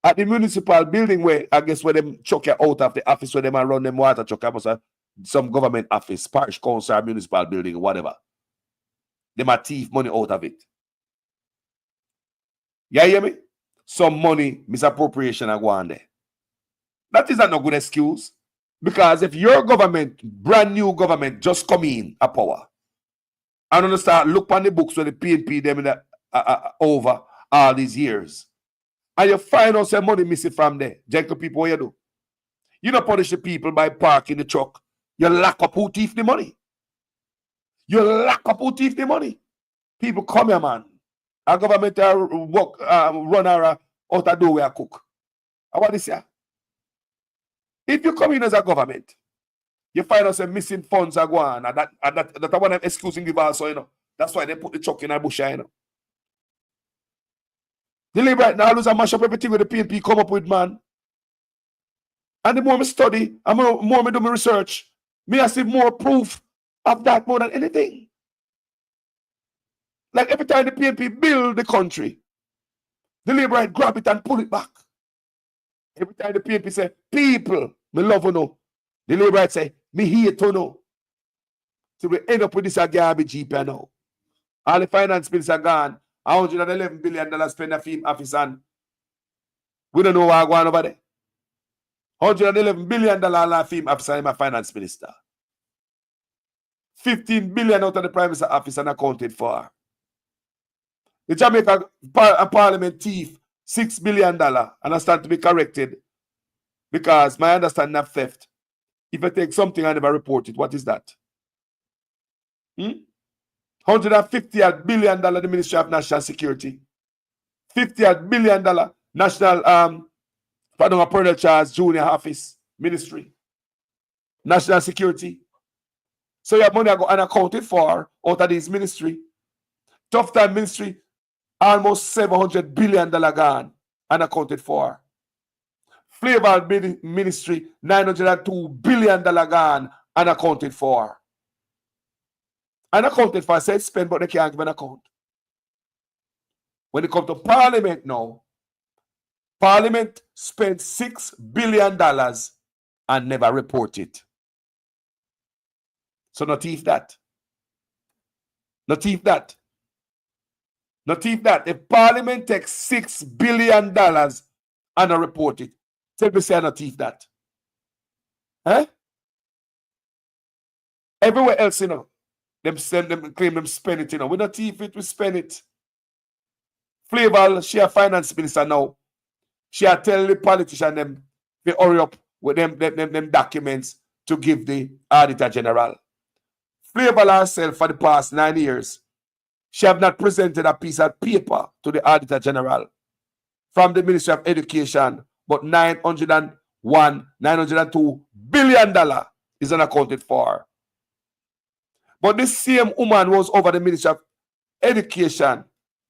at the municipal building where I guess where them chuck you out of the office where them and run them water chuck up some government office, parish council, municipal building, whatever. Them a thief money out of it. You hear me? Some money misappropriation and go on there. That is not a good excuse. Because if your government, brand new government, just come in a power, and understand, look on the books where the PNP them in the, over all these years, and you find out some money missing from there, gentle people, what you do? You don't punish the people by parking the truck. You lock up who thief the money. You lock up who thief the money. People come here, man. Our government work, run out the door where I cook. How about this here? If you come in as a government, you find out some missing funds are going, and that one I'm excusing give also, you know. That's why they put the truck in a bush, you know. The labor right now lose and mash up everything with the PNP come up with, man. And the more I study, and more I do my research, me I see more proof of that more than anything. Like every time the PNP build the country, the labor right grab it and pull it back. Every time the PNP say, people, me love you know. The labor right say, me hate you know. So we end up with this garbage heap now. All the finance bills are gone. $111 billion spent a film office and we don't know what going on over there. $111 billion film officer in my finance minister. $15 billion out of the prime minister office unaccounted for. The Jamaica parliament thief $6 billion and I stand to be corrected because my understanding of theft, if I take something I never report it, what is that? $150 billion the Ministry of National Security. $50 billion National Parental Charge Junior Office Ministry. National Security. So your money go unaccounted for out of this ministry. Tough Time Ministry, almost $700 billion gone unaccounted for. Flavor Ministry, $902 billion gone unaccounted for. Unaccounted for, I said spend, but they can't give an account. When it comes to Parliament now, Parliament spent $6 billion and never report it. So not thief that. Not thief that. Not thief that. If Parliament takes $6 billion and not report it, tell me say not thief that. Huh? Everywhere else, you know, them claim them spend it, you know. We not thief it, we spend it. Flavor, she a finance minister now. She a tell the politician them they hurry up with them documents to give the Auditor General. Flavor herself for the past 9 years. She have not presented a piece of paper to the Auditor General from the Ministry of Education, but $902 billion is unaccounted for. But this same woman was over the Ministry of Education.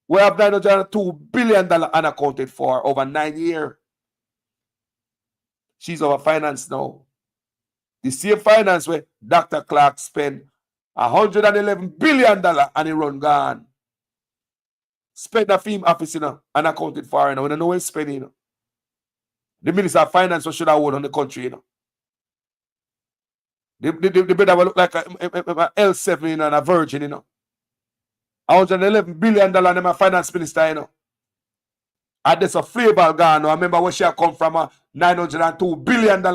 We have $902 billion unaccounted for over 9 years. She's over finance now. The same finance where Dr. Clark spent $111 billion and he run gone. Spend the film office, and accounted for, we don't know where it's spending, The Minister of Finance should have won on the country, The brother will look like a L7, and a virgin, $111 billion in my finance minister, And there's a flavor gone. I remember where she come from, $902 billion,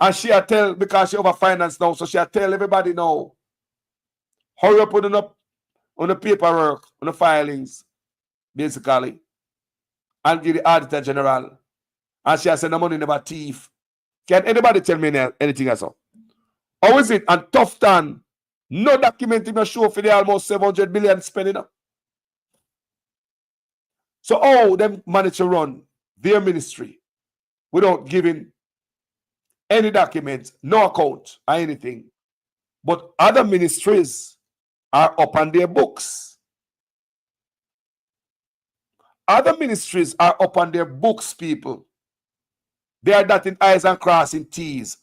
And she tell, because she over finance now, so she tell everybody now, hurry up on the paperwork, on the filings, basically, and give the Auditor General. And she said the money never thief. Can anybody tell me anything else? How is it? And tough time, no document in show for the almost 700 billion spending up. So how them manage to run their ministry without giving any document, no account or anything. But other ministries are up on their books. Other ministries are up on their books, people. They are dotting I's and crossing T's.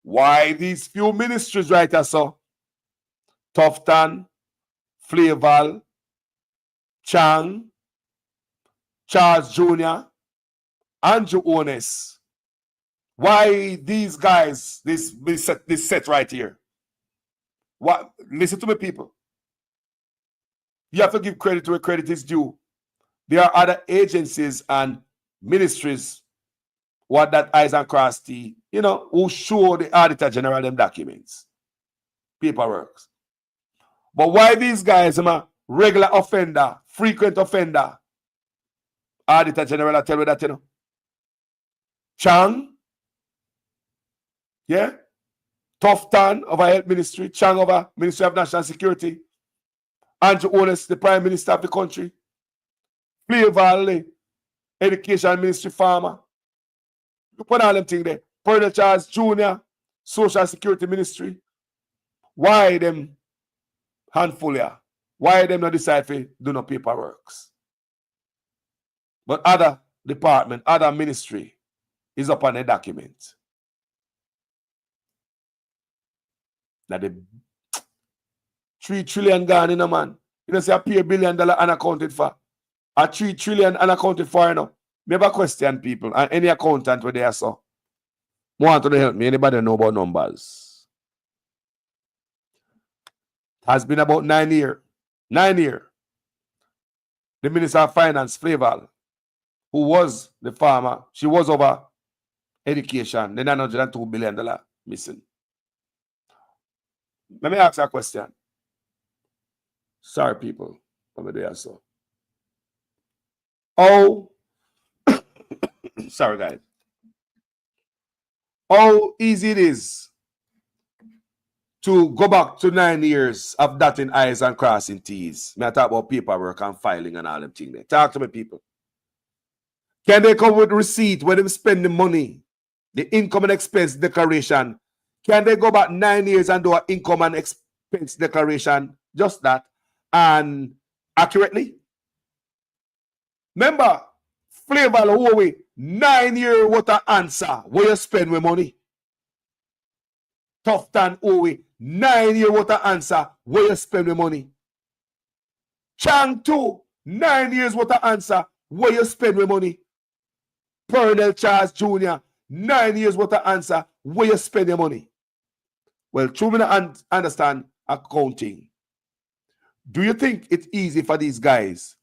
Why these few ministries right here, so? Tufton, Flaval, Chang, Charles Jr., Andrew Ones. Why these guys, this set right here? What? Listen to me, people. You have to give credit where credit is due. There are other agencies and ministries what that I's and cross T, who show the Auditor General them documents, paperwork. But why these guys, regular offender, frequent offender, Auditor General tell me that, Chang, yeah, Tufton over Health Ministry, Chang over Ministry of National Security, Andrew Ones, the Prime Minister of the country, Flaval, Education Ministry, Farmer. Look at all them things there. Colonel Charles Jr., Social Security Ministry. Why them handful here? Why them not decide to do no paperwork? But other department, other ministry is up on a document. Now the $3 trillion gone in a man. You know, say $1 billion unaccounted for. A $3 trillion unaccounted for, Never question people. And any accountant where they are so. Want to help me? Anybody know about numbers? It has been about 9 years. 9 years. The Minister of Finance, Flaval, who was the farmer, she was over education. The $902 billion missing. Let me ask you a question. Sorry, people. Over there, so. Oh, sorry, guys. How easy it is to go back to 9 years of dotting I's and crossing T's. I talk about paperwork and filing and all them things there. Talk to me, people. Can they come with receipt where they spend the money, the income and expense declaration? Can they go back 9 years and do an income and expense declaration? Just that. And accurately? Remember, Flaval Huawei, 9 year what an answer where you spend with money. Tufton Huawei, 9 year what an answer where you spend with money. Chang 2, 9 years what an answer where you spend with money. Colonel Charles Jr., 9 years what an answer where you spend your money. Well, true me understand accounting. Do you think it's easy for these guys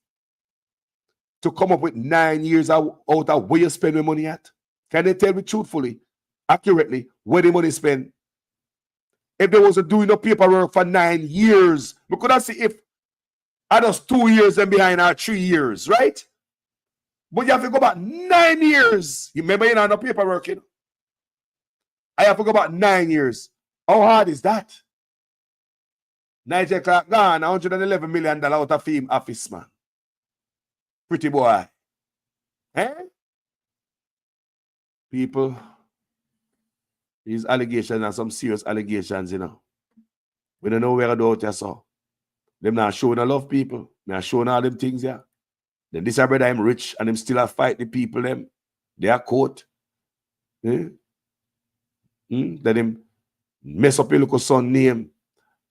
to come up with 9 years out of where you spend your money at? Can they tell me truthfully, accurately, where the money spent? If they wasn't doing no paperwork for 9 years, we could have see if I just 2 years and behind our 3 years, right? But you have to go back 9 years. You remember you know no paperwork, I have to go back 9 years. How hard is that? Nigel Clark gone, $111 million out of film office, man. Pretty boy. Eh? People, these allegations are some serious allegations, We don't know where to do it, so. Them not showing a love people. They are showing all them things, yeah. Then this brother, I'm rich, and them still have fight the people, them. They are caught. That him mess up your little son name.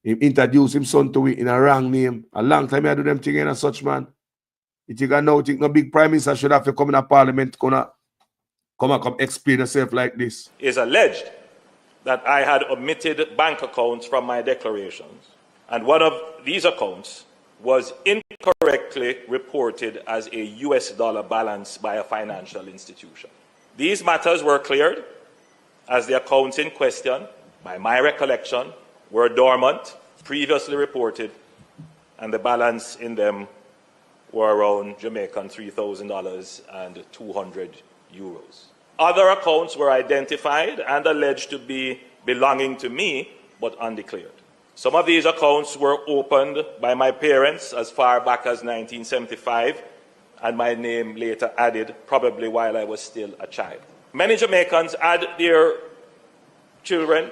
Him introduce him son to it in a wrong name. A long time I do them thing in a such man. If you can now think no big prime minister should have to come in a parliament come explain yourself like this. Is alleged that I had omitted bank accounts from my declarations, and one of these accounts was incorrectly reported as a US dollar balance by a financial institution. These matters were cleared as the accounts in question, by my recollection, were dormant, previously reported, and the balance in them were around Jamaican $3,000 and 200 euros. Other accounts were identified and alleged to be belonging to me, but undeclared. Some of these accounts were opened by my parents as far back as 1975, and my name later added, probably while I was still a child. Many Jamaicans add their children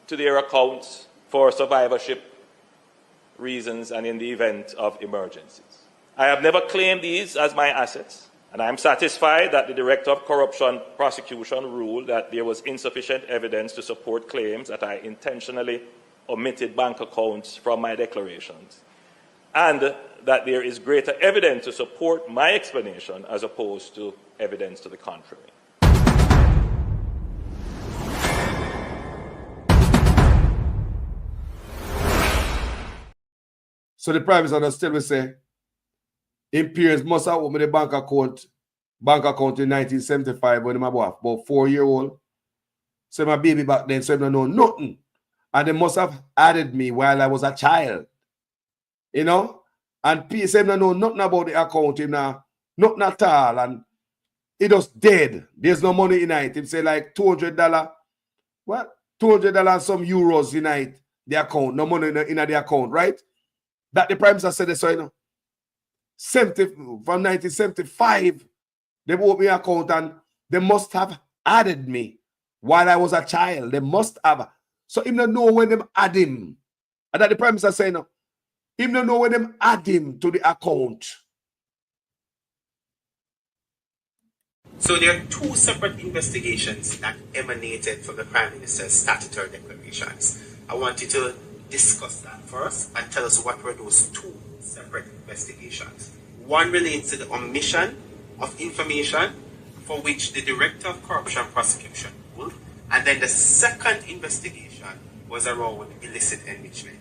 to their accounts for survivorship reasons and in the event of emergencies. I have never claimed these as my assets, and I am satisfied that the Director of Corruption Prosecution ruled that there was insufficient evidence to support claims that I intentionally omitted bank accounts from my declarations, and that there is greater evidence to support my explanation as opposed to evidence to the contrary. So the Prime Minister still will say, his parents must have opened a bank account in 1975 when I'm about 4-year-old. So my baby back then, so I don't know nothing. And they must have added me while I was a child. You know? And P said, I don't know nothing about the account, nothing at all. And it was dead. There's no money in it. He say like $200. What? $200 and some euros in it, the account. No money in the account, right? That the Prime Minister said this, so you know. From 1975, they opened me account and they must have added me while I was a child. They must have. So him don't know when them add him. And that the Prime Minister saying, no, him don't know when them add him to the account. So there are two separate investigations that emanated from the Prime Minister's statutory declarations. I want you to discuss that first and tell us what were those two separate investigations. One relates to the omission of information for which the Director of Corruption Prosecution ruled, and then the second investigation was around illicit enrichment.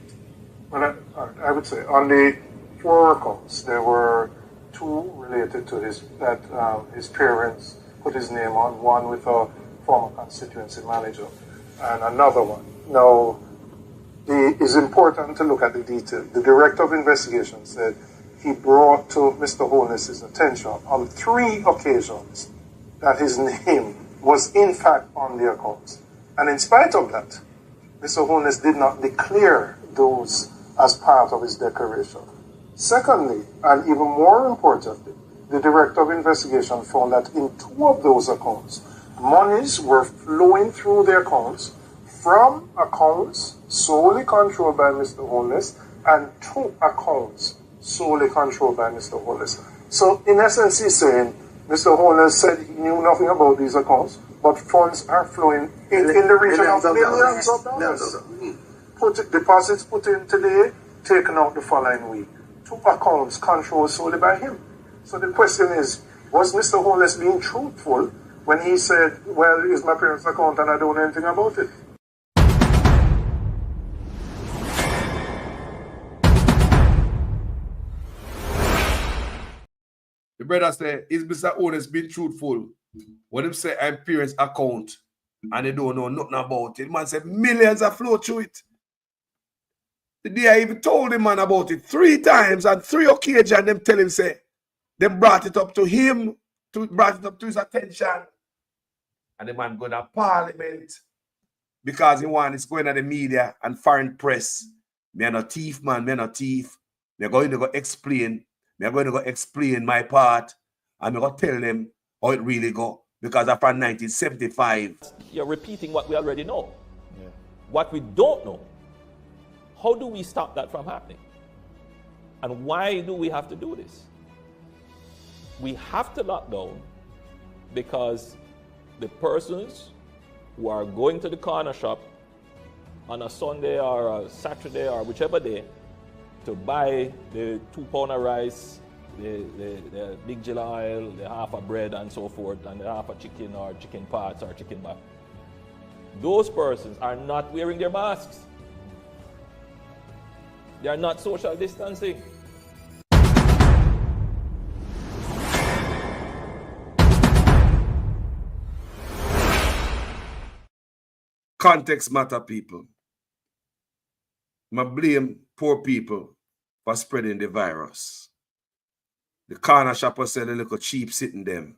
Well, I would say on the 4 accounts, there were 2 related to his parents put his name on, one with a former constituency manager and another one. Now, it is important to look at the detail. The Director of Investigation said he brought to Mr. Holness's attention on 3 occasions that his name was in fact on the accounts. And in spite of that, Mr. Holness did not declare those as part of his declaration. Secondly, and even more importantly, the Director of Investigation found that in 2 of those accounts, monies were flowing through the accounts from accounts solely controlled by Mr. Holness and 2 accounts solely controlled by Mr. Holness. So in essence, he's saying Mr. Holness said he knew nothing about these accounts, but funds are flowing in the region of millions of dollars. Deposits put in today, taken out the following week. 2 accounts controlled solely by him. So the question is, was Mr. Holness being truthful when he said, well, it's my parents' account and I don't know anything about it? The brother said, is Mr. Holness being truthful when him say I'm parents' account and they don't know nothing about it? The man said millions are flow through it. The day I even told the man about it 3 times and 3 occasions, them tell him say, they brought it up to him, brought it up to his attention. And the man go to Parliament because he wants going to the media and foreign press. Me are not thief, man, me are not thief. They're going to go explain. They're going to go explain my part. And I'm going to tell them how it really go. Because I'm from 1975. You're repeating what we already know. Yeah. What we don't know, how do we stop that from happening? And why do we have to do this? We have to lock down because the persons who are going to the corner shop on a Sunday or a Saturday or whichever day to buy the 2 pound of rice, the big jilla oil, the half of bread and so forth, and the half of chicken or chicken parts or chicken back. Those persons are not wearing their masks. They are not social distancing. Context matter, people. I blame poor people for spreading the virus. The corner shoppers sell a little cheap sitting them.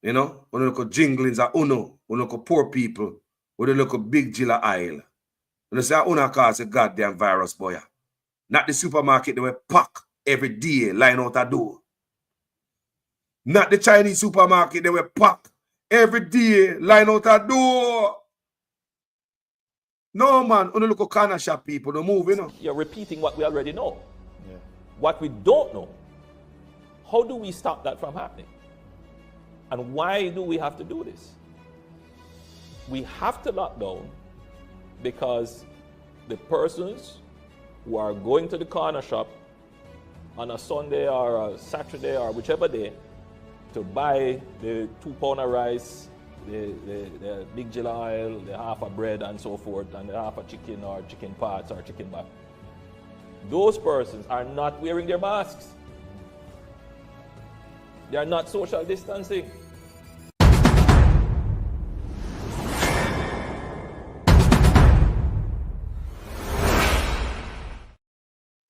You know, when you look at jinglings are uno, when you look at poor people, when you look at big jilla aisle. When you say uno cause a goddamn virus, boy. Not the supermarket they were pack every day, line out a door. Not the Chinese supermarket they were pack every day, line out a door. No, man, when you look at corner shop people, they move, you know. You're repeating what we already know. Yeah. What we don't know, how do we stop that from happening? And why do we have to do this? We have to lock down because the persons who are going to the corner shop on a Sunday or a Saturday or whichever day to buy the 2 pound of rice, the big jilla oil, the half of bread and so forth, and the half of chicken or chicken parts or chicken back. Those persons are not wearing their masks. They are not social distancing.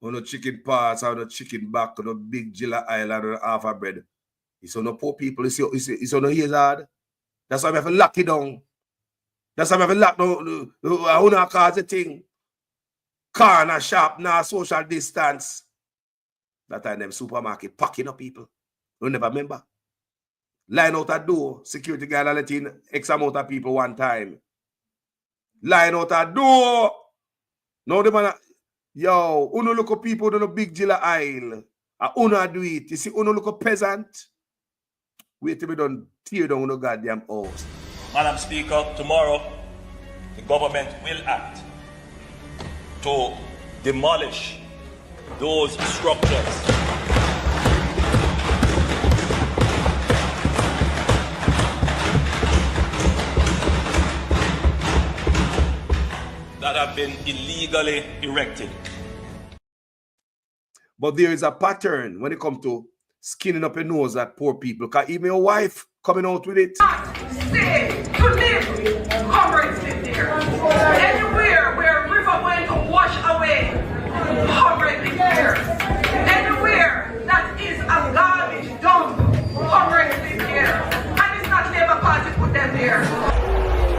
On the chicken parts, or the chicken back, or the big jilla oil, or the half of bread. It's on the poor people, it's on the hazard. That's why we have to lock it down. That's why we have to lock down the cause the thing. Corner shop, now social distance. That time them supermarket packing up people. You never remember. Line out a door, security guard let in X amount of people one time. Line out a door. Now the man, yo, uno look at people on the big jilla aisle. Uno do it. You see, uno look at peasant. Wait till we don't tear down the goddamn house. Madam Speaker, tomorrow the government will act to demolish those structures that have been illegally erected. But there is a pattern when it comes to skinning up your nose at poor people. Because even your wife coming out with it. Stay to live, Congress live there. Anywhere where river went to wash away, Congress live there. Anywhere that is a garbage dump, Congress live there. And it's not Labour Party put them there.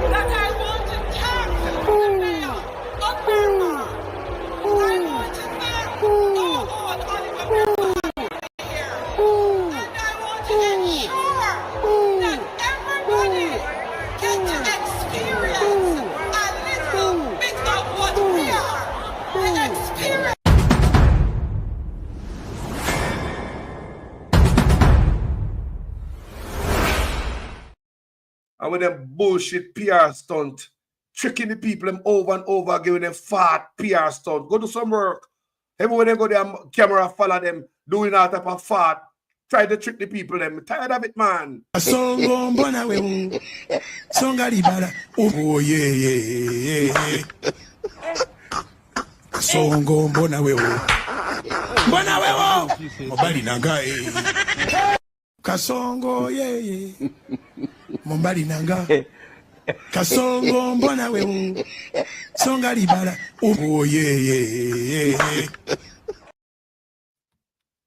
That I want to tax the mayor of Burma. I want to tax all on the And with them bullshit PR stunt, tricking the people them over and over, giving them fat PR stunt. Go do some work. Everywhere they go, their camera follow them, doing that type of fat. Try to trick the people them. Tired of it, man. Oh yeah. Songo mbona wewe. Mbona wewe. Mobali nanga Kasongo yeah. Mombali nanga. Kasongo mbona wewe. Songa libala. Oh yeah.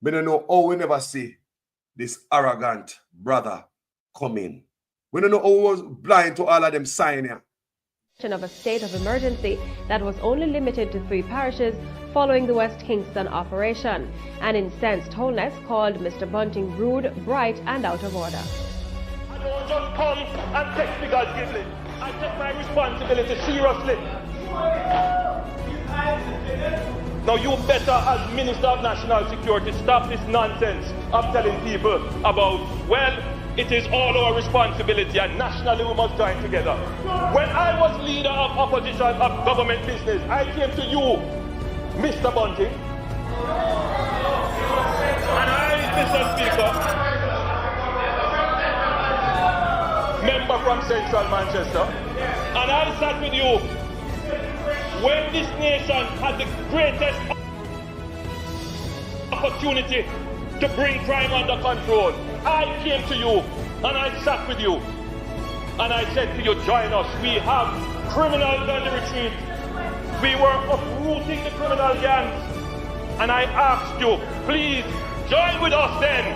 But you know how we never see this arrogant brother coming. We don't know who was blind to all of them sign here. Of a state of emergency that was only limited to 3 parishes following the West Kingston operation. An incensed Holness called Mr. Bunting rude, bright and out of order. I don't just come and take figures giving. I take my responsibility seriously. Now you better, as Minister of National Security, stop this nonsense of telling people about, well, It is all our responsibility, and nationally we must join together. When I was leader of opposition of government business, I came to you, Mr. Bunting, and I, Mr. Speaker, member from Central Manchester, and I sat with you when this nation had the greatest opportunity to bring crime under control. I came to you and I sat with you and I said to you, join us. We have criminals on the retreat. We were uprooting the criminal gangs, and I asked you, please join with us then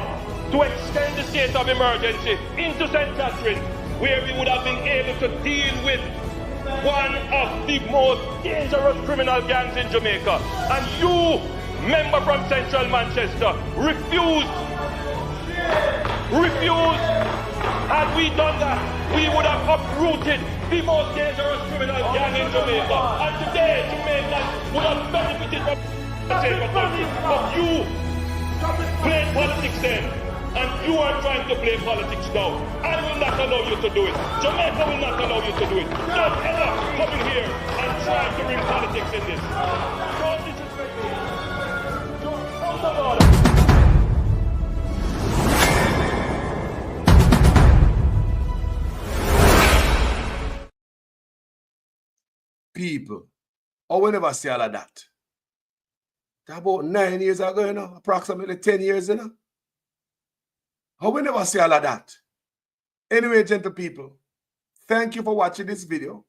to extend the state of emergency into St. Catherine, where we would have been able to deal with one of the most dangerous criminal gangs in Jamaica. And you, member from Central Manchester, refused. Had we done that, we would have uprooted the most dangerous criminal gang in Jamaica. And today, Jamaica would have benefited from the safer country. But you played politics then, and you are trying to play politics now. I will not allow you to do it. Jamaica will not allow you to do it. Don't ever come in here and try to bring politics in this. Don't disrespect me. You're out of order. People, I will never see all of that. That's about 9 years ago, you know, approximately 10 years, you know. I will never see all of that. Anyway, gentle people, thank you for watching this video.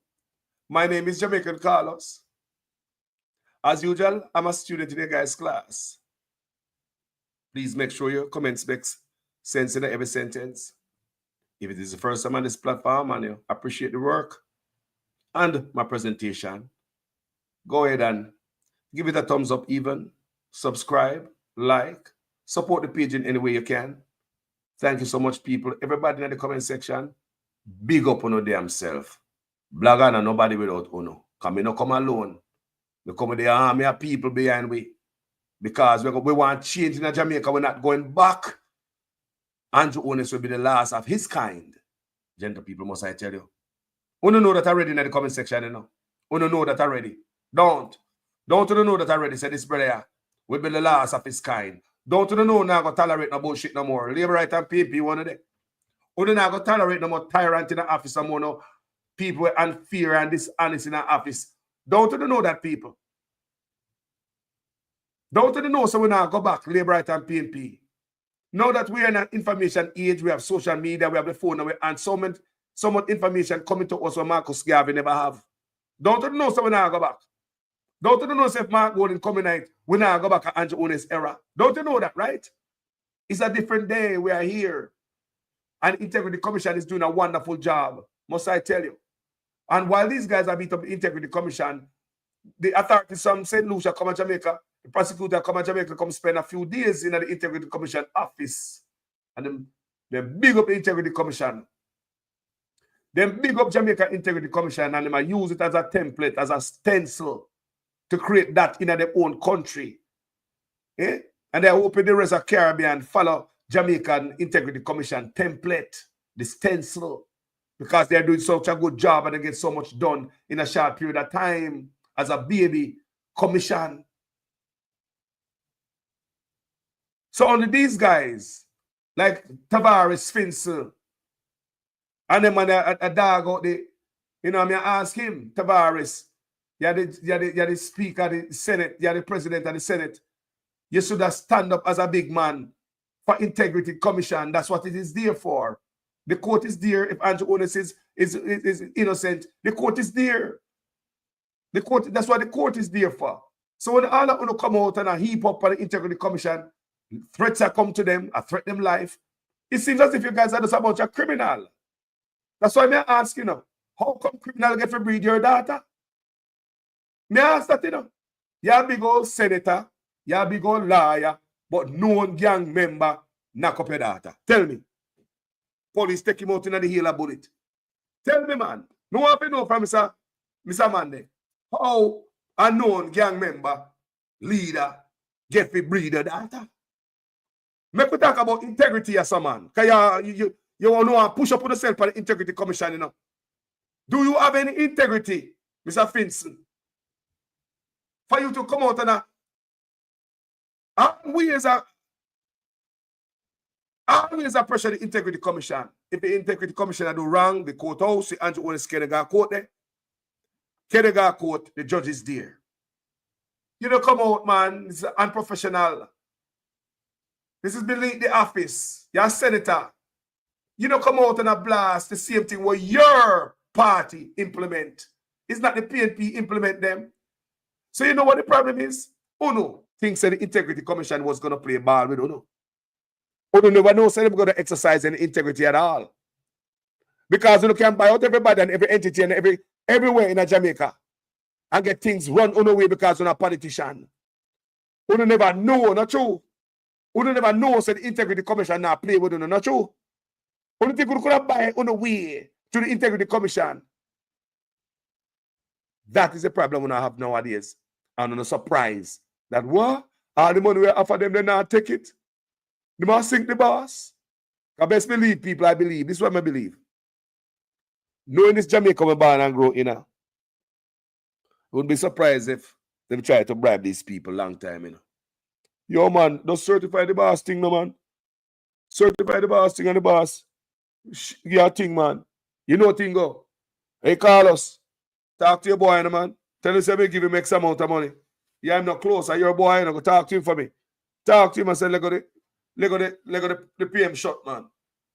My name is Jamaican Carlos. As usual, I'm a student in your guys' class. Please make sure your comments make sense in every sentence. If it is the first time on this platform and you appreciate the work and my presentation, go ahead and give it a thumbs up even, subscribe, like, support the page in any way you can. Thank you so much, people. Everybody in the comment section, big up on your damn self. Blogger and nobody without uno. Come in, no come alone. We come with the army of people behind we. Because we want change in Jamaica. We're not going back. Andrew Onis will be the last of his kind. Gentle people, must I tell you. Uno know that already in the comment section, you know. Uno know that already. Don't know that already. Say this brother will be the last of his kind. Don't know now go tolerate no bullshit no more. Labor right and PNP one of them. Uno now go tolerate no more tyrant in the office, no more no people and fear and dishonest in the office. Don't know that, people. Don't know, so we now go back, Labor right and PNP. Now that we are in an information age, we have social media, we have the phone, and so much information coming to us what Marcus Garvey never have. Don't know, so we now go back. Don't know, so if Mark Golden coming night, we now go back to Andrew Onis era. Don't you know that, right? It's a different day. We are here. And Integrity Commission is doing a wonderful job, must I tell you. And while these guys are beat up the Integrity Commission, the authorities from St. Lucia come to Jamaica, the prosecutor come to Jamaica, come spend a few days in the Integrity Commission office. And they big up the Integrity Commission. They big up Jamaica Integrity Commission and they use it as a template, as a stencil to create that in their own country. Eh? And they're hoping the rest of Caribbean follow Jamaican Integrity Commission template, the stencil, because they're doing such a good job and they get so much done in a short period of time as a baby commission. So only these guys, like Tavares, Finzel, and then when a dog out there, you know, I mean, I ask him, Tavares, you're the Speaker of the Senate, you're the President of the Senate. You should have stand up as a big man for Integrity Commission. That's what it is there for. The court is there. If Andrew Onis is innocent, the court is there. The court, that's what the court is there for. So when all of them come out and a heap up on the Integrity Commission, threats are come to them, I threat them life. It seems as if you guys are just about a criminal. That's why I ask, you know, how come criminal get to breed your daughter? Me ask that, you know. You're a big old senator, you're a big old lawyer, but no one gang member knock up your daughter. Tell me. Police take him out in the heel a bullet. Tell me, man. No one to know from Mr. Manley. How a known gang member, leader, get to breed a daughter. Make we talk about integrity as a man. Because You want to push up on yourself for the Integrity Commission, you know. Do you have any integrity, Mr. Finson? For you to come out and always pressure the Integrity Commission. If the Integrity Commissioner do wrong, the courthouse, the Andrew Owens Kennegar Court there. Kennegar Court, the judge is there. You don't come out, man. It's unprofessional. This is beneath the office. You're a senator. You don't come out and a blast the same thing where your party implement. It's not the PNP implement them. So you know what the problem is? Uno thinks that the Integrity Commission was going to play ball with Uno. Uno never knows that they're going to exercise any integrity at all. Because Uno can buy out everybody and every entity and everywhere in Jamaica and get things run Uno way because Uno a politician. Uno never know, not true. Uno never knows that the Integrity Commission not play with Uno, not true. Uno think Uno could have buy Uno way to the Integrity Commission. That is the problem we have nowadays. And I'm surprised that what? All the money we offer them, they not take it. They must sink the boss. I best believe people, I believe. This is what I believe. Knowing this Jamaica we born and grow in, I wouldn't be surprised if they try to bribe these people long time, you know. Yo, man, don't certify the boss thing, no, man. Certify the boss thing and the boss. Yeah, thing, man. You know thing go. Hey, Carlos, talk to your boy, no, man. Tell us if give him X amount of money. Yeah, I'm not close. You're a boy, you know, go talk to him for me. Talk to him and say, let go the PM shot, man.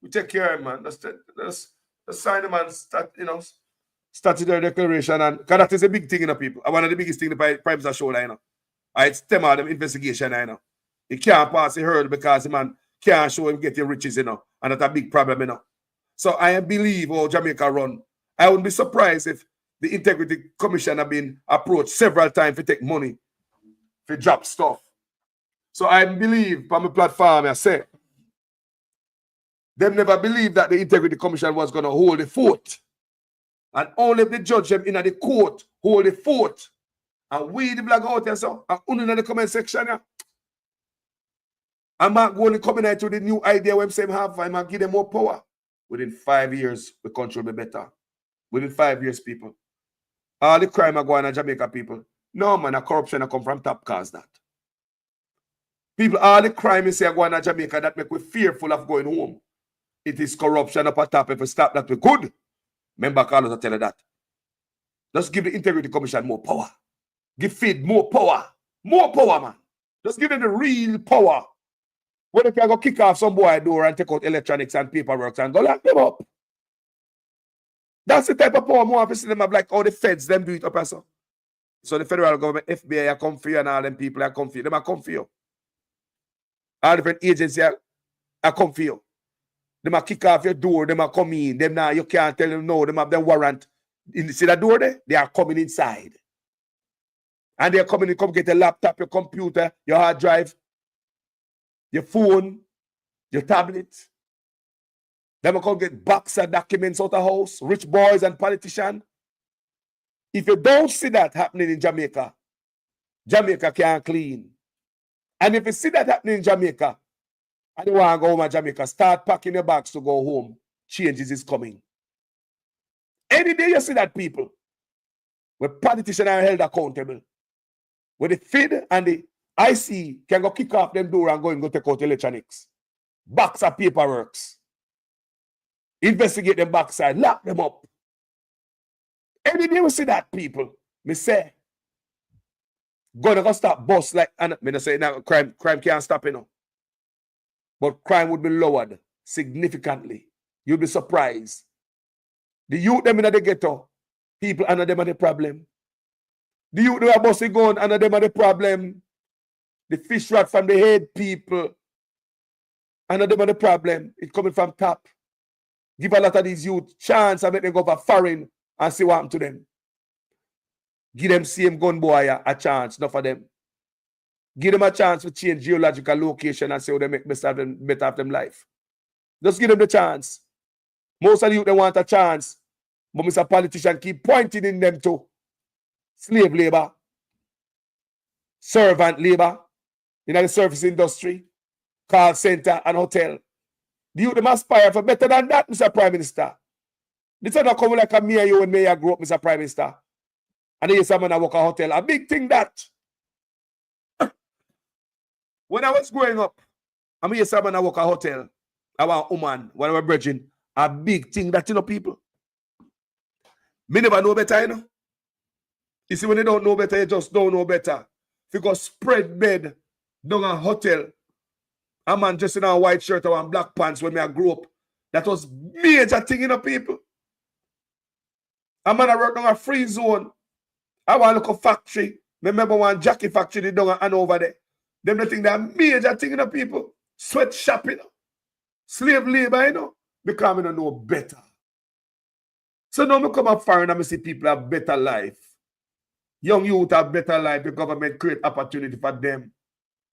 We take care of him, man. Let's sign the man, statutory declaration. And because that is a big thing, you know, people. One of the biggest things the Prime Minister show, you know. It's them all them investigation, you know. He can't pass the hurdle because the man can't show him getting riches, you know. And that's a big problem, you know. So I believe how Jamaica run. I wouldn't be surprised if the Integrity Commission have been approached several times to take money, to drop stuff. So I believe on my platform, I say, them never believed that the Integrity Commission was going to hold the fort. And only if the judge them in the court hold the fort. And we the black out here, so, and only in the comment section, yeah. I'm not going to come in to the new idea when them have, I'm going to give them more power. Within 5 years, the country will be better. Within 5 years, people. All the crime are going on Jamaica, people. No, man, the corruption come from top cause that. People, all the crime is say going on Jamaica that make we fearful of going home. It is corruption up at top. If we stop that, we good. Remember, Carlos, I tell you that. Just give the Integrity Commission more power. Give FID more power. More power, man. Just give them the real power. What if you go kick off some boy door and take out electronics and paperwork and go lock them up? That's the type of power more office them have, like all the feds them do it up as so the federal government, FBI, I come for you, and all them people I come for you. Them I come for you. All different agencies I come for you. Them a kick off your door, them a come in. Them now you can't tell them no, them have them warrant. See that door there? They are coming inside. And they're coming to come get a laptop, your computer, your hard drive, your phone, your tablet. Them will come get box of documents out of house, rich boys and politicians. If you don't see that happening in Jamaica, Jamaica can't clean. And if you see that happening in Jamaica, and you want to go home to Jamaica, start packing your bags to go home. Changes is coming. Any day you see that, people, where politicians are held accountable, where the FID and the IC can go kick off them door and go take out electronics, box of paperworks, investigate them backside, lock them up. Any day we see that, people, me say, gonna go stop bust like, and me say now crime can't stop, you know. But crime would be lowered significantly. You'll be surprised. The youth them in the ghetto, people under them are the problem. The youth who are busting gun under them are the problem. The fish rat from the head people under them are the problem. It's coming from top. Give a lot of these youth chance and make them go for foreign and see what happened to them. Give them same gun boy a chance, not for them. Give them a chance to change geological location and see how they make better of them life. Just give them the chance. Most of the youth, they want a chance. But Mr. Politician keep pointing in them to slave labor, servant labor, in the service industry, call center and hotel. The youth them aspire for better than that, Mr. Prime Minister. This is not come like a me and you when me grow up, Mr. Prime Minister. And then someone I work a hotel. A big thing that. When I was growing up, I mean someone I work a hotel. I was a woman, when I was bridging. A big thing that, you know, people. Me never know better, you know. You see, when you don't know better, you just don't know better. Because spread bed down a hotel. A man just in a white shirt and black pants when I grew up. That was major thing, you know, people. A man I work down a free zone. I want to look at factory. Remember one Jackie factory down and over there. Them the thing that major thing, you know, people. Sweatshop, you know. Slave labor, you know. Because I don't know better. So now I come up foreign and I see people have better life. Young youth have better life. The government create opportunity for them.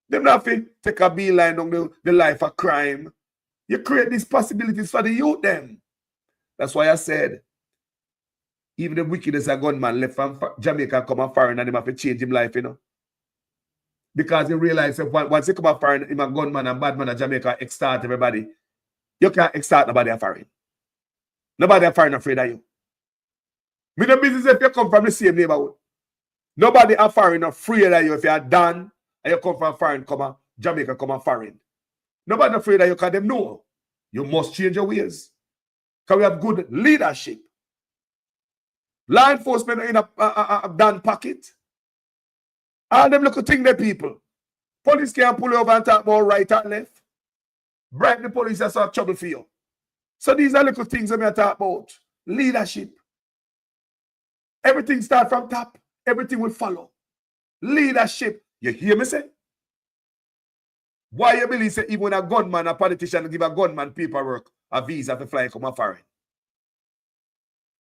Them not have to take a beeline on the life of crime. You create these possibilities for the youth them. That's why I said, even the wickedest a gunman left from Jamaica come up foreign and him have to change his life, you know. Because he realize that once he come up foreign, him a gunman and bad man at Jamaica extort everybody. You can't extort nobody at foreign. Nobody at foreign afraid of you. Me the business if you come from the same neighborhood. Nobody at foreign afraid of you if you are done and you come from foreign, Jamaica come up foreign. Nobody afraid of you because them know you must change your ways. Because we have good leadership. Law enforcement in a done pocket. All them little thing there, people. Police can't pull you over and talk about right and left. Bribe the police, that's all trouble for you. So these are little things that we talk about. Leadership. Everything starts from top. Everything will follow. Leadership. You hear me say? Why you believe say even a gunman, a politician give a gunman paperwork, a visa for flying come foreign?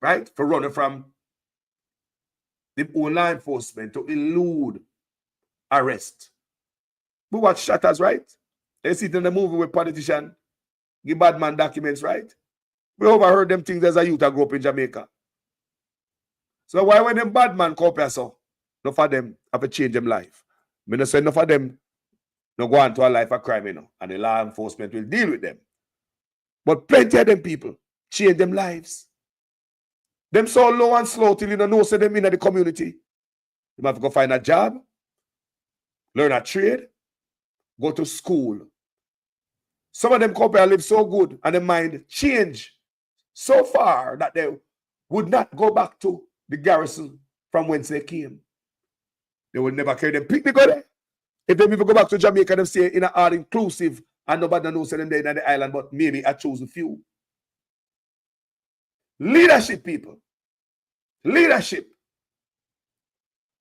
Right? For running from the own law enforcement to elude arrest. We watch Shatters, right? They see it in the movie with politician give bad man documents, right? We overheard them things as a youth that grew up in Jamaica. So why when them bad man come up here so? Enough of them have to change them life. I don't say enough of them no go on to a life of crime, you know, and the law enforcement will deal with them. But plenty of them people change them lives. Them so low and slow till you don't know so them in the community. You have to go find a job, learn a trade, go to school. Some of them come here live so good and their mind change so far that they would not go back to the garrison from whence they came. They will never carry them pick the go there. If they even go back to Jamaica, they stay in an all inclusive and nobody knows them there in the island, but maybe I choose a few. Leadership, people. Leadership.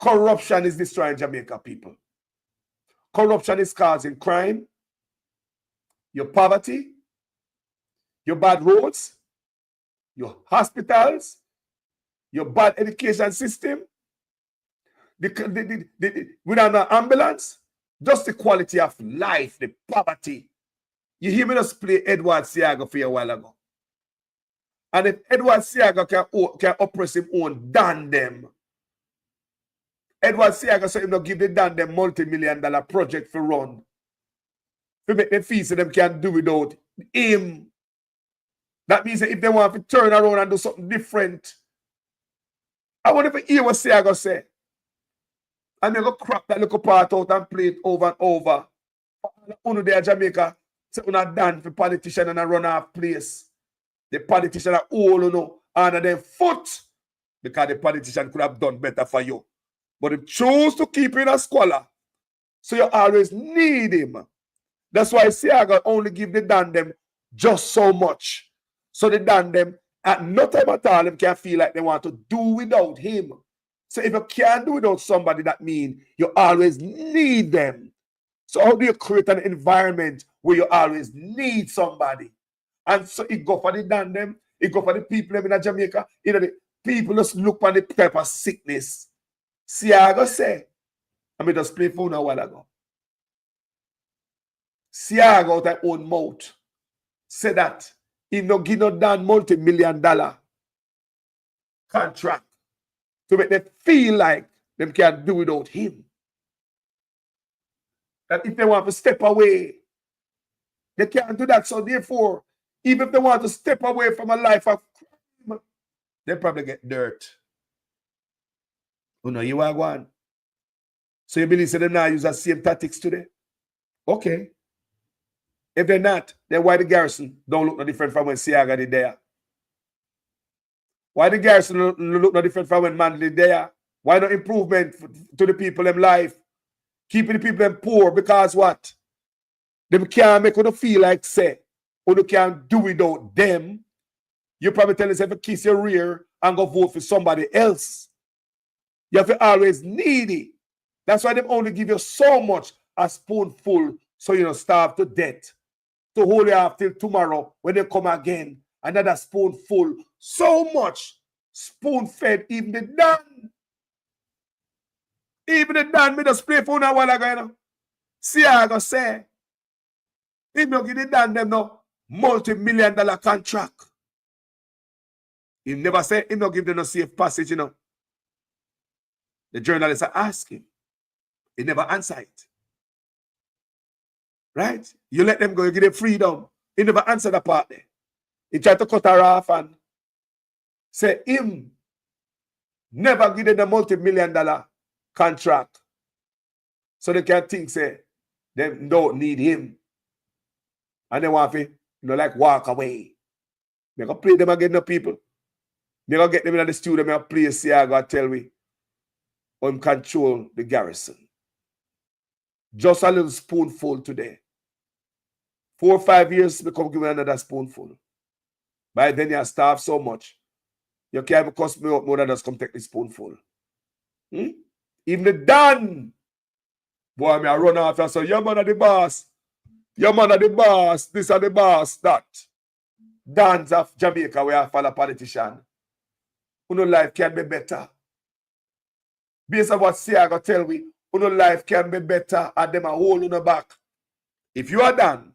Corruption is destroying Jamaica, people. Corruption is causing crime, your poverty, your bad roads, your hospitals, your bad education system, without an ambulance, just the quality of life, the poverty. You hear me just play Edward Siaga for you a while ago. And if Edward Siaga can oppress him own Dan them, Edward Siaga said him not give the Dan them multi-million-dollar project for run. To make them feel so them can't do without him. That means that if they want to turn around and do something different, I want to hear what Siaga say. And they go crap that little part out and play it over and over. Uno there Jamaica, say una done for politician and a run off place. The politician are all under their foot because the politician could have done better for you. But he chose to keep in a squalor. So you always need him. That's why Siaga only give the Dan them just so much. So the Dan them at no time at all them can feel like they want to do without him. So if you can't do without somebody, that means you always need them. So how do you create an environment where you always need somebody? And so it go for the Dan them, it go for the people in Jamaica. You know, the people just look for the type of sickness. Siaga say, I mean just play phone a while ago. Siaga out their own mouth say that he no give no Dan multi-million-dollar contract to make them feel like them can't do without him. That if they want to step away, They can't do that. So therefore, even if they want to step away from a life of crime, they probably get dirt. Oh no, you are one. So you believe they now use the same tactics today? Okay. If they're not, then why the garrison don't look no different from when Siaga did there? Why the garrison look no different from when Manley did there? Why no improvement to the people in life? Keeping the people them poor because what? Them can't make you feel like say, or you can't do without them. You probably tell yourself to kiss your rear and go vote for somebody else. You have to always needy. That's why they only give you so much, a spoonful, so you don't starve to death. To hold you off till tomorrow when they come again. Another spoonful. So much spoon-fed, even the Dan. Even the Dan, me just play for a while ago, you know. See how I go say. If you give the Dan them no multi-million-dollar contract. He never say, he not give them no safe passage, you know. The journalists are asking. He never answer it. Right? You let them go, you give them freedom. He never answer the part there. He tried to cut her off and say him never give them the multi-million-dollar contract. So they can think, say, they don't need him. And they want to, like walk away. They're going to play them again, the people. They're going to get them in the studio, they're going to play Siaga and tell me, I'm control the garrison. Just a little spoonful today. 4 or 5 years, become give me another spoonful. By then you starve so much. You can't even cost me out more than just come take the spoonful. Even the Dan, boy, I run off and say, your man are the boss. Your man are the boss. This are the boss. That. Dans of Jamaica, where I follow politician. Who know life can be better. Based on what Siaga tell me, who know life can be better and them a hold on the back. If you are done,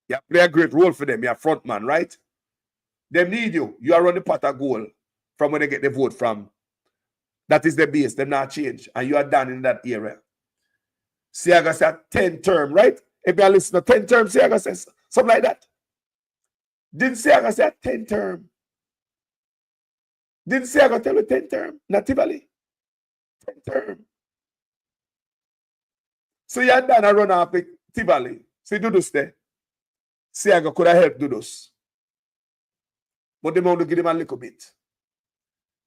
you play a great role for them. You're a front man, right? Them need you. You are on the pot of goal from when they get the vote from. That is the base. Them not change. And you are done in that area. Siaga said 10 term, right? If you listen to 10 term, Siaga says something like that. Didn't Siaga say 10 term? Didn't Siaga tell you 10 term? Natively. 10 term. So you are done and run off with Tivoli. So do this there. Siaga could have helped do this. But they want to give him a little bit.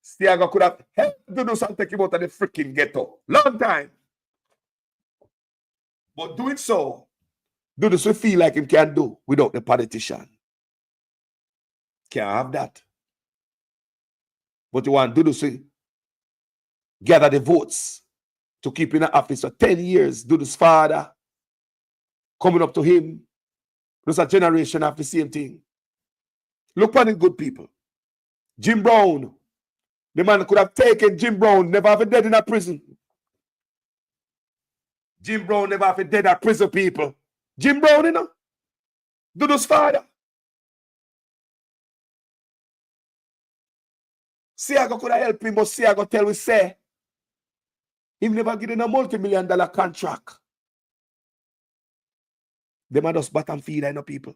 Siaga could have helped do this and take him out of the freaking ghetto. Long time. But doing so, do this we feel like him can do without the politician. Can't have that. But you want to do this, gather the votes to keep in the office for 10 years. Do this father coming up to him. There's a generation of the same thing. Look at the good people. Jim Brown. The man could have taken Jim Brown, never have a dead in a prison. Jim Brown never have a dead at prison, people. Jim Brown, you know. Do this father. Siaga could have helped him, but Siaga tell we say, he never get in a multi-million-dollar contract. Them are just bottom feeder, you know, people.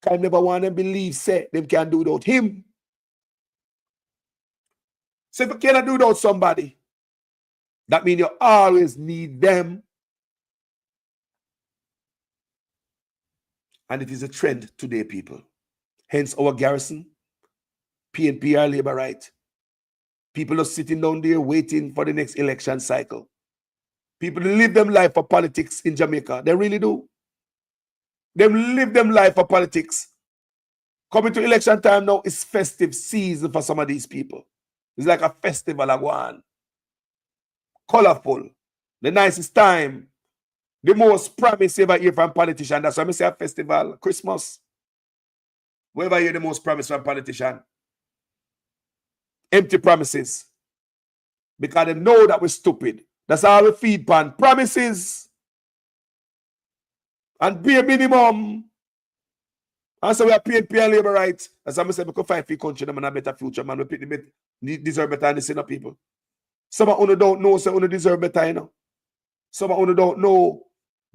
I never want to believe, say, them can do without him. So if you cannot do without somebody, that means you always need them. And it is a trend today, people. Hence our garrison, PNP are labor right. People are sitting down there waiting for the next election cycle. People live them life for politics in Jamaica. They really do. They live them life for politics. Coming to election time now is festive season for some of these people. It's like a festival of one. Colorful. The nicest time. The most promise ever hear from politician. That's why I say a festival. Christmas. Wherever you hear the most promise from politician. Empty promises. Because they know that we're stupid. That's how we feed pan. Promises. And be a minimum. And so we are paying labor rights. As I say, we can fight for the country and a better future, man. We deserve better than this, you know, people. Some of you don't know, so you deserve better, you know. Some of you don't know.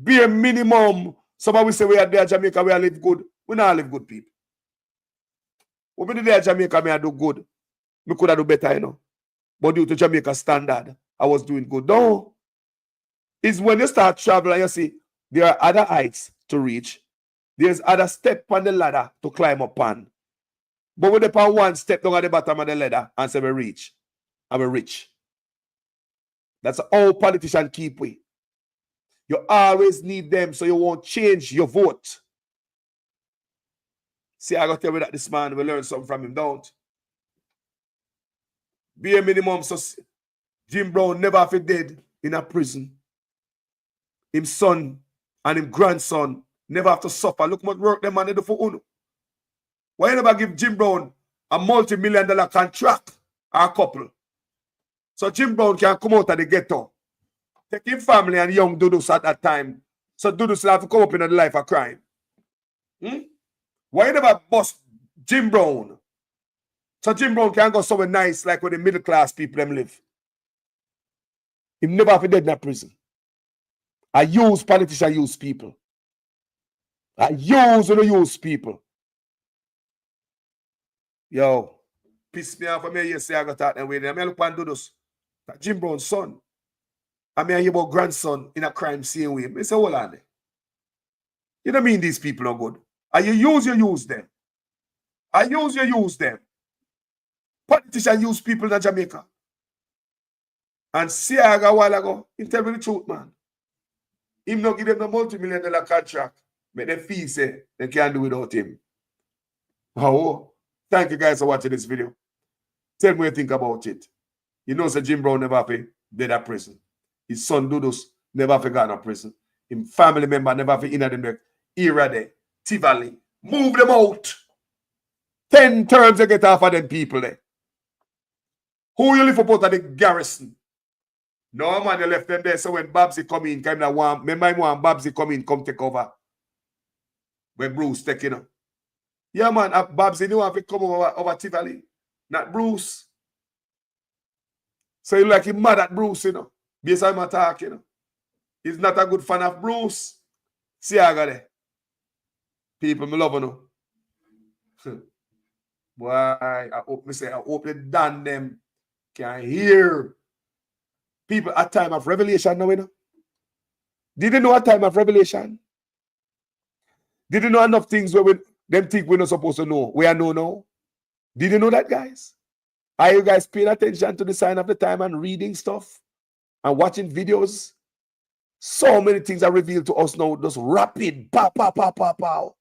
Be a minimum. Somebody say we are there Jamaica, we are live good. We not live good, people. When we there Jamaica, me I do good. Me could have do better, you know. But due to Jamaica standard, I was doing good. No. It's when you start traveling, you see, there are other heights to reach. There's other step on the ladder to climb up on. But when they put one step down at the bottom of the ladder and say we reach, and we rich. That's all politicians keep with. You always need them so you won't change your vote. See, I got to tell you that this man will learn something from him, don't? Be a minimum, so Jim Brown never have dead in a prison. Him son and him grandson never have to suffer. Look what work them man do for Uno. Why you never give Jim Brown a multi-million-dollar contract or a couple? So Jim Brown can come out of the ghetto. Take him family and young Dudus at that time. So Dudus have to come up in the life of crime. Why you never bust Jim Brown? So Jim Brown can go somewhere nice like where the middle class people them live. He never have dead in a prison. I use politicians, use people. I use people. Yo, piss me off for me, you say I got that and way. I mean, look and do this. That Jim Brown's son. I mean, I hear about grandson in a crime scene with him. I say, hold on there. You don't mean these people are good. And you use them. I use them. Politicians use people in Jamaica. And Siaga a while ago, he tell me the truth, man. Him not give them the multi-million-dollar contract. Make them feel say they can't do without him. Oh, thank you guys for watching this video. Tell me what you think about it. You know, so Jim Brown never pay dead at prison. His son Dudus never forgot in prison. His family member never in the era there. Tivoli. Move them out. 10 terms they get off of them people there. Who you live about at the garrison? No man, you left them there. So when Babsy come in, remember him when Babsy come in, come take over. When Bruce take, you know. Yeah, man, Babsy knew have to come over Tivoli. Not Bruce. So you like him mad at Bruce, you know. Based on him attack, you know. He's not a good fan of Bruce. See, I got it. People, me love you know. Boy, I hope they done them can hear. People at time of revelation now, you know. Did you know a time of revelation? Did you know enough things where them think we're not supposed to know? We are know now. Did you know that, guys? Are you guys paying attention to the sign of the time and reading stuff and watching videos? So many things are revealed to us now, just rapid, pow, pow, pow, pow, pow.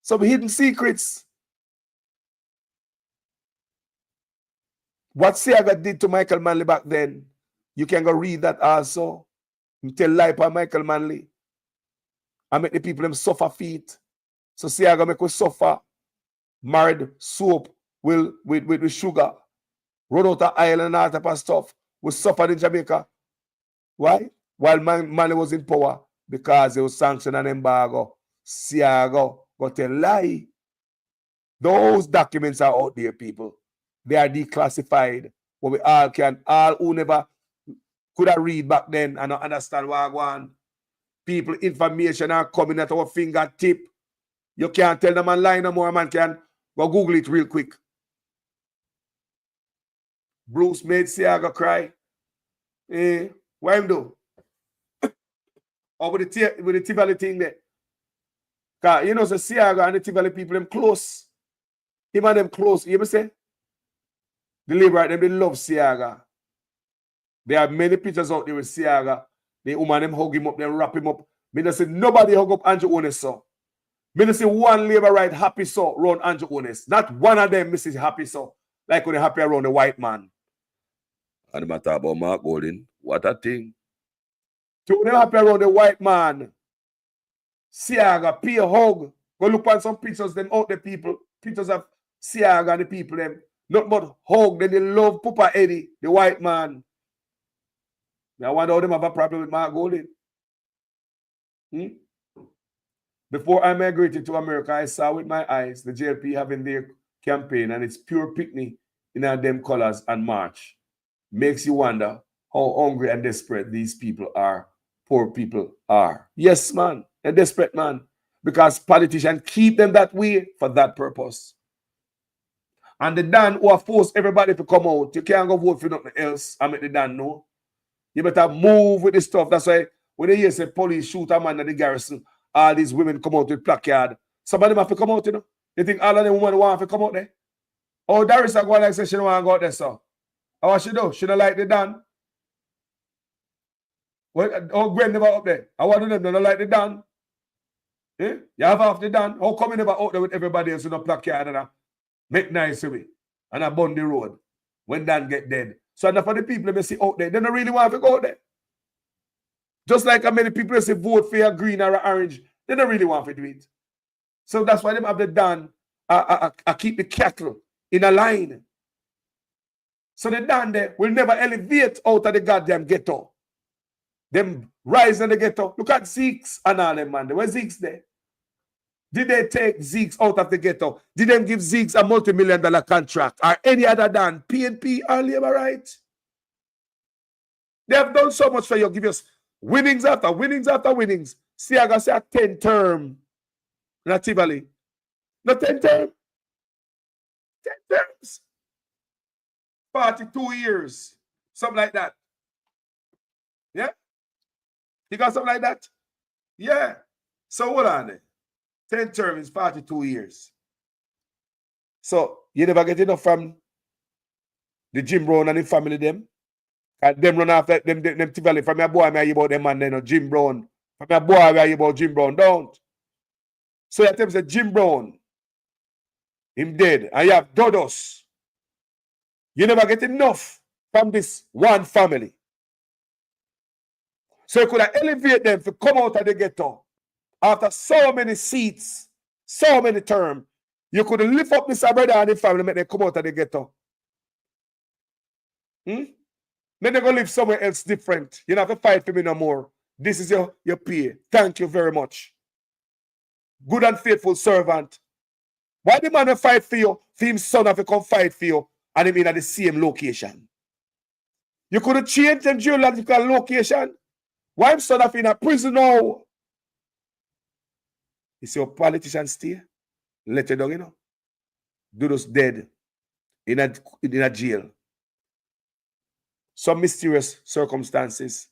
Some hidden secrets. What Siaga did to Michael Manley back then, you can go read that also. You tell lie by Michael Manley. I make the people them suffer feet. So Siaga make us suffer. Married soap with sugar. Run out of oil and all type of stuff. We suffered in Jamaica. Why? While Manley was in power, because he was sanctioned an embargo. Siaga got a lie. Those documents are out there, people. They are declassified. But we all who never could have read back then and not understand what I want. People, information are coming at our fingertip. You can't tell them online no more, man can go Google it real quick. Bruce made Siaga cry. What him do? Or with the Tivoli thing there. Because you know, so Siaga and the Tivoli people, them close. Him and them close. You ever say? The Liberate, them, they love Siaga. There are many pictures out there with Siaga. The woman, them hug him up, them wrap him up. Me don't see nobody hug up Andrew Ones, so. Me don't see one Labour right happy so around Andrew Ones. Not one of them misses happy so. Like when they happy around the white man. And they talk about Mark Golding. What a thing. To them happy around the white man. Siaga, pay a hug. Go look at some pictures, them out the people. Pictures of Siaga and the people, them. Not but hug, then they love Papa Eddie, the white man. I wonder how them have a problem with Mark Golding. Before I migrated to America, I saw with my eyes the JLP having their campaign, and it's pure picnic in them colors and march. Makes you wonder how hungry and desperate these people are, poor people are. Yes, man. They're desperate, man. Because politicians keep them that way for that purpose. And the Dan who have forced everybody to come out. You can't go vote for nothing else and make the Dan know. You better move with the stuff. That's why when they hear say police shoot a man at the garrison, all these women come out with placard. Some of them have to come out, you know. You think all of them women want to come out there? Oh, Darius are going like say she don't want to go out there, so. How she do? She don't like the Dan. Well, oh, Gwen never up there. I want them don't like the Dan. Eh? You have half the Dan. How come you never out there with everybody else in a placard and make nice with me and I burn the road when Dan get dead? So enough of the people they see out there, they don't really want to go out there. Just like how many people say vote for a green or a orange, they don't really want to do it. So that's why they have the Dan keep the cattle in a line. So the Dan there will never elevate out of the goddamn ghetto. Them rise in the ghetto. Look at Zeke's and all them, man. Where's Zeke's there? Did they take Zeke's out of the ghetto? Did they give Zeke's a multi-million-dollar contract or any other than PNP or labor right? They have done so much for you. Give us winnings after winnings after winnings. See, I got say a 10-term. Not Tivoli. Not 10 terms. 10 terms. 42 years. Something like that. Yeah? You got something like that? Yeah. So hold on there. 10 terms is 42 years. So you never get enough from the Jim Brown and the family them. And them run after them Tivoli. From your boy, I hear about them man, then Jim Brown. From your boy, I hear about Jim Brown. Don't. So you tell me say Jim Brown, him dead, and you have Dodos. You never get enough from this one family. So you could have elevate them to come out of the ghetto. After so many seats, so many terms, you could lift up Mr. Brother and the family, make them come out of the ghetto. Then they're going to live somewhere else different. You don't have to fight for me no more. This is your pay. Thank you very much. Good and faithful servant. Why the man will fight for you, for his son have to come fight for you, and him in at the same location? You could have changed the geological location. Why his son have in a prison now? You see how politicians stay? Let it down, you know. Do those dead in a jail. Some mysterious circumstances.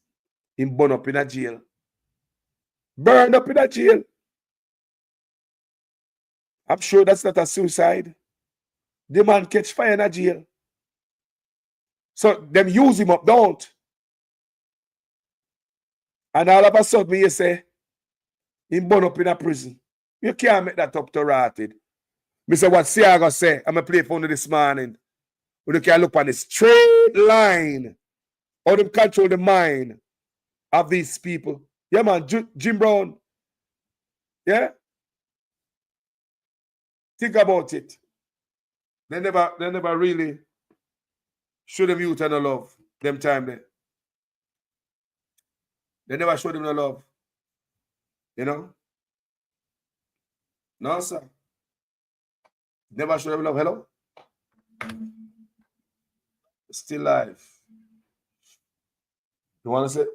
Him burn up in a jail. Burn up in a jail. I'm sure that's not a suicide. The man catch fire in a jail. So them use him up, don't. And all of a sudden, you say, him burn up in a prison. You can't make that up to rotted. Me say what Siago say, I'm going to play for you this morning. You can look on the straight line. How them control the mind of these people. Yeah, man, Jim Brown. Yeah? Think about it. They never really show them youth and no love. Them time there. They never show them no love. You know? No, sir. Never show them love. Hello? Still live. You want to say?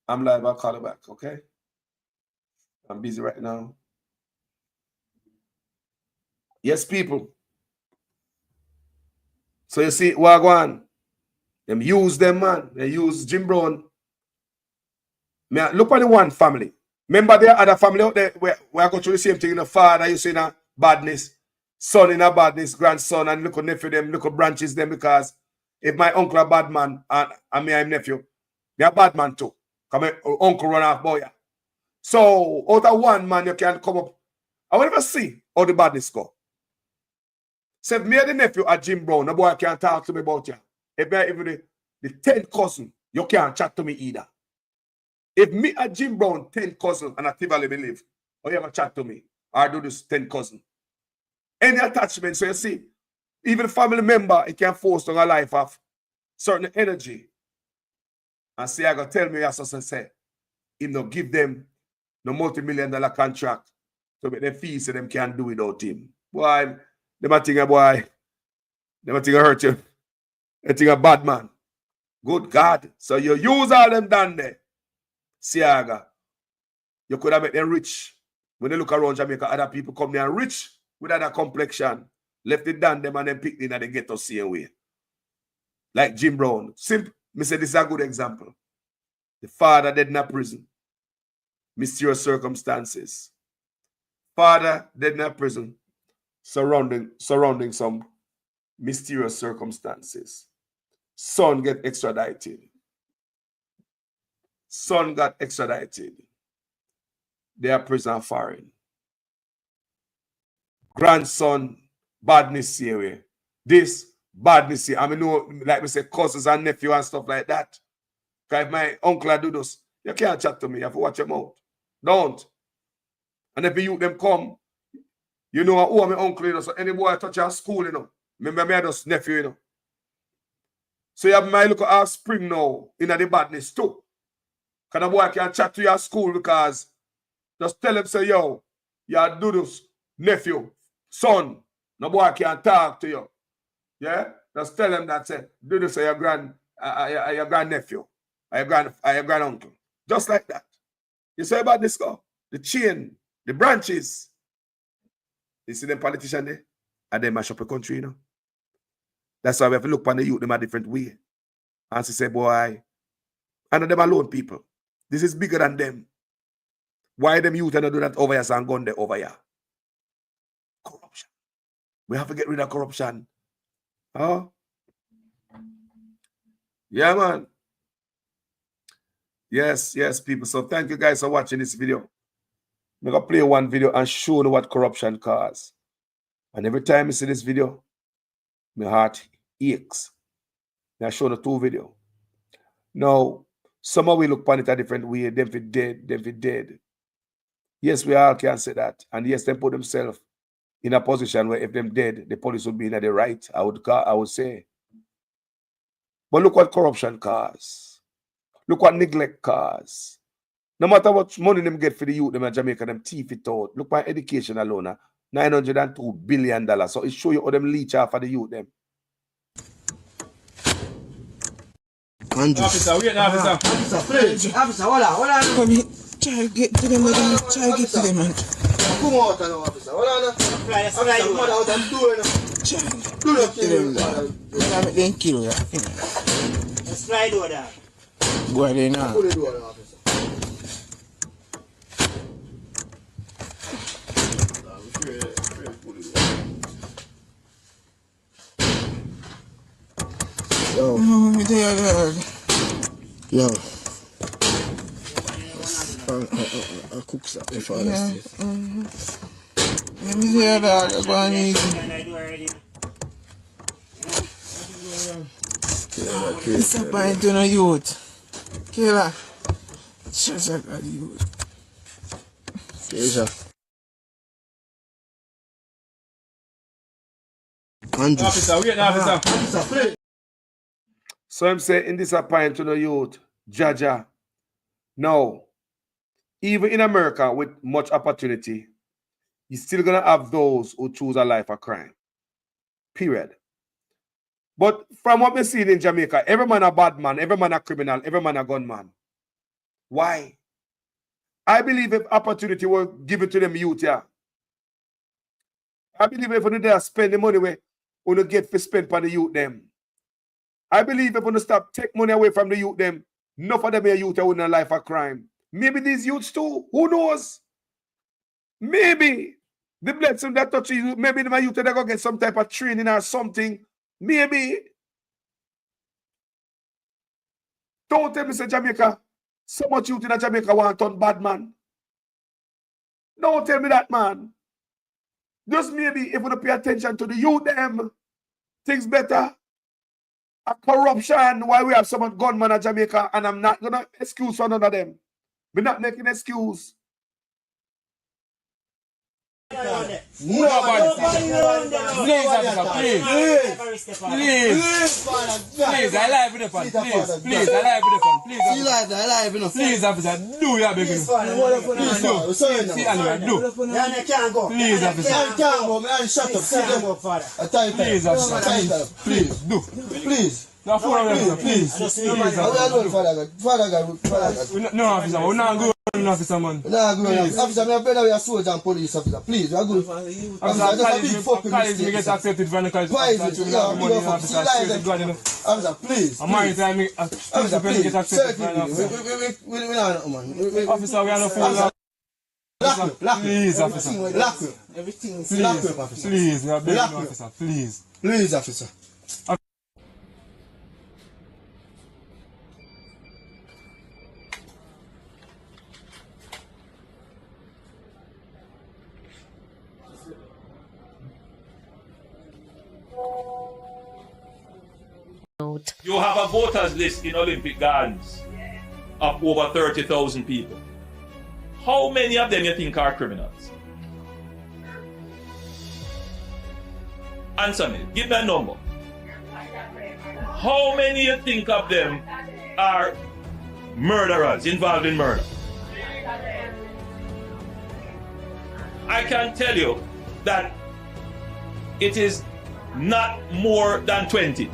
I'm live. I'll call you back, okay? I'm busy right now. Yes, people. So you see, Wagwan, them use them, man. They use Jim Brown. Look at the one family. Remember there other family out there where I go through the same thing. You know, father, you see in a badness, son in a badness, grandson, and look at nephew them, look at branches them, because if my uncle a bad man and me I'm nephew, they a bad man too. Come uncle run off boy. So out of one man you can come up. I will never see how the badness go. So if me and the nephew are Jim Brown, the boy can't talk to me about you. If I even the 10th cousin, you can't chat to me either. If me and Jim Brown 10th cousin and a Tivoli believe, or you ever chat to me, or do this 10th cousin. Any attachment, so you see, even family member, it can force on a life of certain energy. And say, I gotta tell me, as I say, him not give them no multi-million-dollar contract to make them feel so them can't do without him. Boy, them a think a boy, them a think a hurt you. They think a bad man. Good God. So you use all them down there. Siaga, you could have made them rich. When they look around Jamaica, other people come there rich with other complexion. Left it down them and then picked in and they get to see away. Like Jim Brown. Simple. Me say this is a good example. The father dead in a prison. Mysterious circumstances. Father dead in a prison. Surrounding some mysterious circumstances. Son get extradited. Son got extradited. They are prison foreign. Grandson, badness here. This, badness here. I mean, no, like we say, cousins and nephew and stuff like that. Because if my uncle do this, you can't chat to me. You have to watch your mouth. Don't. And if you them come, you know who my uncle, you know, so any boy touch your school, you know. Remember me, I just nephew, you know. So you have my little offspring now in the badness too. Because the boy can chat to your school because just tell him, say, yo, you do this, nephew, son. No boy can talk to you. Yeah? Just tell him that, say, do this to your grandnephew, your granduncle. Just like that. You say about this guy, the chain, the branches. You see them politicians there? And they mash up the country, you know. That's why we have to look upon the youth them a different way. And she say, boy, and them alone people. This is bigger than them. Why them youth and do that over here and gun there over here? Corruption. We have to get rid of corruption. Huh? Yeah, man. Yes, people. So thank you guys for watching this video. I'm going to play one video and show you what corruption causes. And every time I see this video, my heart aches. I show the two videos. Now, somehow we look upon it a different way. Them for dead. Yes, we all can say that. And yes, they put themselves in a position where if them dead, the police would be in the right, I would say. But look what corruption causes. Look what neglect causes. No matter what money them get for the youth, them in Jamaica, them thief it out. Look at education alone. $902 billion. So it show you how them leech off for the youth them. Officer, wait, officer. Officer, please. Officer, hold on. Come here. Try to get to them, try to get to them, man. Come out now, officer. Hold on. Officer, come out and do it. Do it to them. Let them kill you. Let's fly door there. Boy, they know. Pull the door, officer. Yo. Yo. I cook something for us. Let me hear that. I'm going easy. It's a point to no youth. Killer. Just like a youth. Officer, wait, officer. Officer, please. So I'm saying in this appointment to the youth, Jaja. Now, even in America with much opportunity, you're still gonna have those who choose a life of crime. Period. But from what we see in Jamaica, every man a bad man, every man a criminal, every man a gunman. Why? I believe if opportunity were given to them youth, yeah. I believe if they spend the money where we get for spend for the youth them. I believe if we stop take money away from the youth them, enough of them are youth who in a life of crime. Maybe these youths too. Who knows? Maybe the blessing that touches you, maybe my youth they go get some type of training or something. Maybe. Don't tell me say Jamaica. So much youth in Jamaica want to turn bad man. Don't tell me that, man. Just maybe if we don't pay attention to the youth them, things better. A corruption, why we have so much gunmen in Jamaica, and I'm not gonna excuse for none of them. We're not making excuse. Please, I live with the fun. Please, I live with the fun. Please, officer, do your begging. Please, do. See, Anyway, do. Please, officer. Shut up. Please, officer. Please, do. Please. No, please. Father God. No, officer, we're not going, officer, man. We're not going, officer. My brother, we are soldier and police officer. Please, we are good. Officer, just a big fucking mistake. Get accepted for the college. Why is it? Officer, please. I'm married to me. Officer, please. Get accepted for the officer. We're not, man. Officer, we are not fool. Please, officer. Everything is lock up, officer. Please, we are begging officer. Please. Please, officer. You have a voters list in Olympic Gardens of over 30,000 people. How many of them you think are criminals? Answer me. Give me a number. How many you think of them are murderers involved in murder? I can tell you that it is not more than 20.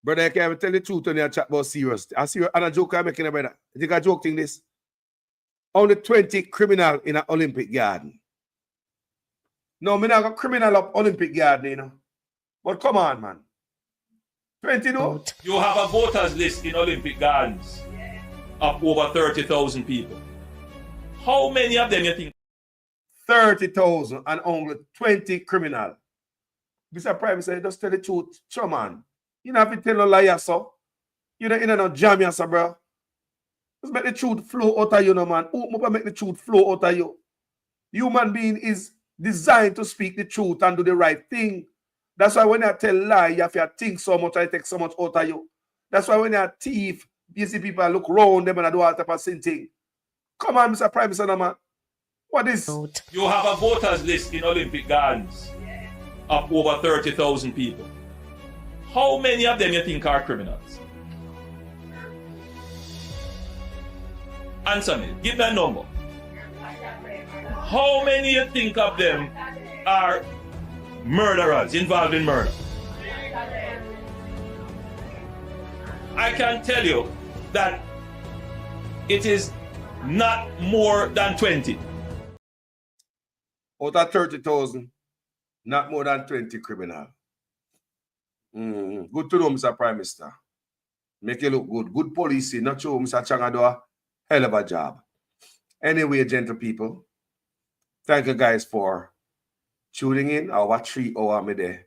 Brother, I can't tell the truth when you chat about serious. I see a joke I'm making, brother. You think I joke thing this? Only 20 criminal in an Olympic garden. No, me not got criminal up Olympic garden, you know. But come on, man. 20 no? You have a voters list in Olympic Gardens of over 30,000 people. How many of them you think? 30,000 and only 20 criminal. Mr. Prime Minister, just tell the truth. Sure, man. You don't have to tell no liar, so. You don't no jam, yes, bro. Just make the truth flow out of you, no, man. Open up and make the truth flow out of you. Human being is designed to speak the truth and do the right thing. That's why when I tell lie, you have to think so much, I take so much out of you. That's why when you're a thief, you see people look round them and I do all type of sin thing. Come on, Mr. Prime Minister, no, man. What is? You have a voters list in Olympic Gardens of over 30,000 people. How many of them you think are criminals? Answer me. Give me a number. How many you think of them are murderers involved in murder? I can tell you that it is not more than 20. Out of 30,000, not more than 20 criminal. Good to know, Mr. Prime Minister. Make you look good. Good policy. Not sure Mr. Changa do a hell of a job. Anyway, gentle people, thank you guys for tuning in. Our 3 hour me there.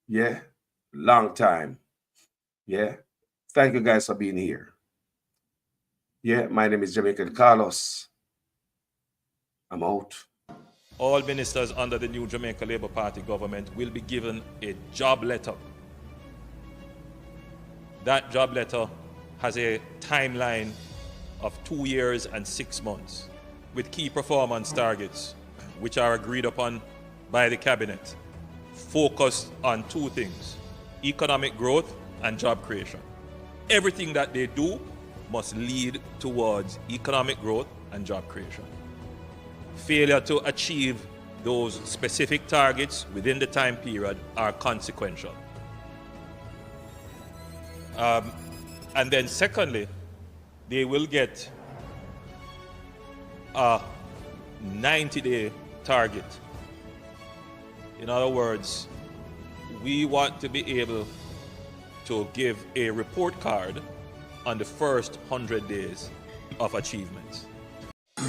Yeah, long time. Yeah, thank you guys for being here. Yeah, my name is Jamaican Carlos. I'm out. All ministers under the new Jamaica Labour Party government will be given a job letter. That job letter has a timeline of 2 years and 6 months with key performance targets which are agreed upon by the cabinet, focused on 2 things: economic growth and job creation. Everything that they do must lead towards economic growth and job creation. Failure to achieve those specific targets within the time period are consequential. And then secondly, they will get a 90-day target. In other words, we want to be able to give a report card on the first 100 days of achievements.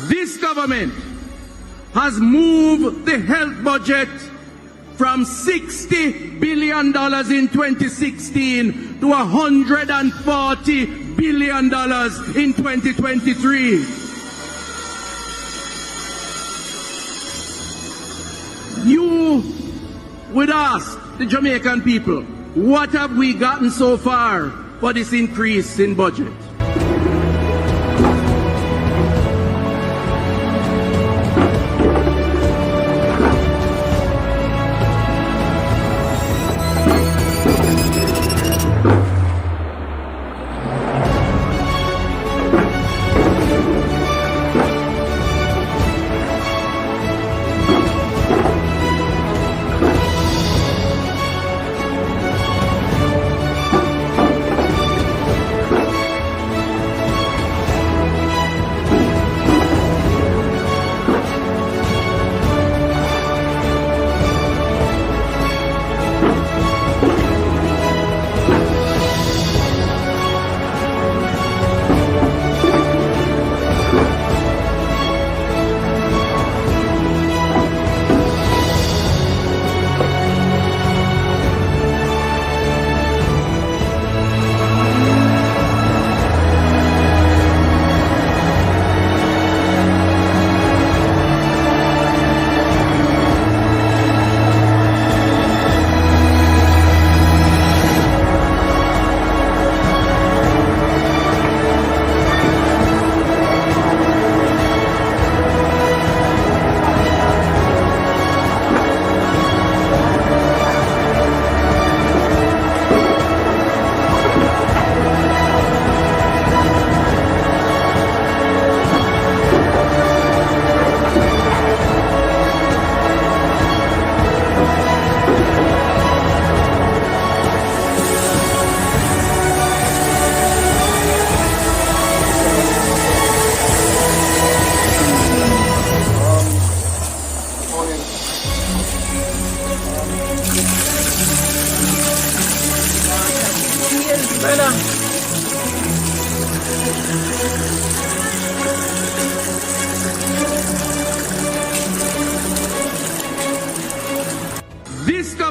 This government has moved the health budget from $60 billion in 2016 to $140 billion in 2023. You would ask the Jamaican people, what have we gotten so far for this increase in budget?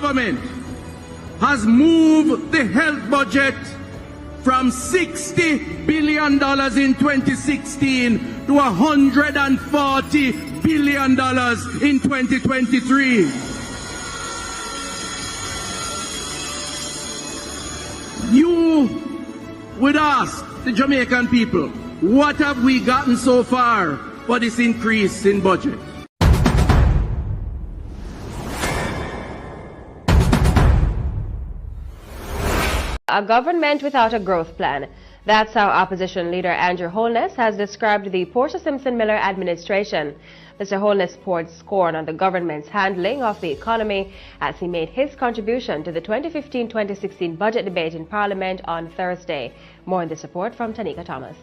government has moved the health budget from $60 billion in 2016 to $140 billion in 2023. You would ask the Jamaican people, what have we gotten so far for this increase in budget? A government without a growth plan. That's how opposition leader Andrew Holness has described the Portia Simpson Miller administration. Mr. Holness poured scorn on the government's handling of the economy as he made his contribution to the 2015-2016 budget debate in Parliament on Thursday. More on this report from Tanika Thomas.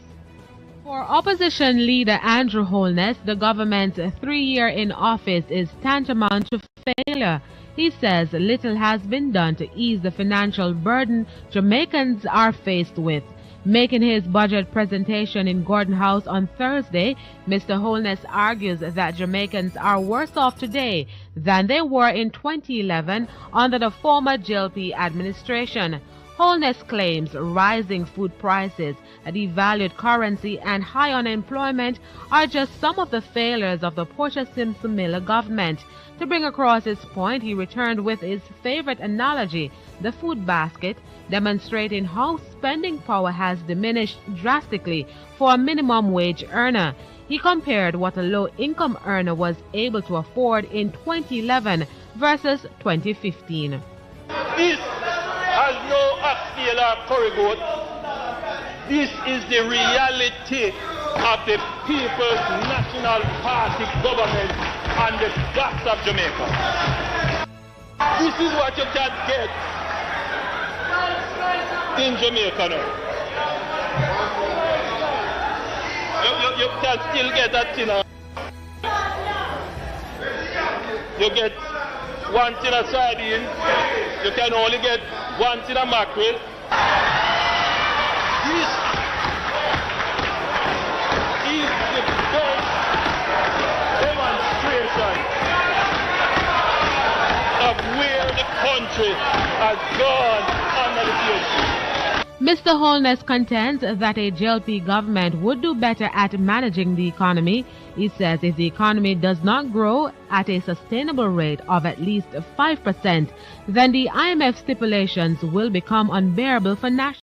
For opposition leader Andrew Holness, the government's 3-year in office is tantamount to failure. He says little has been done to ease the financial burden Jamaicans are faced with. Making his budget presentation in Gordon House on Thursday, Mr. Holness argues that Jamaicans are worse off today than they were in 2011 under the former JLP administration. Holness claims rising food prices, a devalued currency, and high unemployment are just some of the failures of the Portia Simpson Miller government. To bring across his point, he returned with his favorite analogy, the food basket, demonstrating how spending power has diminished drastically for a minimum wage earner. He compared what a low-income earner was able to afford in 2011 versus 2015. This has no oxtail or curry goat. This is the reality of the People's National Party government and the backs of Jamaica. This is what you can get in Jamaica now. You can still get that tin. You get 1 tin of sardine. You can only get 1 tin of mackerel. This is the best demonstration of where the country has gone under the PhD. Mr. Holness contends that a JLP government would do better at managing the economy. He says if the economy does not grow at a sustainable rate of at least 5%, then the IMF stipulations will become unbearable for national.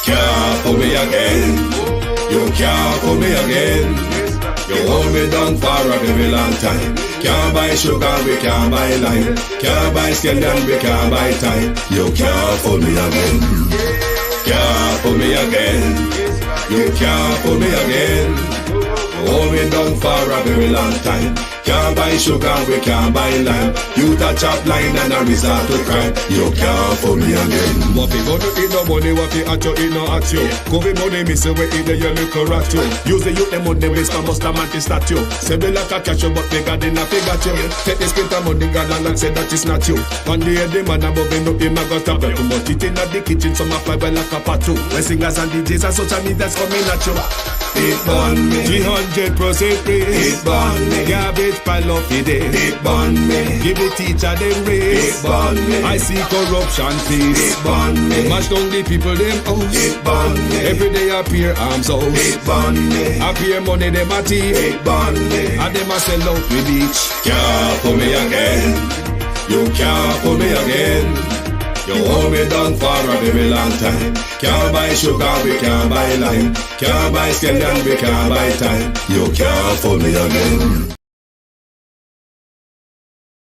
Can't pull me again. You can't pull me again. You hold me down for a very long time. Can't buy sugar, we can't buy lime. Can't buy scandal, we can't buy time. You can't pull me again. Can't pull me again. You can't pull me again. You hold me down for a very long time. Can't buy sugar, we can't buy lime. You touch up line and a resort to crime. You can't pull me again. What we gonna eat no money, what we at you, eat no at you. Covid money, miss away, eat the yellow rat you. Use the youth, the money, waste my must have mantis statue. Say we like a catch you, but they got in a figure you. Take this print of money, God and say that is not you. One day the man above him up, him a got a break. But it in the kitchen, some a fly well like a patu. When singers and DJs and social media's coming at you. It burn me. 300% raise. It burn me. Garbage pile up the day. It burn me. Give the teacher them raise. It burn me. I see corruption please. It burn me. Mash down the people them house. It burn me. Every day appear arms out. It burn me. Appear money them a thief. It burn me. And them a sell out with each. Can't pull me again. You can't pull me again. You hold me down for a very long time. Can't buy sugar, we can't buy lime. Can't buy scandal, we can't buy time. You can't fool me again.